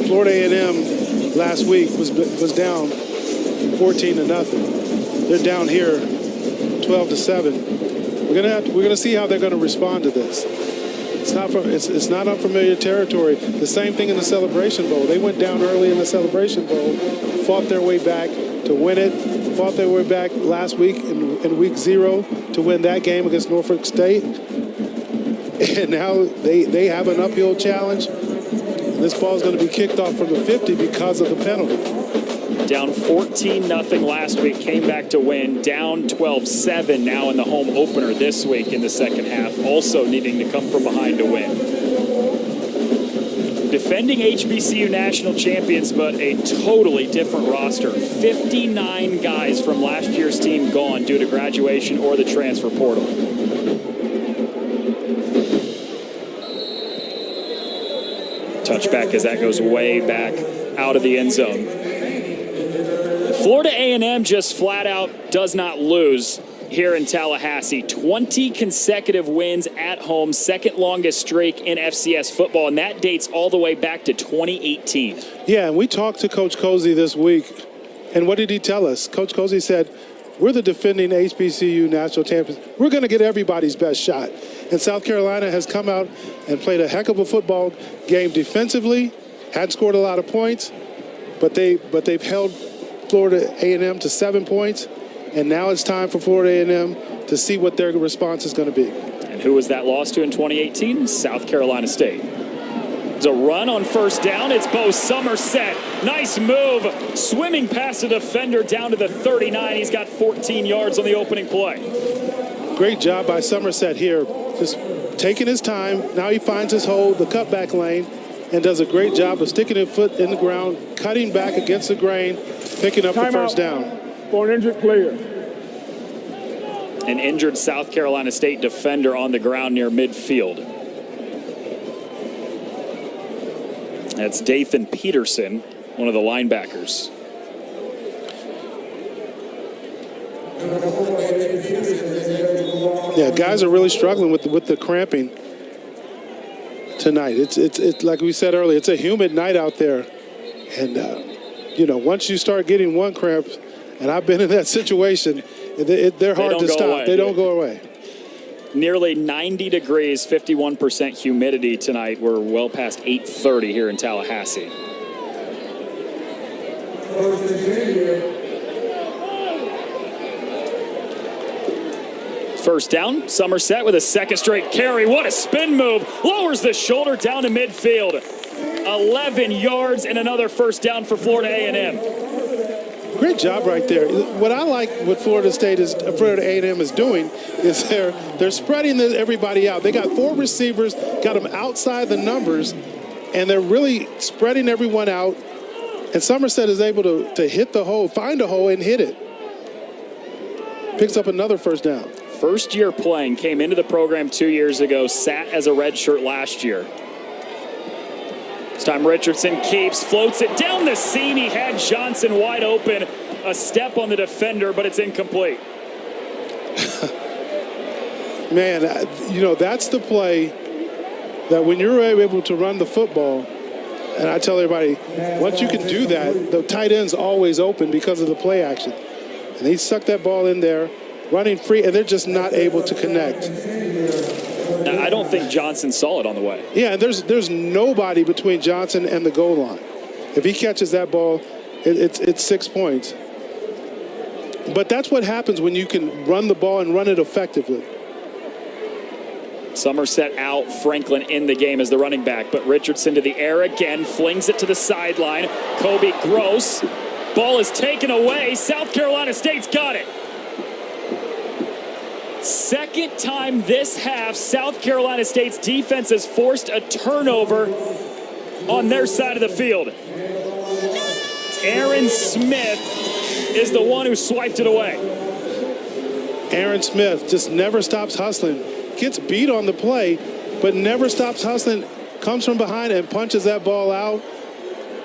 Florida A&M last week was down 14-0. They're down here 12-7. We're gonna see how they're gonna respond to this. It's not unfamiliar territory. The same thing in the Celebration Bowl. They went down early in the Celebration Bowl, fought their way back to win it, fought their way back last week in week 0 to win that game against Norfolk State. And now they have an uphill challenge. This ball is going to be kicked off from the 50 because of the penalty. Down 14-0 last week, came back to win. Down 12-7 now in the home opener this week in the second half, also needing to come from behind to win. Defending HBCU national champions, but a totally different roster. 59 guys from last year's team gone due to graduation or the transfer portal. Touchback as that goes way back out of the end zone. Florida A&M just flat out does not lose here in Tallahassee. 20 consecutive wins at home, second longest streak in FCS football, and that dates all the way back to 2018. Yeah, and we talked to Coach Cozy this week, and what did he tell us? Coach Cozy said, we're the defending HBCU national champions. We're going to get everybody's best shot. And South Carolina has come out and played a heck of a football game defensively, hadn't scored a lot of points, but they've held Florida A&M to 7 points, and now it's time for Florida A&M to see what their response is going to be. And who was that loss to in 2018? South Carolina State. It's a run on first down. It's Bo Somerset. Nice move. Swimming past the defender down to the 39. He's got 14 yards on the opening play. Great job by Somerset here. Just taking his time. Now he finds his hole, the cutback lane, and does a great job of sticking his foot in the ground, cutting back against the grain, picking up the first down. For an injured player. An injured South Carolina State defender on the ground near midfield. That's Dathan Peterson, one of the linebackers. Yeah, guys are really struggling with the cramping tonight. It's like we said earlier, it's a humid night out there. And, once you start getting one cramp, and I've been in that situation, they're hard to stop. They don't go away. Nearly 90 degrees, 51% humidity tonight. We're well past 8:30 here in Tallahassee. First down, Somerset with a second straight carry. What a spin move. Lowers the shoulder down to midfield. 11 yards and another first down for Florida A&M. Great job right there. What I like what Florida A&M is doing is they're spreading everybody out. They got 4 receivers, got them outside the numbers, and they're really spreading everyone out. And Somerset is able to hit the hole, find a hole, and hit it. Picks up another first down. First year playing, came into the program 2 years ago, sat as a redshirt last year. This time Richardson keeps, floats it down the seam. He had Johnson wide open. A step on the defender, but it's incomplete. Man, that's the play that when you're able to run the football, and I tell everybody, once you can do that, the tight end's always open because of the play action. And he sucked that ball in there, running free, and they're just not able to connect. I don't think Johnson saw it on the way. Yeah, there's nobody between Johnson and the goal line. If he catches that ball, it's 6 points. But that's what happens when you can run the ball and run it effectively. Somerset out, Franklin in the game as the running back, but Richardson to the air again, flings it to the sideline. Kobe Gross, ball is taken away. South Carolina State's got it. Second time this half, South Carolina State's defense has forced a turnover on their side of the field. Aaron Smith is the one who swiped it away. Aaron Smith just never stops hustling. Gets beat on the play, but never stops hustling. Comes from behind and punches that ball out.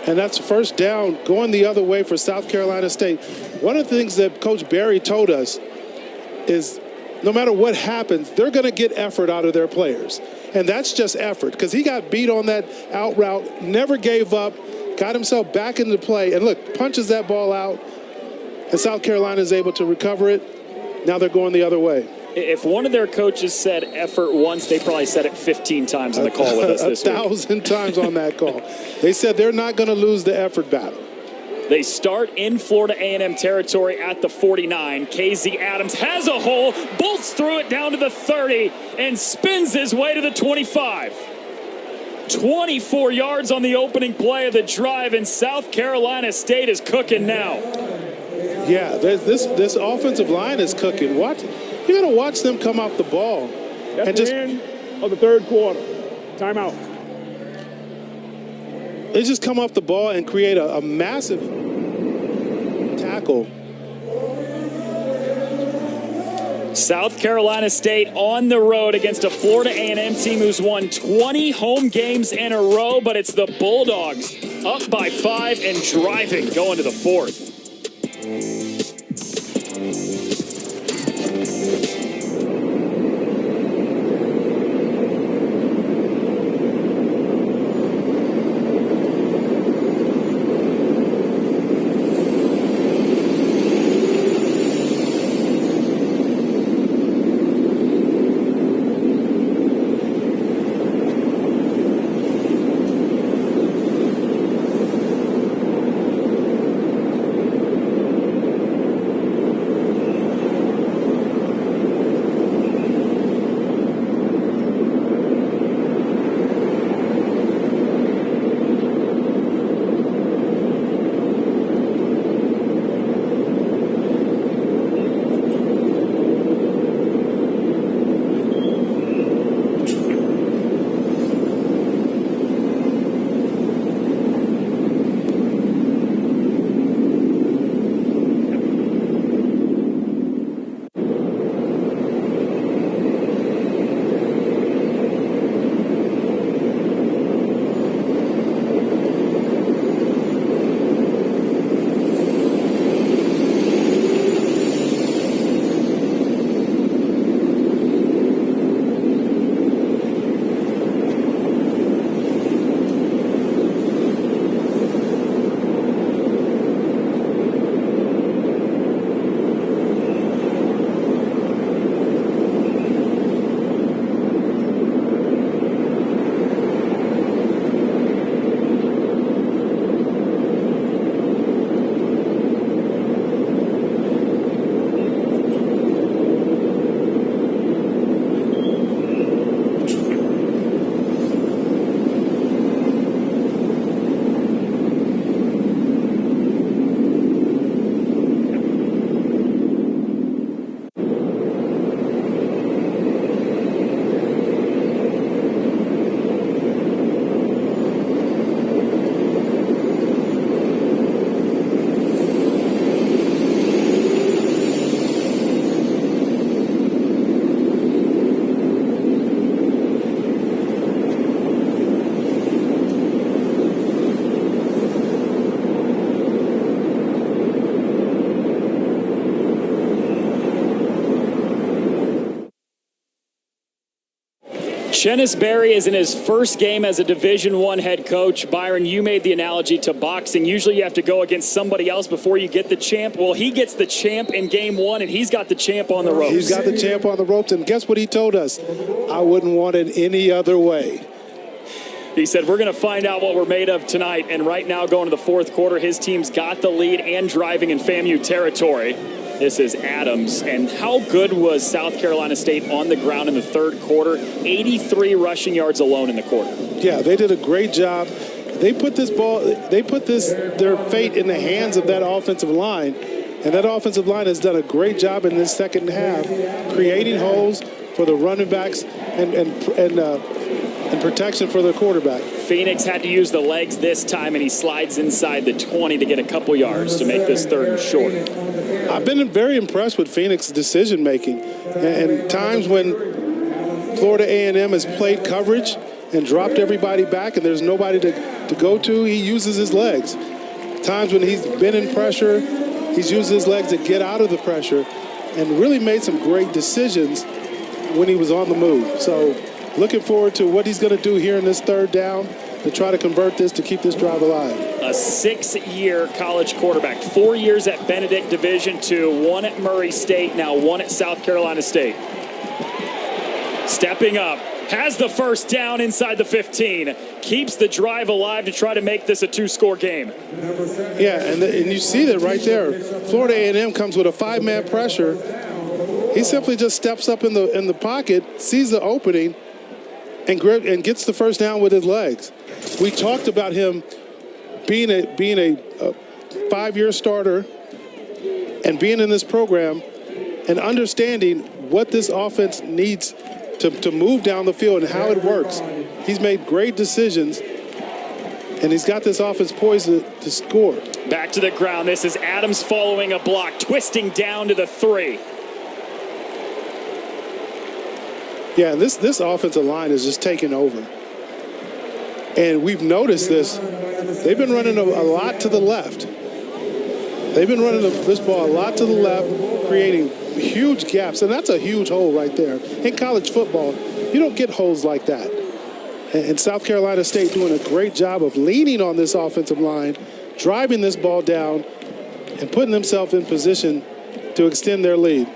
And that's first down going the other way for South Carolina State. One of the things that Coach Barry told us is no matter what happens, they're going to get effort out of their players. And that's just effort because he got beat on that out route, never gave up, got himself back into play, and look, punches that ball out, and South Carolina is able to recover it. Now they're going the other way. If one of their coaches said effort once, they probably said it 15 times on the call with us this week. 1,000 times on that call. They said they're not going to lose the effort battle. They start in Florida A&M territory at the 49. KZ Adams has a hole, bolts through it down to the 30, and spins his way to the 25. 24 yards on the opening play of the drive, and South Carolina State is cooking now. Yeah, this offensive line is cooking. You got to watch them come off the ball. That's the end of the third quarter. Timeout. They just come off the ball and create a massive tackle. South Carolina State on the road against a Florida A&M team who's won 20 home games in a row, but it's the Bulldogs up by 5 and driving going to the fourth. Chennis Berry is in his first game as a Division I head coach. Byron, you made the analogy to boxing. Usually you have to go against somebody else before you get the champ. Well, he gets the champ in game one, and he's got the champ on the ropes. He's got the champ on the ropes, and guess what he told us? I wouldn't want it any other way. He said, we're going to find out what we're made of tonight. And right now, going to the fourth quarter, his team's got the lead and driving in FAMU territory. This is Adams. And how good was South Carolina State on the ground in the third quarter? 83 rushing yards alone in the quarter. Yeah, they did a great job. They put their fate in the hands of that offensive line. And that offensive line has done a great job in this second half, creating holes for the running backs and protection for the quarterback. Phoenix had to use the legs this time, and he slides inside the 20 to get a couple yards to make this third and short. I've been very impressed with Phoenix's decision-making. And times when Florida A&M has played coverage and dropped everybody back and there's nobody to go to, he uses his legs. Times when he's been in pressure, he's used his legs to get out of the pressure and really made some great decisions when he was on the move. So looking forward to what he's going to do here in this third down to try to convert this to keep this drive alive. A 6-year college quarterback, 4 years at Benedict Division II, 1 at Murray State, now 1 at South Carolina State. Stepping up, has the first down inside the 15, keeps the drive alive to try to make this a 2-score game. Yeah, and you see that right there. Florida A&M comes with a 5-man pressure. He simply just steps up in the pocket, sees the opening, and gets the first down with his legs. We talked about him being a 5-year starter and being in this program and understanding what this offense needs to move down the field and how it works. He's made great decisions, and he's got this offense poised to score. Back to the ground. This is Adams following a block, twisting down to the 3. Yeah, this offensive line is just taking over. And we've noticed this. They've been running a lot to the left. They've been running this ball a lot to the left, creating huge gaps. And that's a huge hole right there. In college football, you don't get holes like that. And South Carolina State doing a great job of leaning on this offensive line, driving this ball down, and putting themselves in position to extend their lead.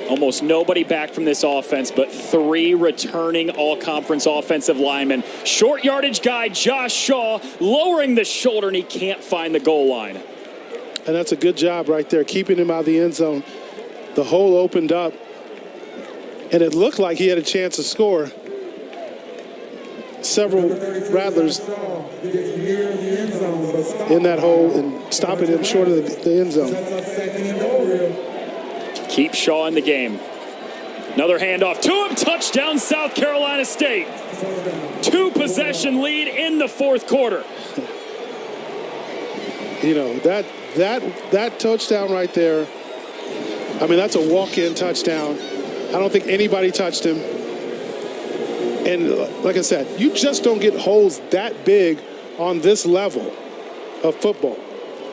Almost nobody back from this offense, but 3 returning all-conference offensive linemen. Short yardage guy Josh Shaw lowering the shoulder, and he can't find the goal line. And that's a good job right there, keeping him out of the end zone. The hole opened up, and it looked like he had a chance to score. Several Rattlers in that hole and stopping him short of the end zone. Keep Shaw in the game. Another handoff to him. Touchdown, South Carolina State. 2-possession lead in the 4th quarter. You know, that touchdown right there, I mean, that's a walk-in touchdown. I don't think anybody touched him. And like I said, you just don't get holes that big on this level of football,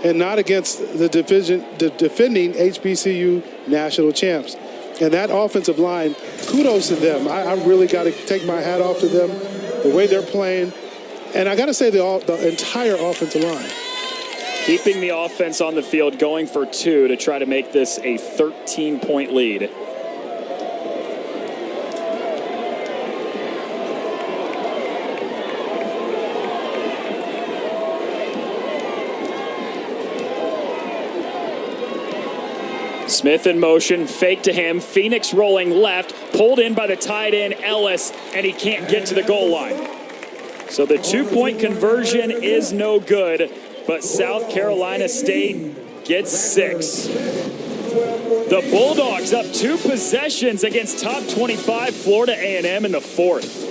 and not against the defending HBCU national champs. And that offensive line, kudos to them. I really got to take my hat off to them, the way they're playing. And I got to say the entire offensive line. Keeping the offense on the field, going for 2 to try to make this a 13-point lead. Smith in motion, fake to him. Phoenix rolling left, pulled in by the tight end Ellis, and he can't get to the goal line. So the 2-point conversion is no good, but South Carolina State gets 6. The Bulldogs up 2 possessions against top 25 Florida A&M in the 4th.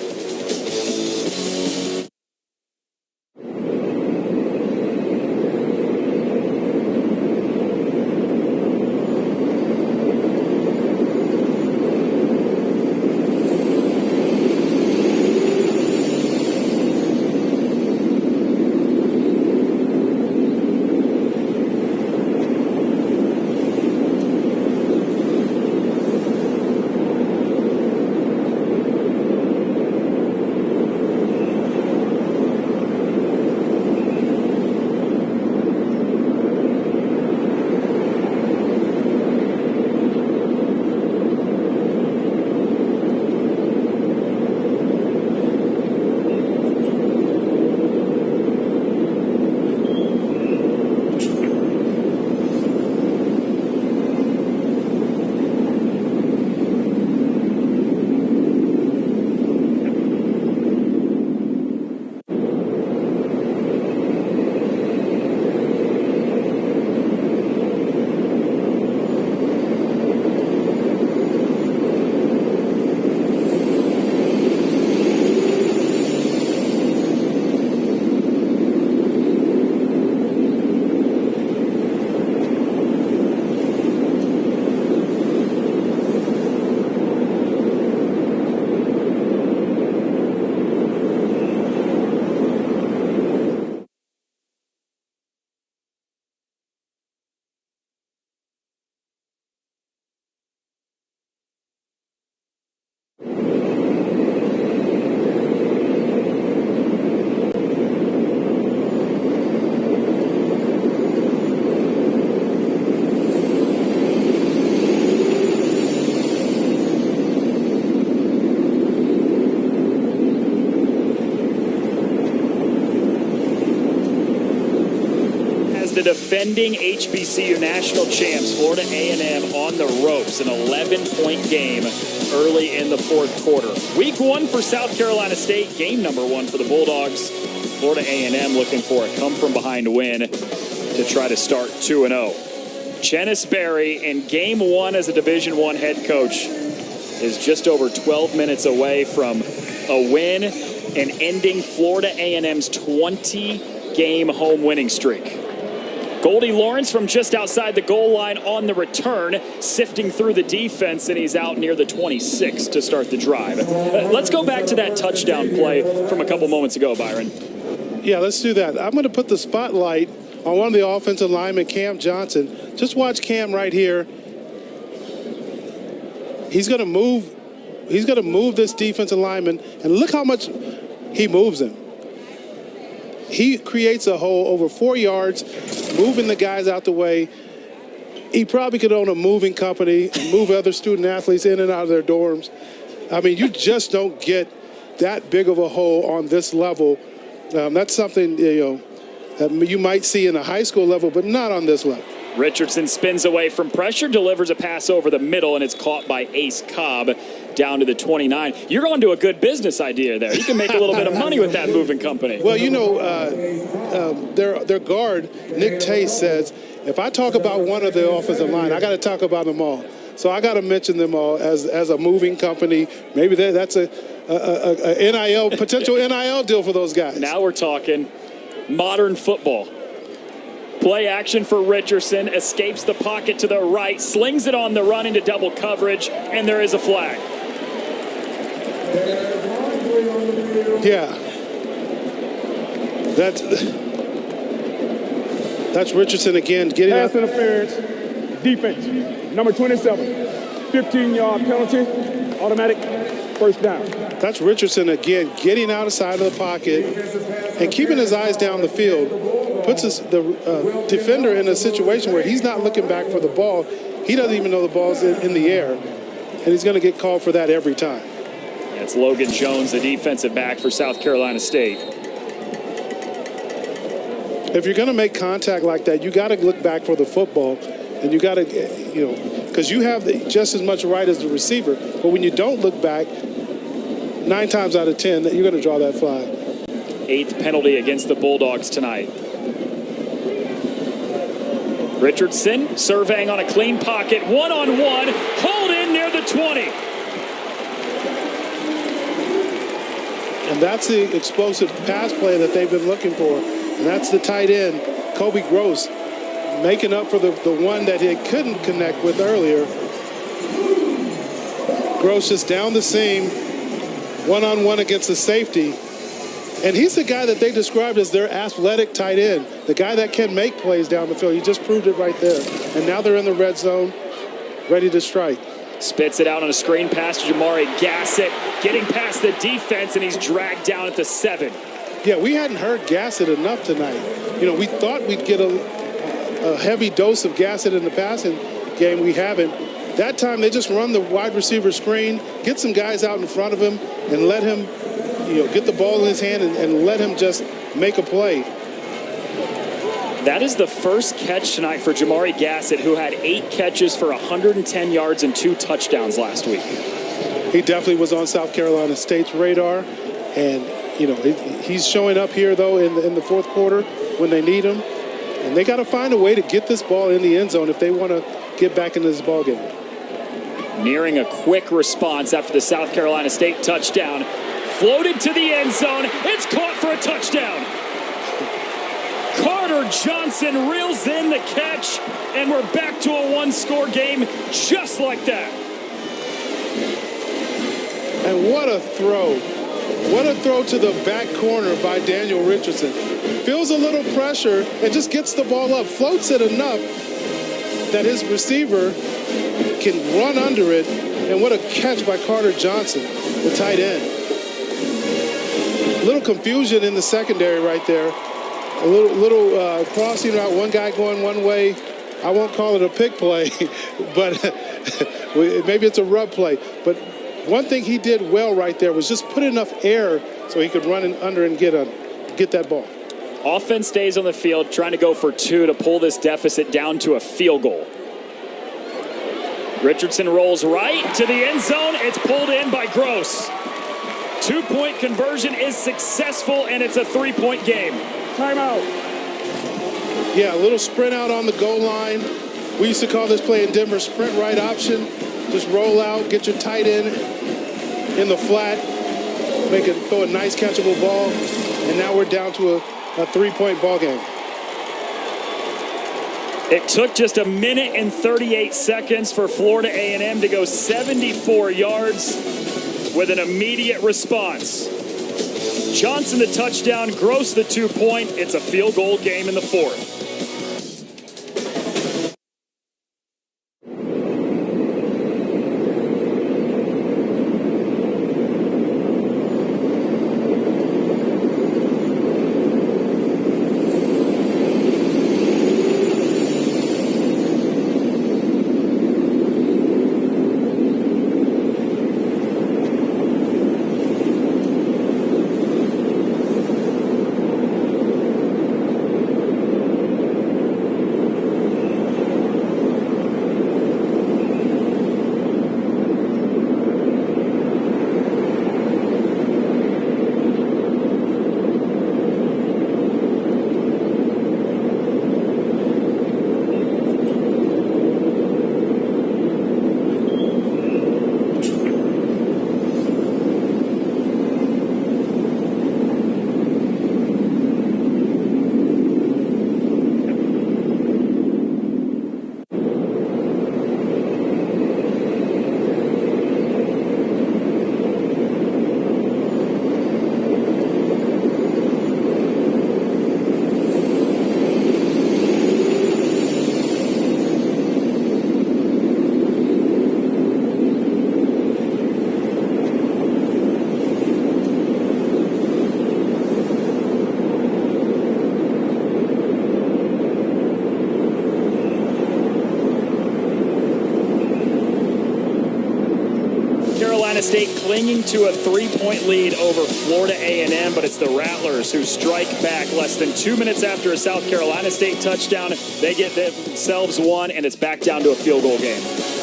the defending HBCU national champs, Florida A&M, on the ropes. An 11-point game early in the fourth quarter. Week 1 for South Carolina State. Game number 1 for the Bulldogs. Florida A&M looking for a come-from-behind win to try to start 2-0. Chennis Berry in game 1 as a Division I head coach is just over 12 minutes away from a win and ending Florida A&M's 20-game home winning streak. Goldie Lawrence from just outside the goal line on the return, sifting through the defense, and he's out near the 26 to start the drive. Let's go back to that touchdown play from a couple moments ago, Byron. Yeah, let's do that. I'm going to put the spotlight on one of the offensive linemen, Cam Johnson. Just watch Cam right here. He's going to move. He's going to move this defensive lineman, and look how much he moves him. He creates a hole over 4 yards, moving the guys out the way. He probably could own a moving company and move other student athletes in and out of their dorms. I mean, you just don't get that big of a hole on this level. That's something, that you might see in a high school level, but not on this level. Richardson spins away from pressure, delivers a pass over the middle, and it's caught by Ace Cobb down to the 29. You're on to a good business idea there. You can make a little bit of money with that moving company. Well, their guard, Nick Tate, says, if I talk about one of the offensive line, I got to talk about them all. So I got to mention them all as a moving company. Maybe that's a potential NIL deal for those guys. Now we're talking modern football. Play action for Richardson, escapes the pocket to the right, slings it on the run into double coverage, and there is a flag. Yeah. That's Richardson again getting Pass up. interference, defense, number 27, 15-yard penalty, automatic first down. That's Richardson again getting outside of the pocket and keeping his eyes down the field. Puts the defender in a situation where he's not looking back for the ball. He doesn't even know the ball's in the air, and he's going to get called for that every time. That's Logan Jones, the defensive back for South Carolina State. If you're going to make contact like that, you got to look back for the football, and you got to, because you have just as much right as the receiver. But when you don't look back, 9 times out of 10, you're going to draw that flag. 8th penalty against the Bulldogs tonight. Richardson surveying on a clean pocket, one-on-one, hold in near the 20. And that's the explosive pass play that they've been looking for. And that's the tight end, Kobe Gross, making up for the one that he couldn't connect with earlier. Gross just down the seam, one-on-one against the safety. And he's the guy that they described as their athletic tight end, the guy that can make plays down the field. He just proved it right there. And now they're in the red zone, ready to strike. Spits it out on a screen pass to Jamari Gassett, getting past the defense, and he's dragged down at the 7. Yeah, we hadn't heard Gassett enough tonight. We thought we'd get a heavy dose of Gassett in the passing game. We haven't. That time they just run the wide receiver screen, get some guys out in front of him, and let him get the ball in his hand and let him just make a play. That is the first catch tonight for Jamari Gassett, who had 8 catches for 110 yards and 2 touchdowns last week. He definitely was on South Carolina State's radar, and he's showing up here though in the fourth quarter when they need him, and they got to find a way to get this ball in the end zone if they want to get back into this ball game. Nearing a quick response after the South Carolina State touchdown. Floated to the end zone. It's caught for a touchdown. Carter Johnson reels in the catch, and we're back to a 1-score game just like that. And what a throw. What a throw to the back corner by Daniel Richardson. Feels a little pressure and just gets the ball up. Floats it enough that his receiver can run under it. And what a catch by Carter Johnson, the tight end. A little confusion in the secondary right there. A little crossing route, one guy going one way. I won't call it a pick play, but maybe it's a rub play. But one thing he did well right there was just put enough air so he could run in under and get that ball. Offense stays on the field, trying to go for 2 to pull this deficit down to a field goal. Richardson rolls right to the end zone. It's pulled in by Gross. 2-point conversion is successful, and it's a 3-point game. Timeout. Yeah, a little sprint out on the goal line. We used to call this play in Denver sprint right option. Just roll out, get your tight end in the flat, throw a nice catchable ball, and now we're down to a 3-point ball game. It took just a minute and 38 seconds for Florida A&M to go 74 yards with an immediate response. Johnson the touchdown, Gross the 2-point. It's a field goal game in the 4th. State clinging to a 3-point lead over Florida A&M, but it's the Rattlers who strike back less than 2 minutes after a South Carolina State touchdown. They get themselves one, and it's back down to a field goal game.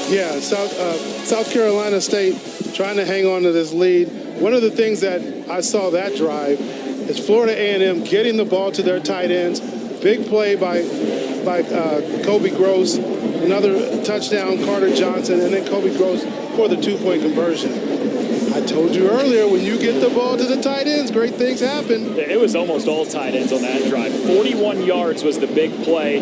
Yeah, South Carolina State trying to hang on to this lead. One of the things that I saw that drive is Florida A&M getting the ball to their tight ends. Big play by Kobe Gross, another touchdown, Carter Johnson, and then Kobe Gross for the 2-point conversion. I told you earlier, when you get the ball to the tight ends, great things happen. It was almost all tight ends on that drive. 41 yards was the big play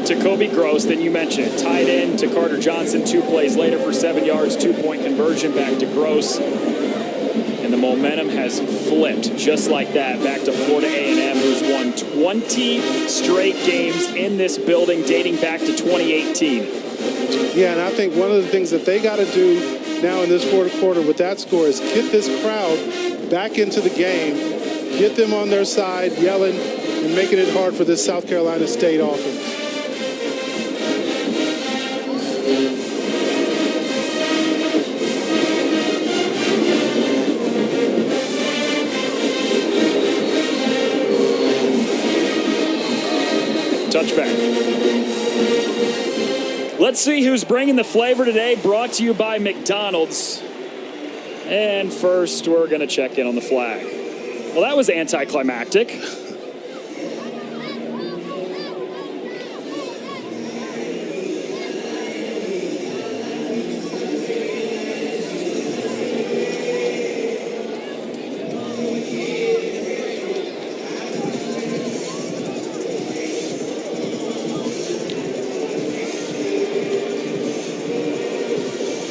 to Kobe Gross. Then you mentioned it, tight end to Carter Johnson 2 plays later for 7 yards, 2-point conversion back to Gross. And the momentum has flipped just like that back to Florida A&M, who's won 20 straight games in this building dating back to 2018. Yeah, and I think one of the things that they got to do now in this 4th quarter with that score is get this crowd back into the game, get them on their side, yelling and making it hard for this South Carolina State offense. Touchback. Let's see who's bringing the flavor today, brought to you by McDonald's. And first, we're going to check in on the flag. Well, that was anticlimactic.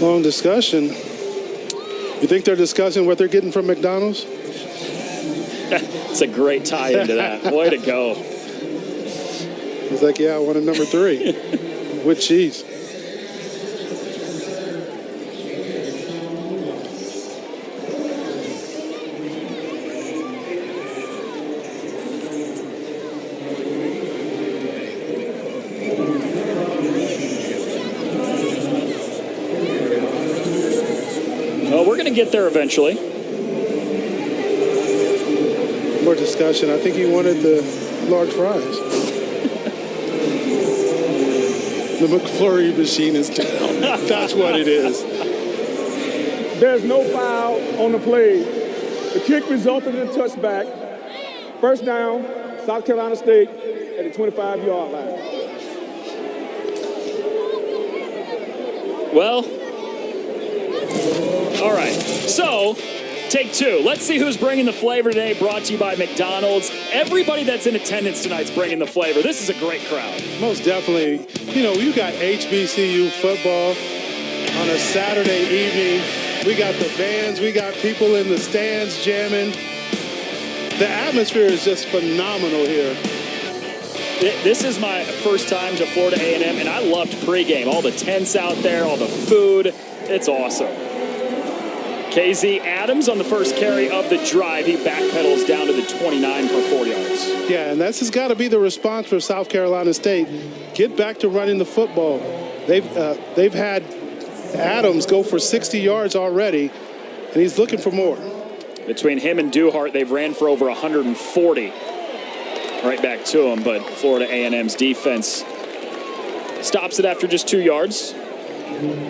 Long discussion. You think they're discussing what they're getting from McDonald's? It's a great tie into that. Way to go. He's like, yeah, I want a number 3 with cheese. Get there eventually. More discussion. I think he wanted the large fries. The McFlurry machine is down. That's what it is. There's no foul on the play. The kick resulted in a touchback. First down, South Carolina State at the 25-yard line. Well, all right. So, take two. Let's see who's bringing the flavor today, brought to you by McDonald's. Everybody that's in attendance tonight's bringing the flavor. This is a great crowd. Most definitely. You know, you got HBCU football on a Saturday evening. We got the bands. We got people in the stands jamming. The atmosphere is just phenomenal here. This is my first time to Florida A&M, and I loved pregame. All the tents out there, all the food. It's awesome. KZ Adams on the first carry of the drive. He backpedals down to the 29 for 4 yards. Yeah, and this has got to be the response for South Carolina State. Get back to running the football. They've had Adams go for 60 yards already, and he's looking for more. Between him and Duhart, they've ran for over 140. Right back to him, but Florida A&M's defense stops it after just 2 yards.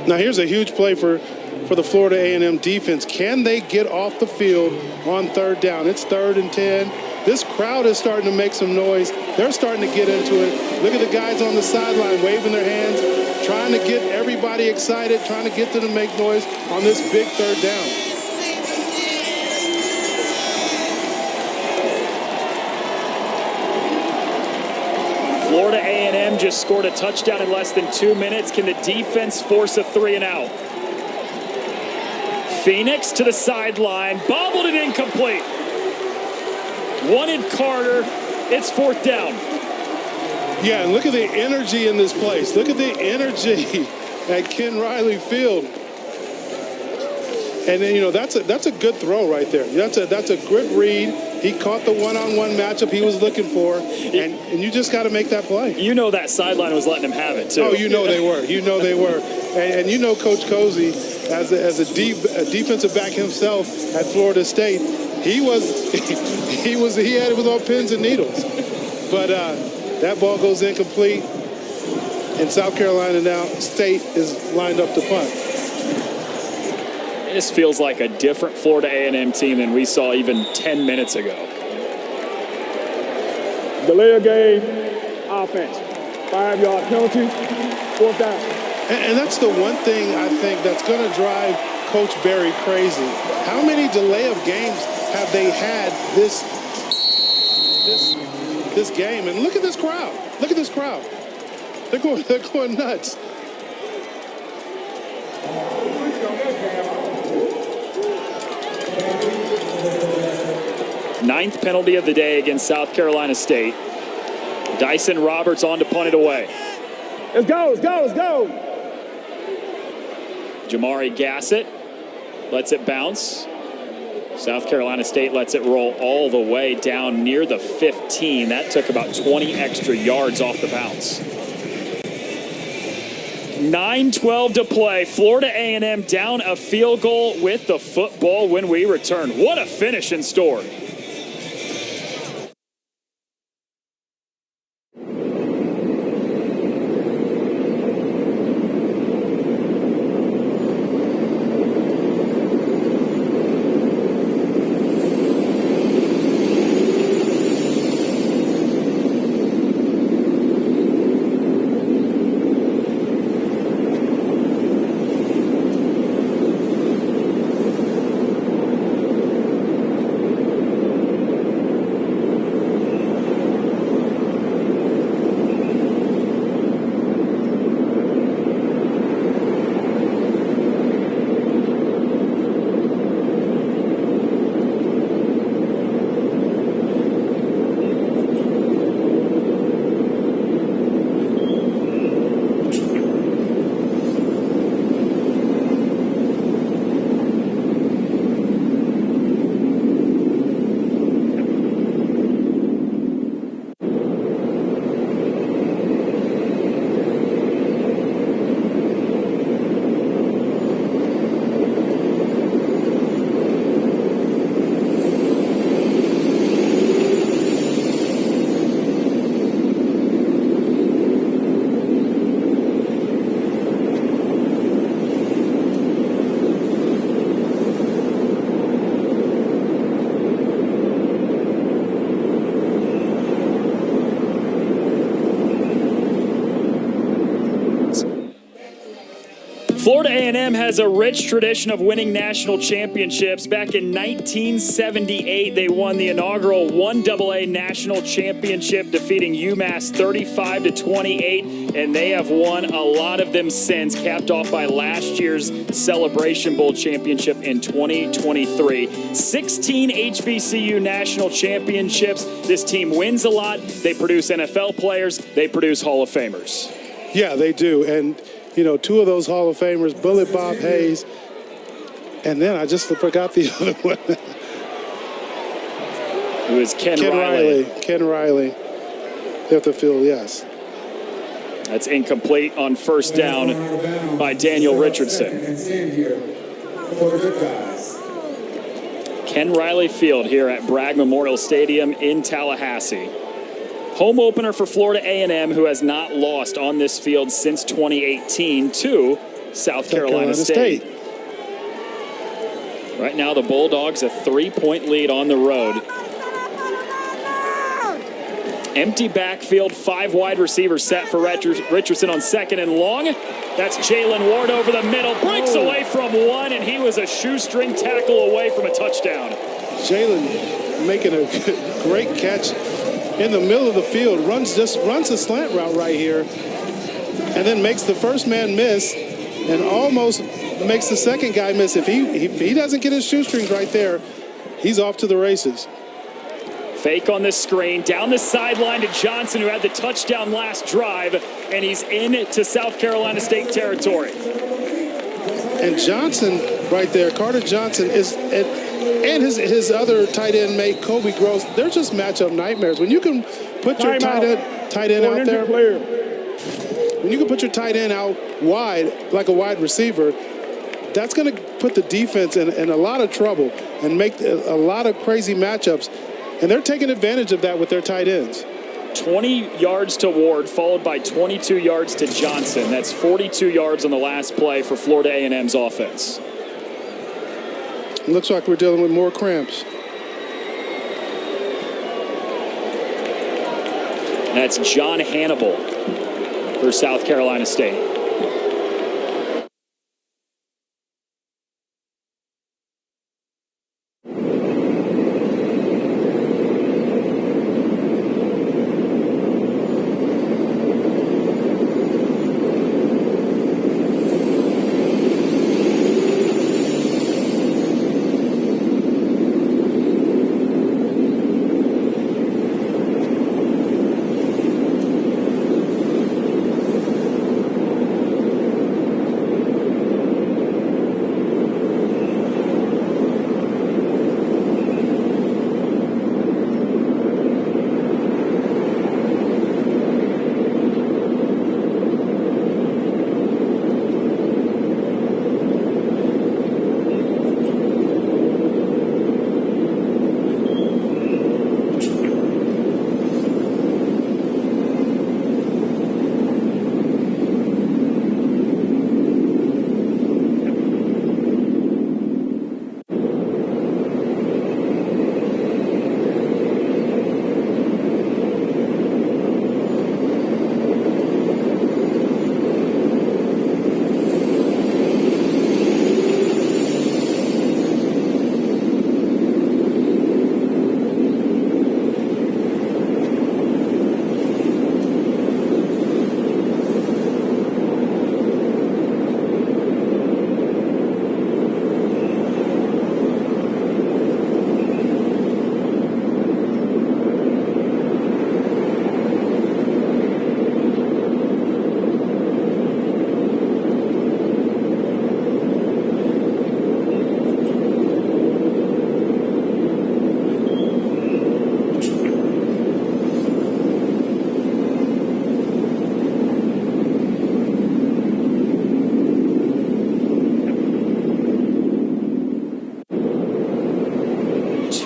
Now here's a huge play for the Florida A&M defense. Can they get off the field on third down? It's 3rd and 10. This crowd is starting to make some noise. They're starting to get into it. Look at the guys on the sideline waving their hands, trying to get everybody excited, trying to get them to make noise on this big 3rd down. Florida A&M just scored a touchdown in less than 2 minutes. Can the defense force a 3-and-out? Phoenix to the sideline, bobbled it incomplete. Wanted Carter. It's 4th down. Yeah, and look at the energy in this place. Look at the energy at Ken Riley Field. And then, you know, that's a good throw right there. That's a good read. He caught the one-on-one matchup he was looking for, and you just got to make that play. You know that sideline was letting him have it, too. Oh, you know they were. You know they were. And you know Coach Cozy, as a defensive back himself at Florida State, he was on pins and needles. But that ball goes incomplete, and South Carolina now State is lined up to punt. This feels like a different Florida A&M team than we saw even 10 minutes ago. Delay of game, offense. 5-yard penalty, 4th down. And that's the one thing I think that's going to drive Coach Berry crazy. How many delay of games have they had this game? And look at this crowd. Look at this crowd. They're going nuts. Ninth penalty of the day against South Carolina State. Dyson Roberts on to punt it away. Let's go. Jamari Gassett lets it bounce. South Carolina State lets it roll all the way down near the 15. That took about 20 extra yards off the bounce. 9:12 to play. Florida A&M down a field goal with the football when we return. What a finish in store. Florida A&M has a rich tradition of winning national championships. Back in 1978, they won the inaugural 1AA national championship, defeating UMass 35-28, and they have won a lot of them since, capped off by last year's Celebration Bowl championship in 2023. 16 HBCU national championships. This team wins a lot. They produce NFL players. They produce Hall of Famers. Yeah, they do. And you know, two of those Hall of Famers, Bullet Bob Hayes, and then I just forgot the other one. It was Ken Riley. Ken Riley. At the field, yes. That's incomplete on first down by Daniel Richardson. Ken Riley Field here at Bragg Memorial Stadium in Tallahassee. Home opener for Florida A&M, who has not lost on this field since 2018 to South Carolina State. Right now, the Bulldogs a 3-point lead on the road. Empty backfield, 5 wide receivers set for Richardson on second and long. That's Jalen Ward over the middle, breaks away from one, and he was a shoestring tackle away from a touchdown. Jalen making a great catch in the middle of the field, runs a slant route right here, and then makes the first man miss and almost makes the second guy miss. If he doesn't get his shoestrings right there, he's off to the races. Fake on the screen, down the sideline to Johnson, who had the touchdown last drive, and he's into South Carolina State territory. And Johnson right there, Carter Johnson, and his other tight end mate, Kobe Gross, they're just matchup nightmares. When you can put your tight end out there, when you can put your tight end out wide, like a wide receiver, that's going to put the defense in a lot of trouble and make a lot of crazy matchups. And they're taking advantage of that with their tight ends. 20 yards to Ward, followed by 22 yards to Johnson. That's 42 yards on the last play for Florida A&M's offense. It looks like we're dealing with more cramps. That's John Hannibal for South Carolina State.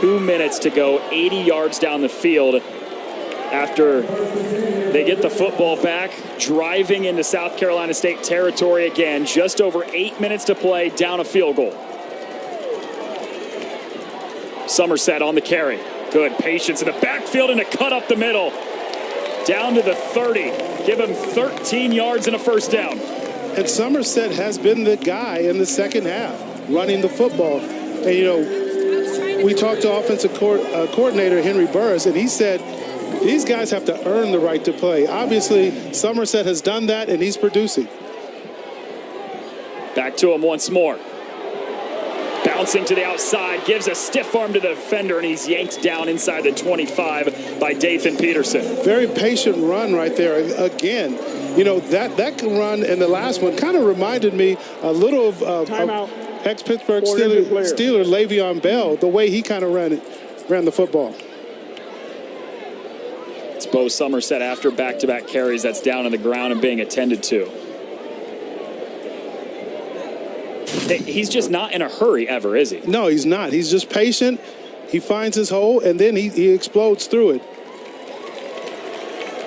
Minutes to go, 80 yards down the field after they get the football back, driving into South Carolina State territory again. Just over 8 minutes to play, down a field goal. Somerset on the carry. Good patience in the backfield and a cut up the middle. Down to the 30. Give him 13 yards and a first down. And Somerset has been the guy in the second half running the football. And, you know, we talked to offensive coordinator Henry Burris, and he said these guys have to earn the right to play. Obviously, Somerset has done that, and he's producing. Back to him once more. Bouncing to the outside, gives a stiff arm to the defender, and he's yanked down inside the 25 by Dathan Peterson. Very patient run right there. Again, you know, that run and the last one kind of reminded me a little of ex-Pittsburgh Steeler Le'Veon Bell, the way he kind of ran the football. It's Bo Somerset after back-to-back carries that's down on the ground and being attended to. He's just not in a hurry ever, is he? No, he's not. He's just patient. He finds his hole, and then he explodes through it.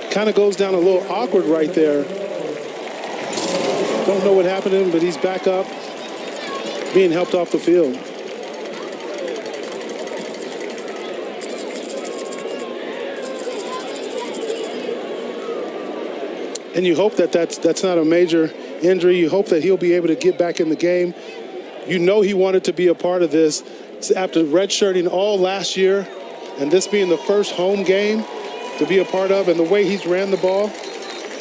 Kind of goes down a little awkward right there. Don't know what happened to him, but he's back up, being helped off the field. And you hope that that's not a major injury. You hope that he'll be able to get back in the game. You know he wanted to be a part of this after redshirting all last year, and this being the first home game to be a part of, and the way he's ran the ball,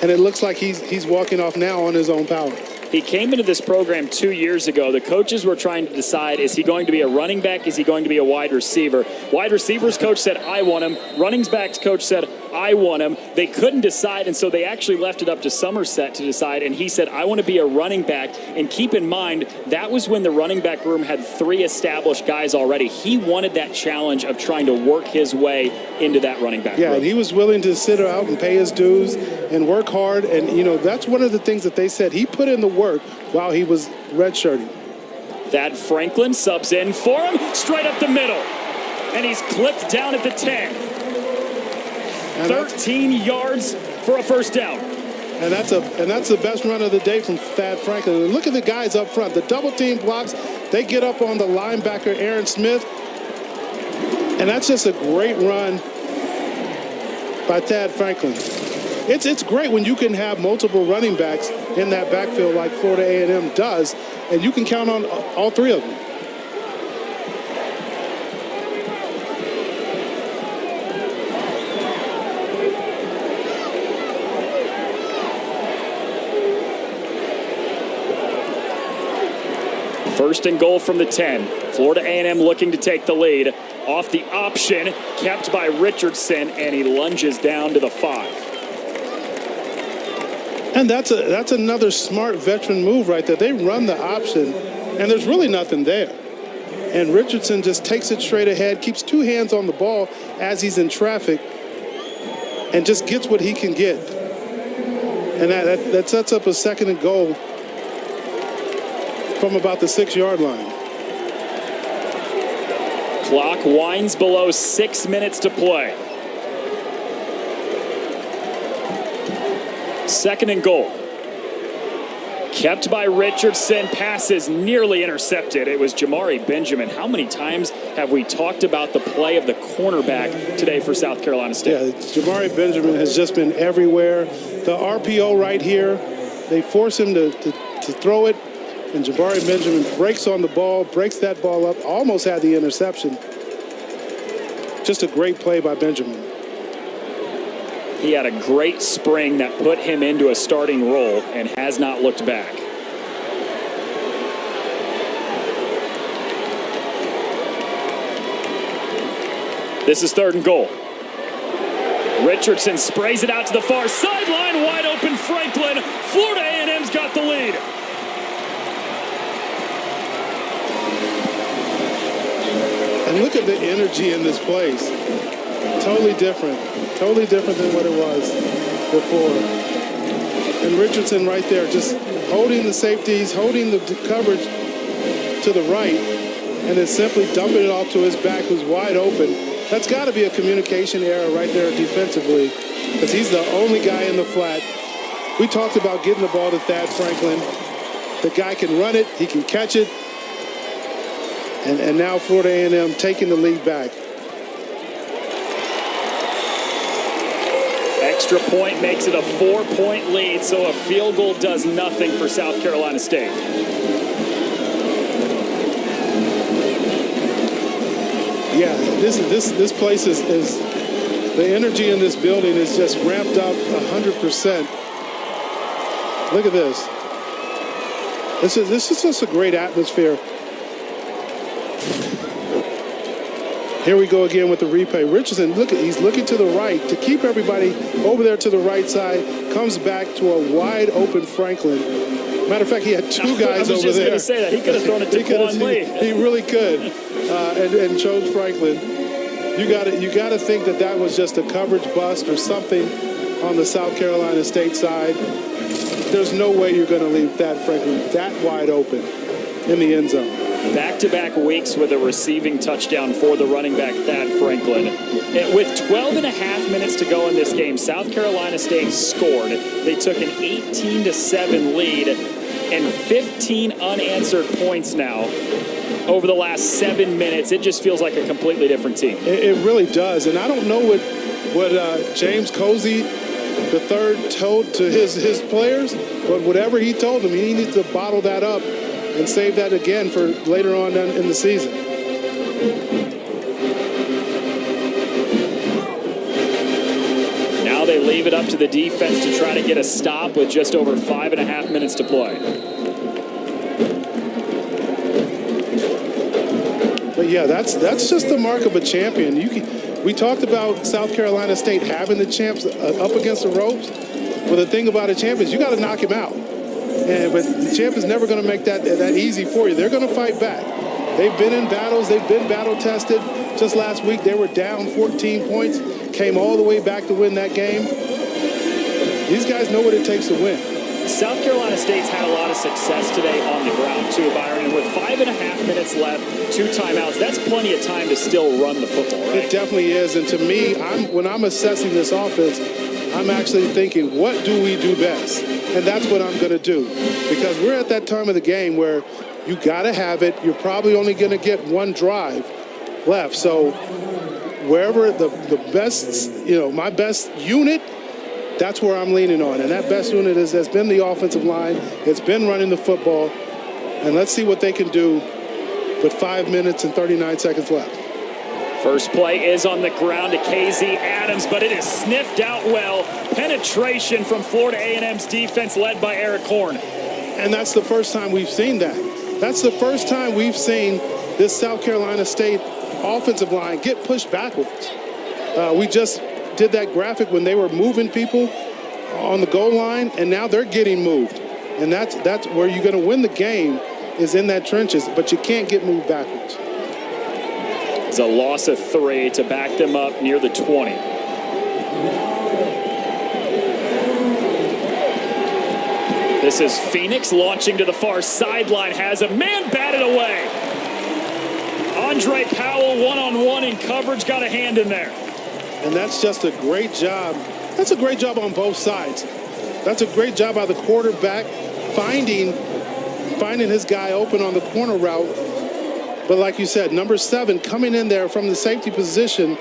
and it looks like he's walking off now on his own power. He came into this program 2 years ago. The coaches were trying to decide, is he going to be a running back? Is he going to be a wide receiver? Wide receivers coach said, I want him. Running backs coach said, I want him. They couldn't decide, and so they actually left it up to Somerset to decide, and he said, I want to be a running back. And keep in mind, that was when the running back room had 3 established guys already. He wanted that challenge of trying to work his way into that running back room. And he was willing to sit out and pay his dues and work hard, and, you know, that's one of the things that they said. He put in the work while he was redshirting. Thad Franklin subs in for him, straight up the middle. And he's clipped down at the 10. 13 yards for a first down. And that's the best run of the day from Thad Franklin. And look at the guys up front. The double team blocks, they get up on the linebacker, Aaron Smith. And that's just a great run by Thad Franklin. It's great when you can have multiple running backs in that backfield like Florida A&M does, and you can count on all 3 of them. First and goal from the 10. Florida A&M looking to take the lead. Off the option, kept by Richardson, and he lunges down to the 5. And that's another smart veteran move right there. They run the option, and there's really nothing there. And Richardson just takes it straight ahead, keeps 2 hands on the ball as he's in traffic, and just gets what he can get. And that sets up a second and goal from about the 6-yard line. Clock winds below 6 minutes to play. Second and goal. Kept by Richardson. Passes nearly intercepted. It was Jamari Benjamin. How many times have we talked about the play of the cornerback today for South Carolina State? Yeah, Jamari Benjamin has just been everywhere. The RPO right here, they force him to throw it, and Jamari Benjamin breaks on the ball, breaks that ball up, almost had the interception. Just a great play by Benjamin. He had a great spring that put him into a starting role and has not looked back. This is third and goal. Richardson sprays it out to the far sideline. Wide open Franklin. Florida A&M's got the lead. And look at the energy in this place. Totally different than what it was before. And Richardson right there just holding the safeties, holding the coverage to the right, and then simply dumping it off to his back who's wide open. That's got to be a communication error right there defensively, because he's the only guy in the flat. We talked about getting the ball to Thad Franklin. The guy can run it, he can catch it, and now Florida A&M taking the lead back. Extra point makes it a 4-point lead, so a field goal does nothing for South Carolina State. Yeah, this place is the energy in this building is just ramped up 100%. Look at this. This is just a great atmosphere. Here we go again with the replay. Richardson, he's looking to the right to keep everybody over there to the right side. Comes back to a wide open Franklin. Matter of fact, he had two guys over there. I was just going to say that. He could have thrown it to Quan Lee. He really could, and chose Franklin. You got to think that was just a coverage bust or something on the South Carolina State side. There's no way you're going to leave Thad Franklin that wide open in the end zone. Back-to-back weeks with a receiving touchdown for the running back Thad Franklin. And with 12 and a half minutes to go in this game, South Carolina State scored. They took an 18-7 lead and 15 unanswered points now over the last 7 minutes. It just feels like a completely different team. It really does. And I don't know what James Cozy III told to his players, but whatever he told them, he needs to bottle that up and save that again for later on in the season. Now they leave it up to the defense to try to get a stop with just over 5.5 minutes to play. But yeah, that's just the mark of a champion. We talked about South Carolina State having the champs up against the ropes. Well, the thing about a champ is you got to knock him out. But the champ is never going to make that easy for you. They're going to fight back. They've been in battles. They've been battle-tested. Just last week, they were down 14 points, came all the way back to win that game. These guys know what it takes to win. South Carolina State's had a lot of success today on the ground, too, Byron. And with 5.5 minutes left, 2 timeouts, that's plenty of time to still run the football, right? It definitely is. And to me, when I'm assessing this offense, I'm actually thinking, what do we do best? And that's what I'm going to do. Because we're at that time of the game where you got to have it. You're probably only going to get one drive left. So wherever the best, my best unit, that's where I'm leaning on. And that best unit has been the offensive line. It's been running the football. And let's see what they can do with 5 minutes and 39 seconds left. First play is on the ground to KZ Adams, but it is sniffed out well. Penetration from Florida A&M's defense led by Eric Horn. And that's the first time we've seen that. That's the first time we've seen this South Carolina State offensive line get pushed backwards. We just did that graphic when they were moving people on the goal line, and now they're getting moved. And that's where you're going to win the game, is in that trenches, but you can't get moved backwards. It's a loss of 3 to back them up near the 20. This is Phoenix launching to the far sideline, has a man batted away. Andre Powell one-on-one in coverage, got a hand in there. And that's just a great job. That's a great job on both sides. That's a great job by the quarterback finding his guy open on the corner route. But like you said, number 7 coming in there from the safety position,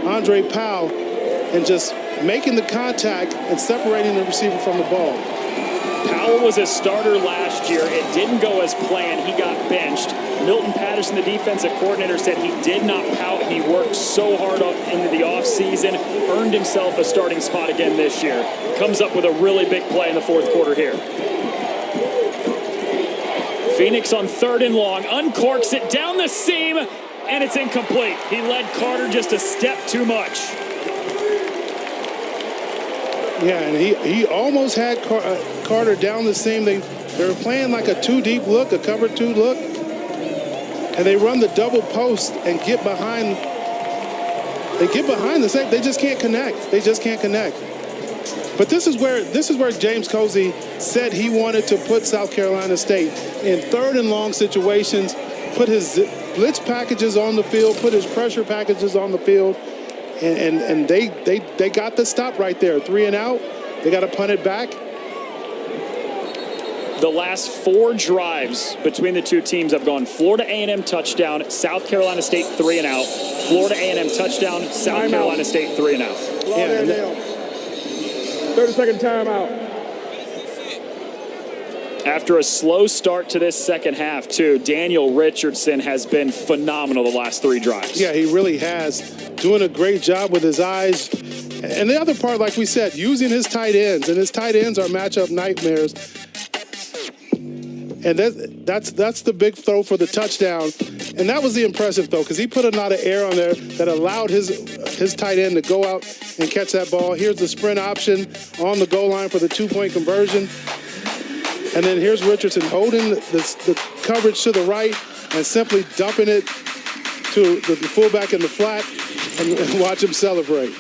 Andre Powell, and just making the contact and separating the receiver from the ball. Powell was a starter last year. It didn't go as planned. He got benched. Milton Patterson, the defensive coordinator, said he did not pout, and he worked so hard into the offseason, earned himself a starting spot again this year. Comes up with a really big play in the fourth quarter here. Phoenix on 3rd and long, uncorks it down the seam, and it's incomplete. He led Carter just a step too much. Yeah, and he almost had Carter down the seam. They were playing like a 2-deep look, a cover 2 look, and they run the double post and get behind. They get behind the safety. They just can't connect. They just can't connect. But this is where James Cozy said he wanted to put South Carolina State in 3rd and long situations, put his blitz packages on the field, put his pressure packages on the field, and they got the stop right there. 3 and out. They got to punt it back. The last 4 drives between the two teams have gone Florida A&M touchdown, South Carolina State 3 and out, Florida A&M touchdown, South Carolina State 3 and out. 30-second timeout. After a slow start to this second half, too, Daniel Richardson has been phenomenal the last 3 drives. Yeah, he really has. Doing a great job with his eyes. And the other part, like we said, using his tight ends. And his tight ends are matchup nightmares. And that's the big throw for the touchdown. And that was the impressive throw because he put a lot of air on there that allowed his tight end to go out and catch that ball. Here's the sprint option on the goal line for the 2-point conversion. And then here's Richardson holding the coverage to the right and simply dumping it to the fullback in the flat and watch him celebrate.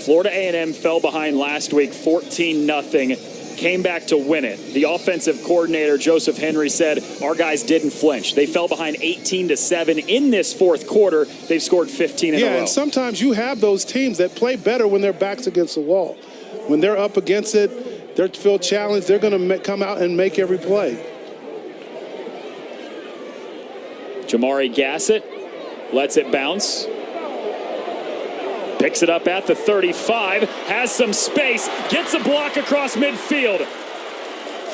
Florida A&M fell behind last week 14-0, came back to win it. The offensive coordinator, Joseph Henry, said our guys didn't flinch. They fell behind 18-7 in this fourth quarter. They've scored 15 in a row. Yeah, and sometimes you have those teams that play better when their back's against the wall. When they're up against it, they feel challenged, they're going to come out and make every play. Jamari Gassett lets it bounce. Picks it up at the 35, has some space, gets a block across midfield.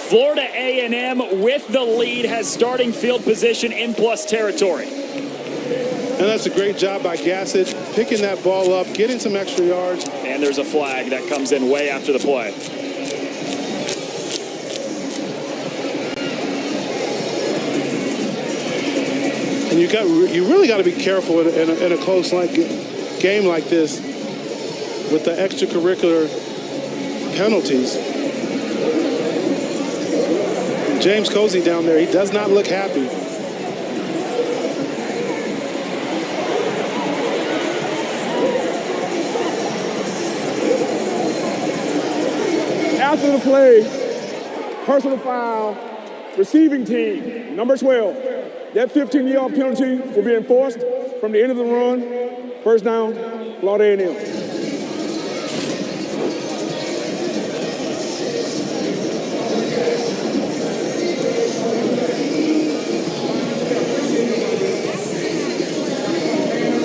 Florida A&M with the lead has starting field position in plus territory. And that's a great job by Gassett, picking that ball up, getting some extra yards. And there's a flag that comes in way after the play. And you really got to be careful in a close game like this with the extracurricular penalties. And James Cozy down there, he does not look happy. After the play, personal foul, receiving team, number 12. That 15-yard penalty will be enforced from the end of the run. First down, Florida A&M.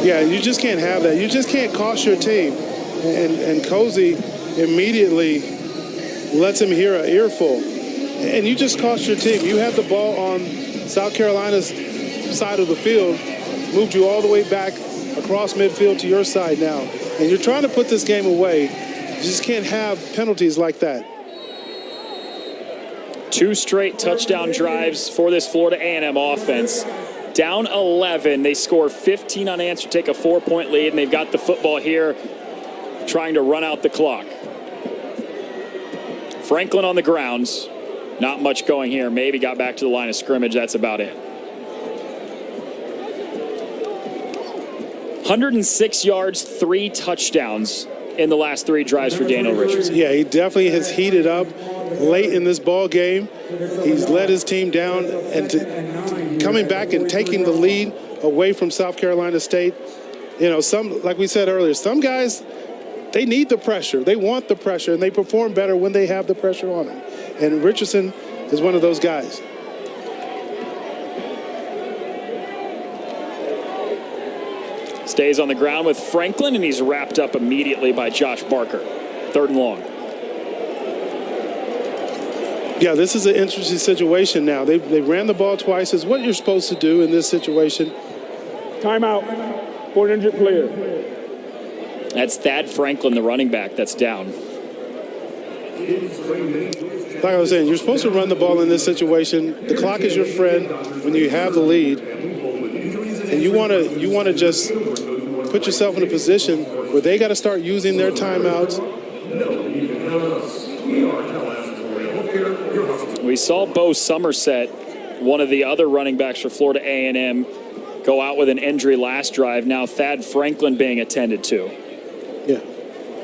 Yeah, you just can't have that. You just can't cost your team. And Cozy immediately lets him hear an earful. And you just cost your team. You had the ball on South Carolina's side of the field, moved you all the way back across midfield to your side now. And you're trying to put this game away. You just can't have penalties like that. 2 straight touchdown drives for this Florida A&M offense. Down 11, they score 15 unanswered, take a 4-point lead, and they've got the football here trying to run out the clock. Franklin on the grounds. Not much going here. Maybe got back to the line of scrimmage. That's about it. 106 yards, 3 touchdowns in the last 3 drives for Daniel Richardson. Yeah, he definitely has heated up late in this ball game. He's led his team down and coming back and taking the lead away from South Carolina State. You know, like we said earlier, some guys, they need the pressure. They want the pressure, and they perform better when they have the pressure on them. And Richardson is one of those guys. Stays on the ground with Franklin, and he's wrapped up immediately by Josh Barker. 3rd and long. Yeah, this is an interesting situation now. They ran the ball twice. Is what you're supposed to do in this situation. Timeout for an injured player. That's Thad Franklin, the running back, that's down. Like I was saying, you're supposed to run the ball in this situation. The clock is your friend when you have the lead. And you want to just put yourself in a position where they got to start using their timeouts. We saw Bo Somerset, one of the other running backs for Florida A&M, go out with an injury last drive. Now Thad Franklin being attended to. Yeah.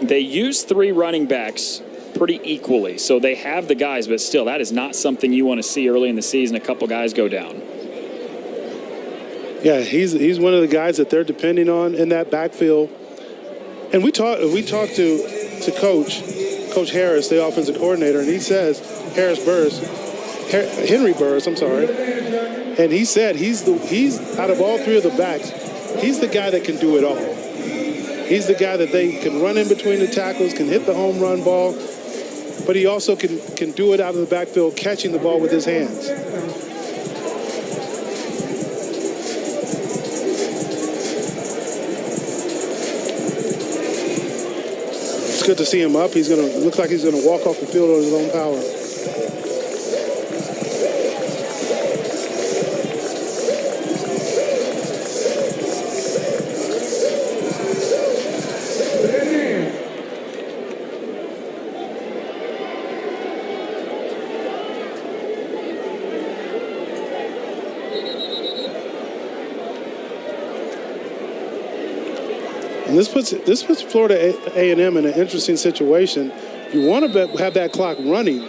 They use 3 running backs pretty equally, so they have the guys, but still, that is not something you want to see early in the season, a couple guys go down. Yeah, he's one of the guys that they're depending on in that backfield. And we talked to Coach Harris, the offensive coordinator, and he says Henry Burris, I'm sorry, and he said he's out of all 3 of the backs, he's the guy that can do it all. He's the guy that they can run in between the tackles, can hit the home run ball, but he also can do it out of the backfield, catching the ball with his hands. It's good to see him up. Looks like he's gonna walk off the field on his own power. And this puts Florida A&M in an interesting situation. You want to have that clock running,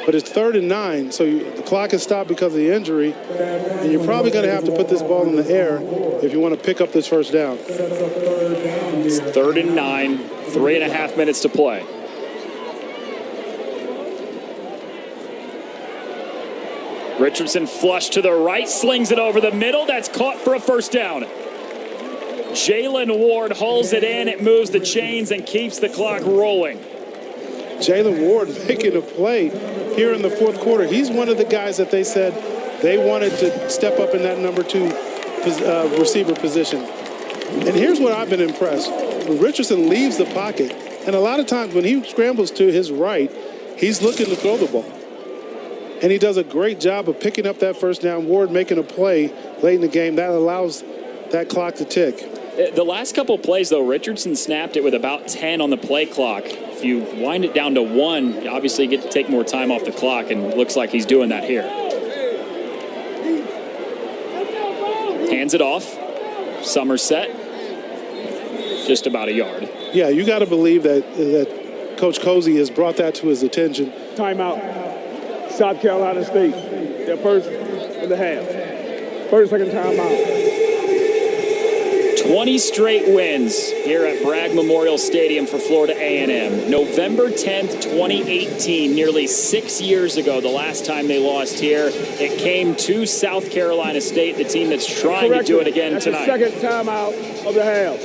but it's 3rd and 9, so the clock is stopped because of the injury, and you're probably going to have to put this ball in the air if you want to pick up this first down. It's 3rd and 9, 3.5 minutes to play. Richardson flush to the right, slings it over the middle. That's caught for a first down. Jalen Ward hauls it in. It moves the chains and keeps the clock rolling. Jalen Ward making a play here in the 4th quarter. He's one of the guys that they said they wanted to step up in that number 2 receiver position. And here's what I've been impressed. When Richardson leaves the pocket, and a lot of times when he scrambles to his right, he's looking to throw the ball. And he does a great job of picking up that first down. Ward making a play late in the game that allows that clock to tick. The last couple of plays, though, Richardson snapped it with about 10 on the play clock. If you wind it down to 1, obviously you get to take more time off the clock, and it looks like he's doing that here. Hands it off. Somerset. Just about a yard. Yeah, you got to believe that Coach Cozy has brought that to his attention. Timeout. South Carolina State. Their first of the half. 30-second timeout. 20 straight wins here at Bragg Memorial Stadium for Florida A&M. November 10th, 2018, nearly 6 years ago, the last time they lost here. It came to South Carolina State, the team that's trying to do it again tonight. That's the second timeout of the half.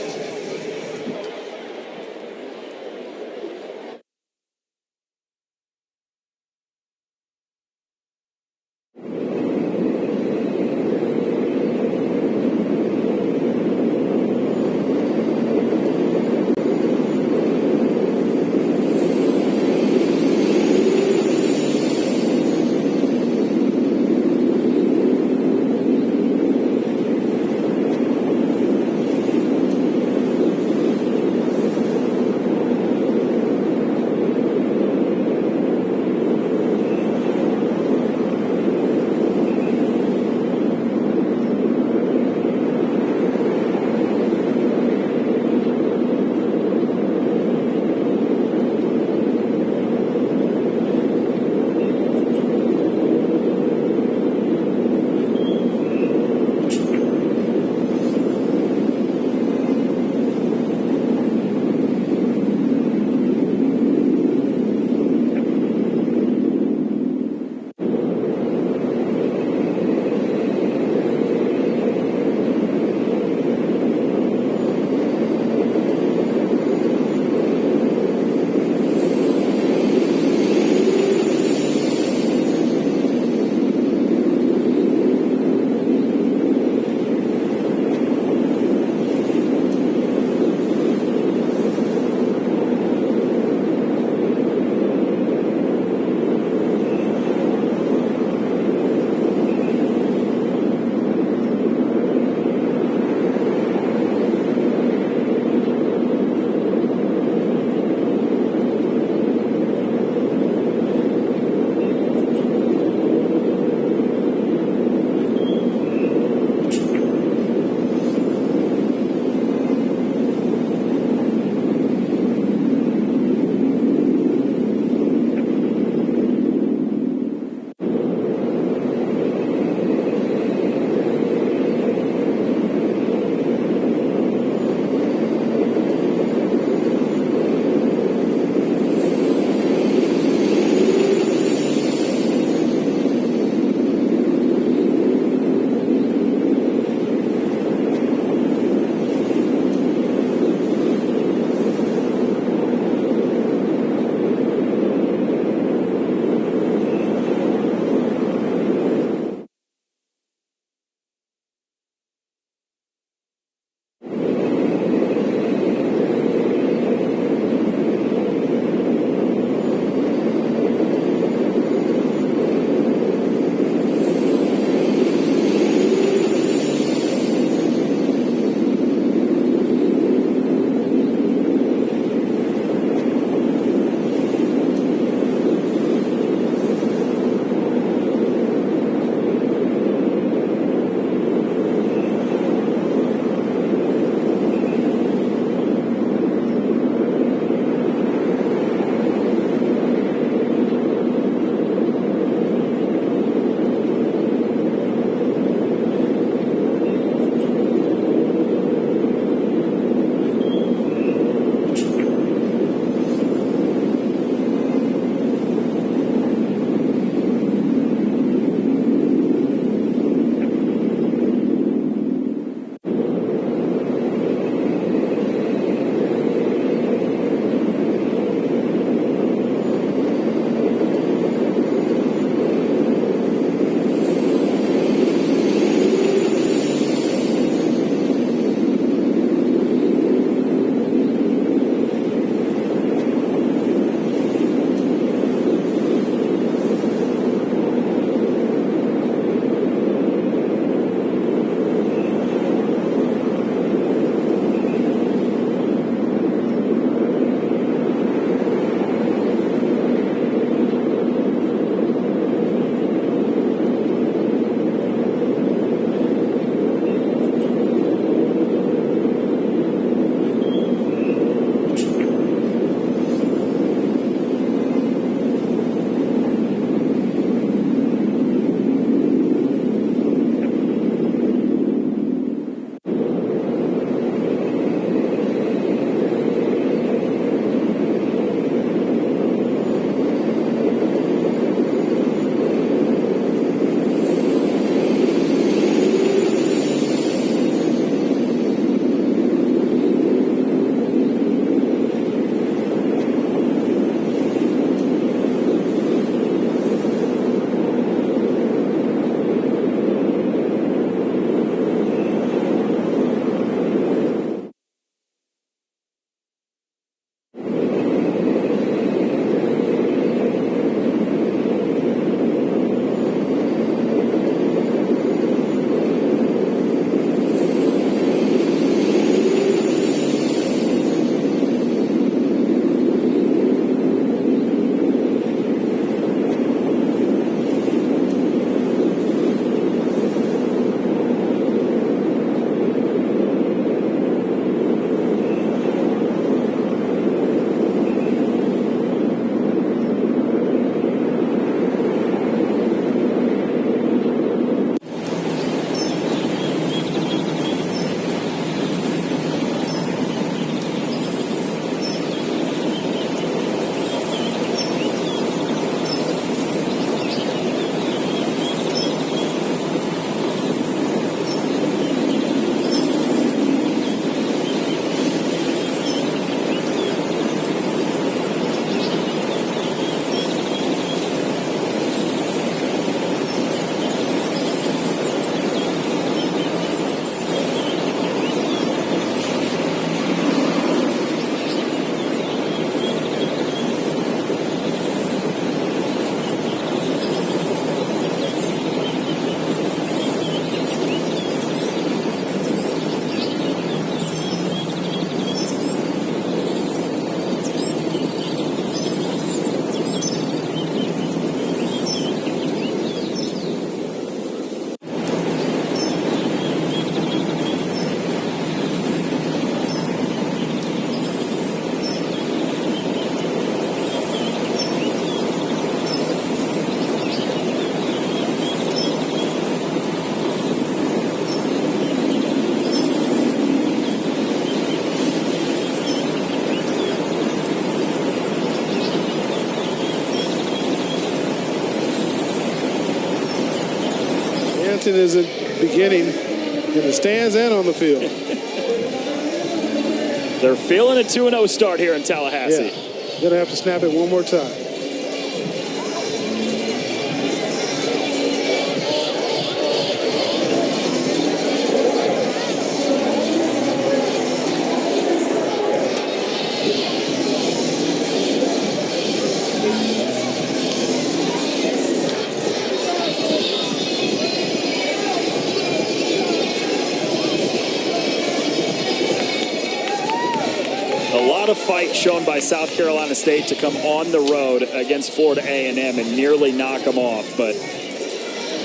chanting is beginning in the stands and on the field. They're feeling a 2-0 start here in Tallahassee. Yeah, gonna have to snap it one more time. A lot of fight shown by South Carolina State to come on the road against Florida A&M and nearly knock them off. But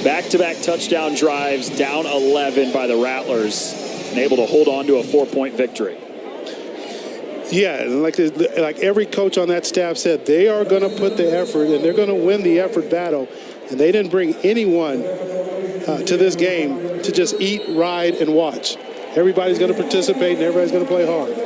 back-to-back touchdown drives, down 11 by the Rattlers, and able to hold on to a 4-point victory. Yeah, and like every coach on that staff said, they are going to put the effort and they're going to win the effort battle. And they didn't bring anyone to this game to just eat, ride, and watch. Everybody's going to participate and everybody's going to play hard.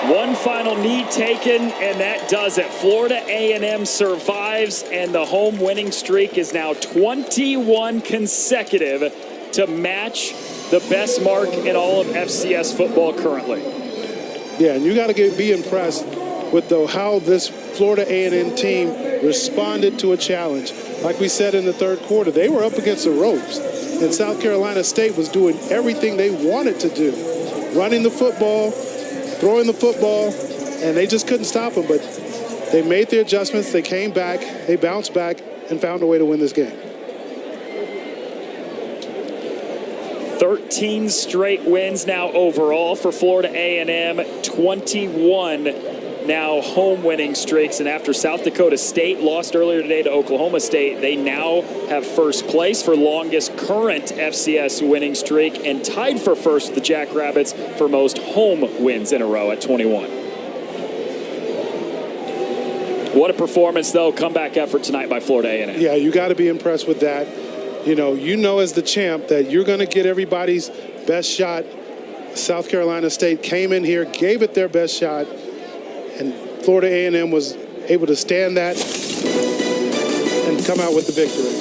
One final knee taken, and that does it. Florida A&M survives, and the home winning streak is now 21 consecutive to match the best mark in all of FCS football currently. Yeah, and you got to be impressed with how this Florida A&M team responded to a challenge. Like we said in the third quarter, they were up against the ropes, and South Carolina State was doing everything they wanted to do, running the football, throwing the football, and they just couldn't stop them. But they made their adjustments. They came back. They bounced back and found a way to win this game. 13 straight wins now overall for Florida A&M. 21 now home winning streaks. And after South Dakota State lost earlier today to Oklahoma State, they now have first place for longest current FCS winning streak and tied for first with the Jackrabbits for most home wins in a row at 21. What a performance, though. Comeback effort tonight by Florida A&M. Yeah, you got to be impressed with that. You know as the champ that you're going to get everybody's best shot. South Carolina State came in here, gave it their best shot, and Florida A&M was able to stand that and come out with the victory.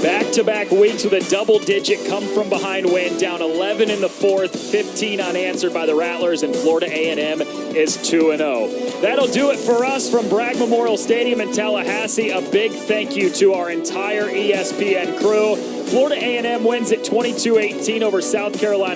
Back-to-back weeks with a double-digit come-from-behind win, down 11 in the fourth, 15 unanswered by the Rattlers, and Florida A&M is 2-0. That'll do it for us from Bragg Memorial Stadium in Tallahassee. A big thank you to our entire ESPN crew. Florida A&M wins at 22-18 over South Carolina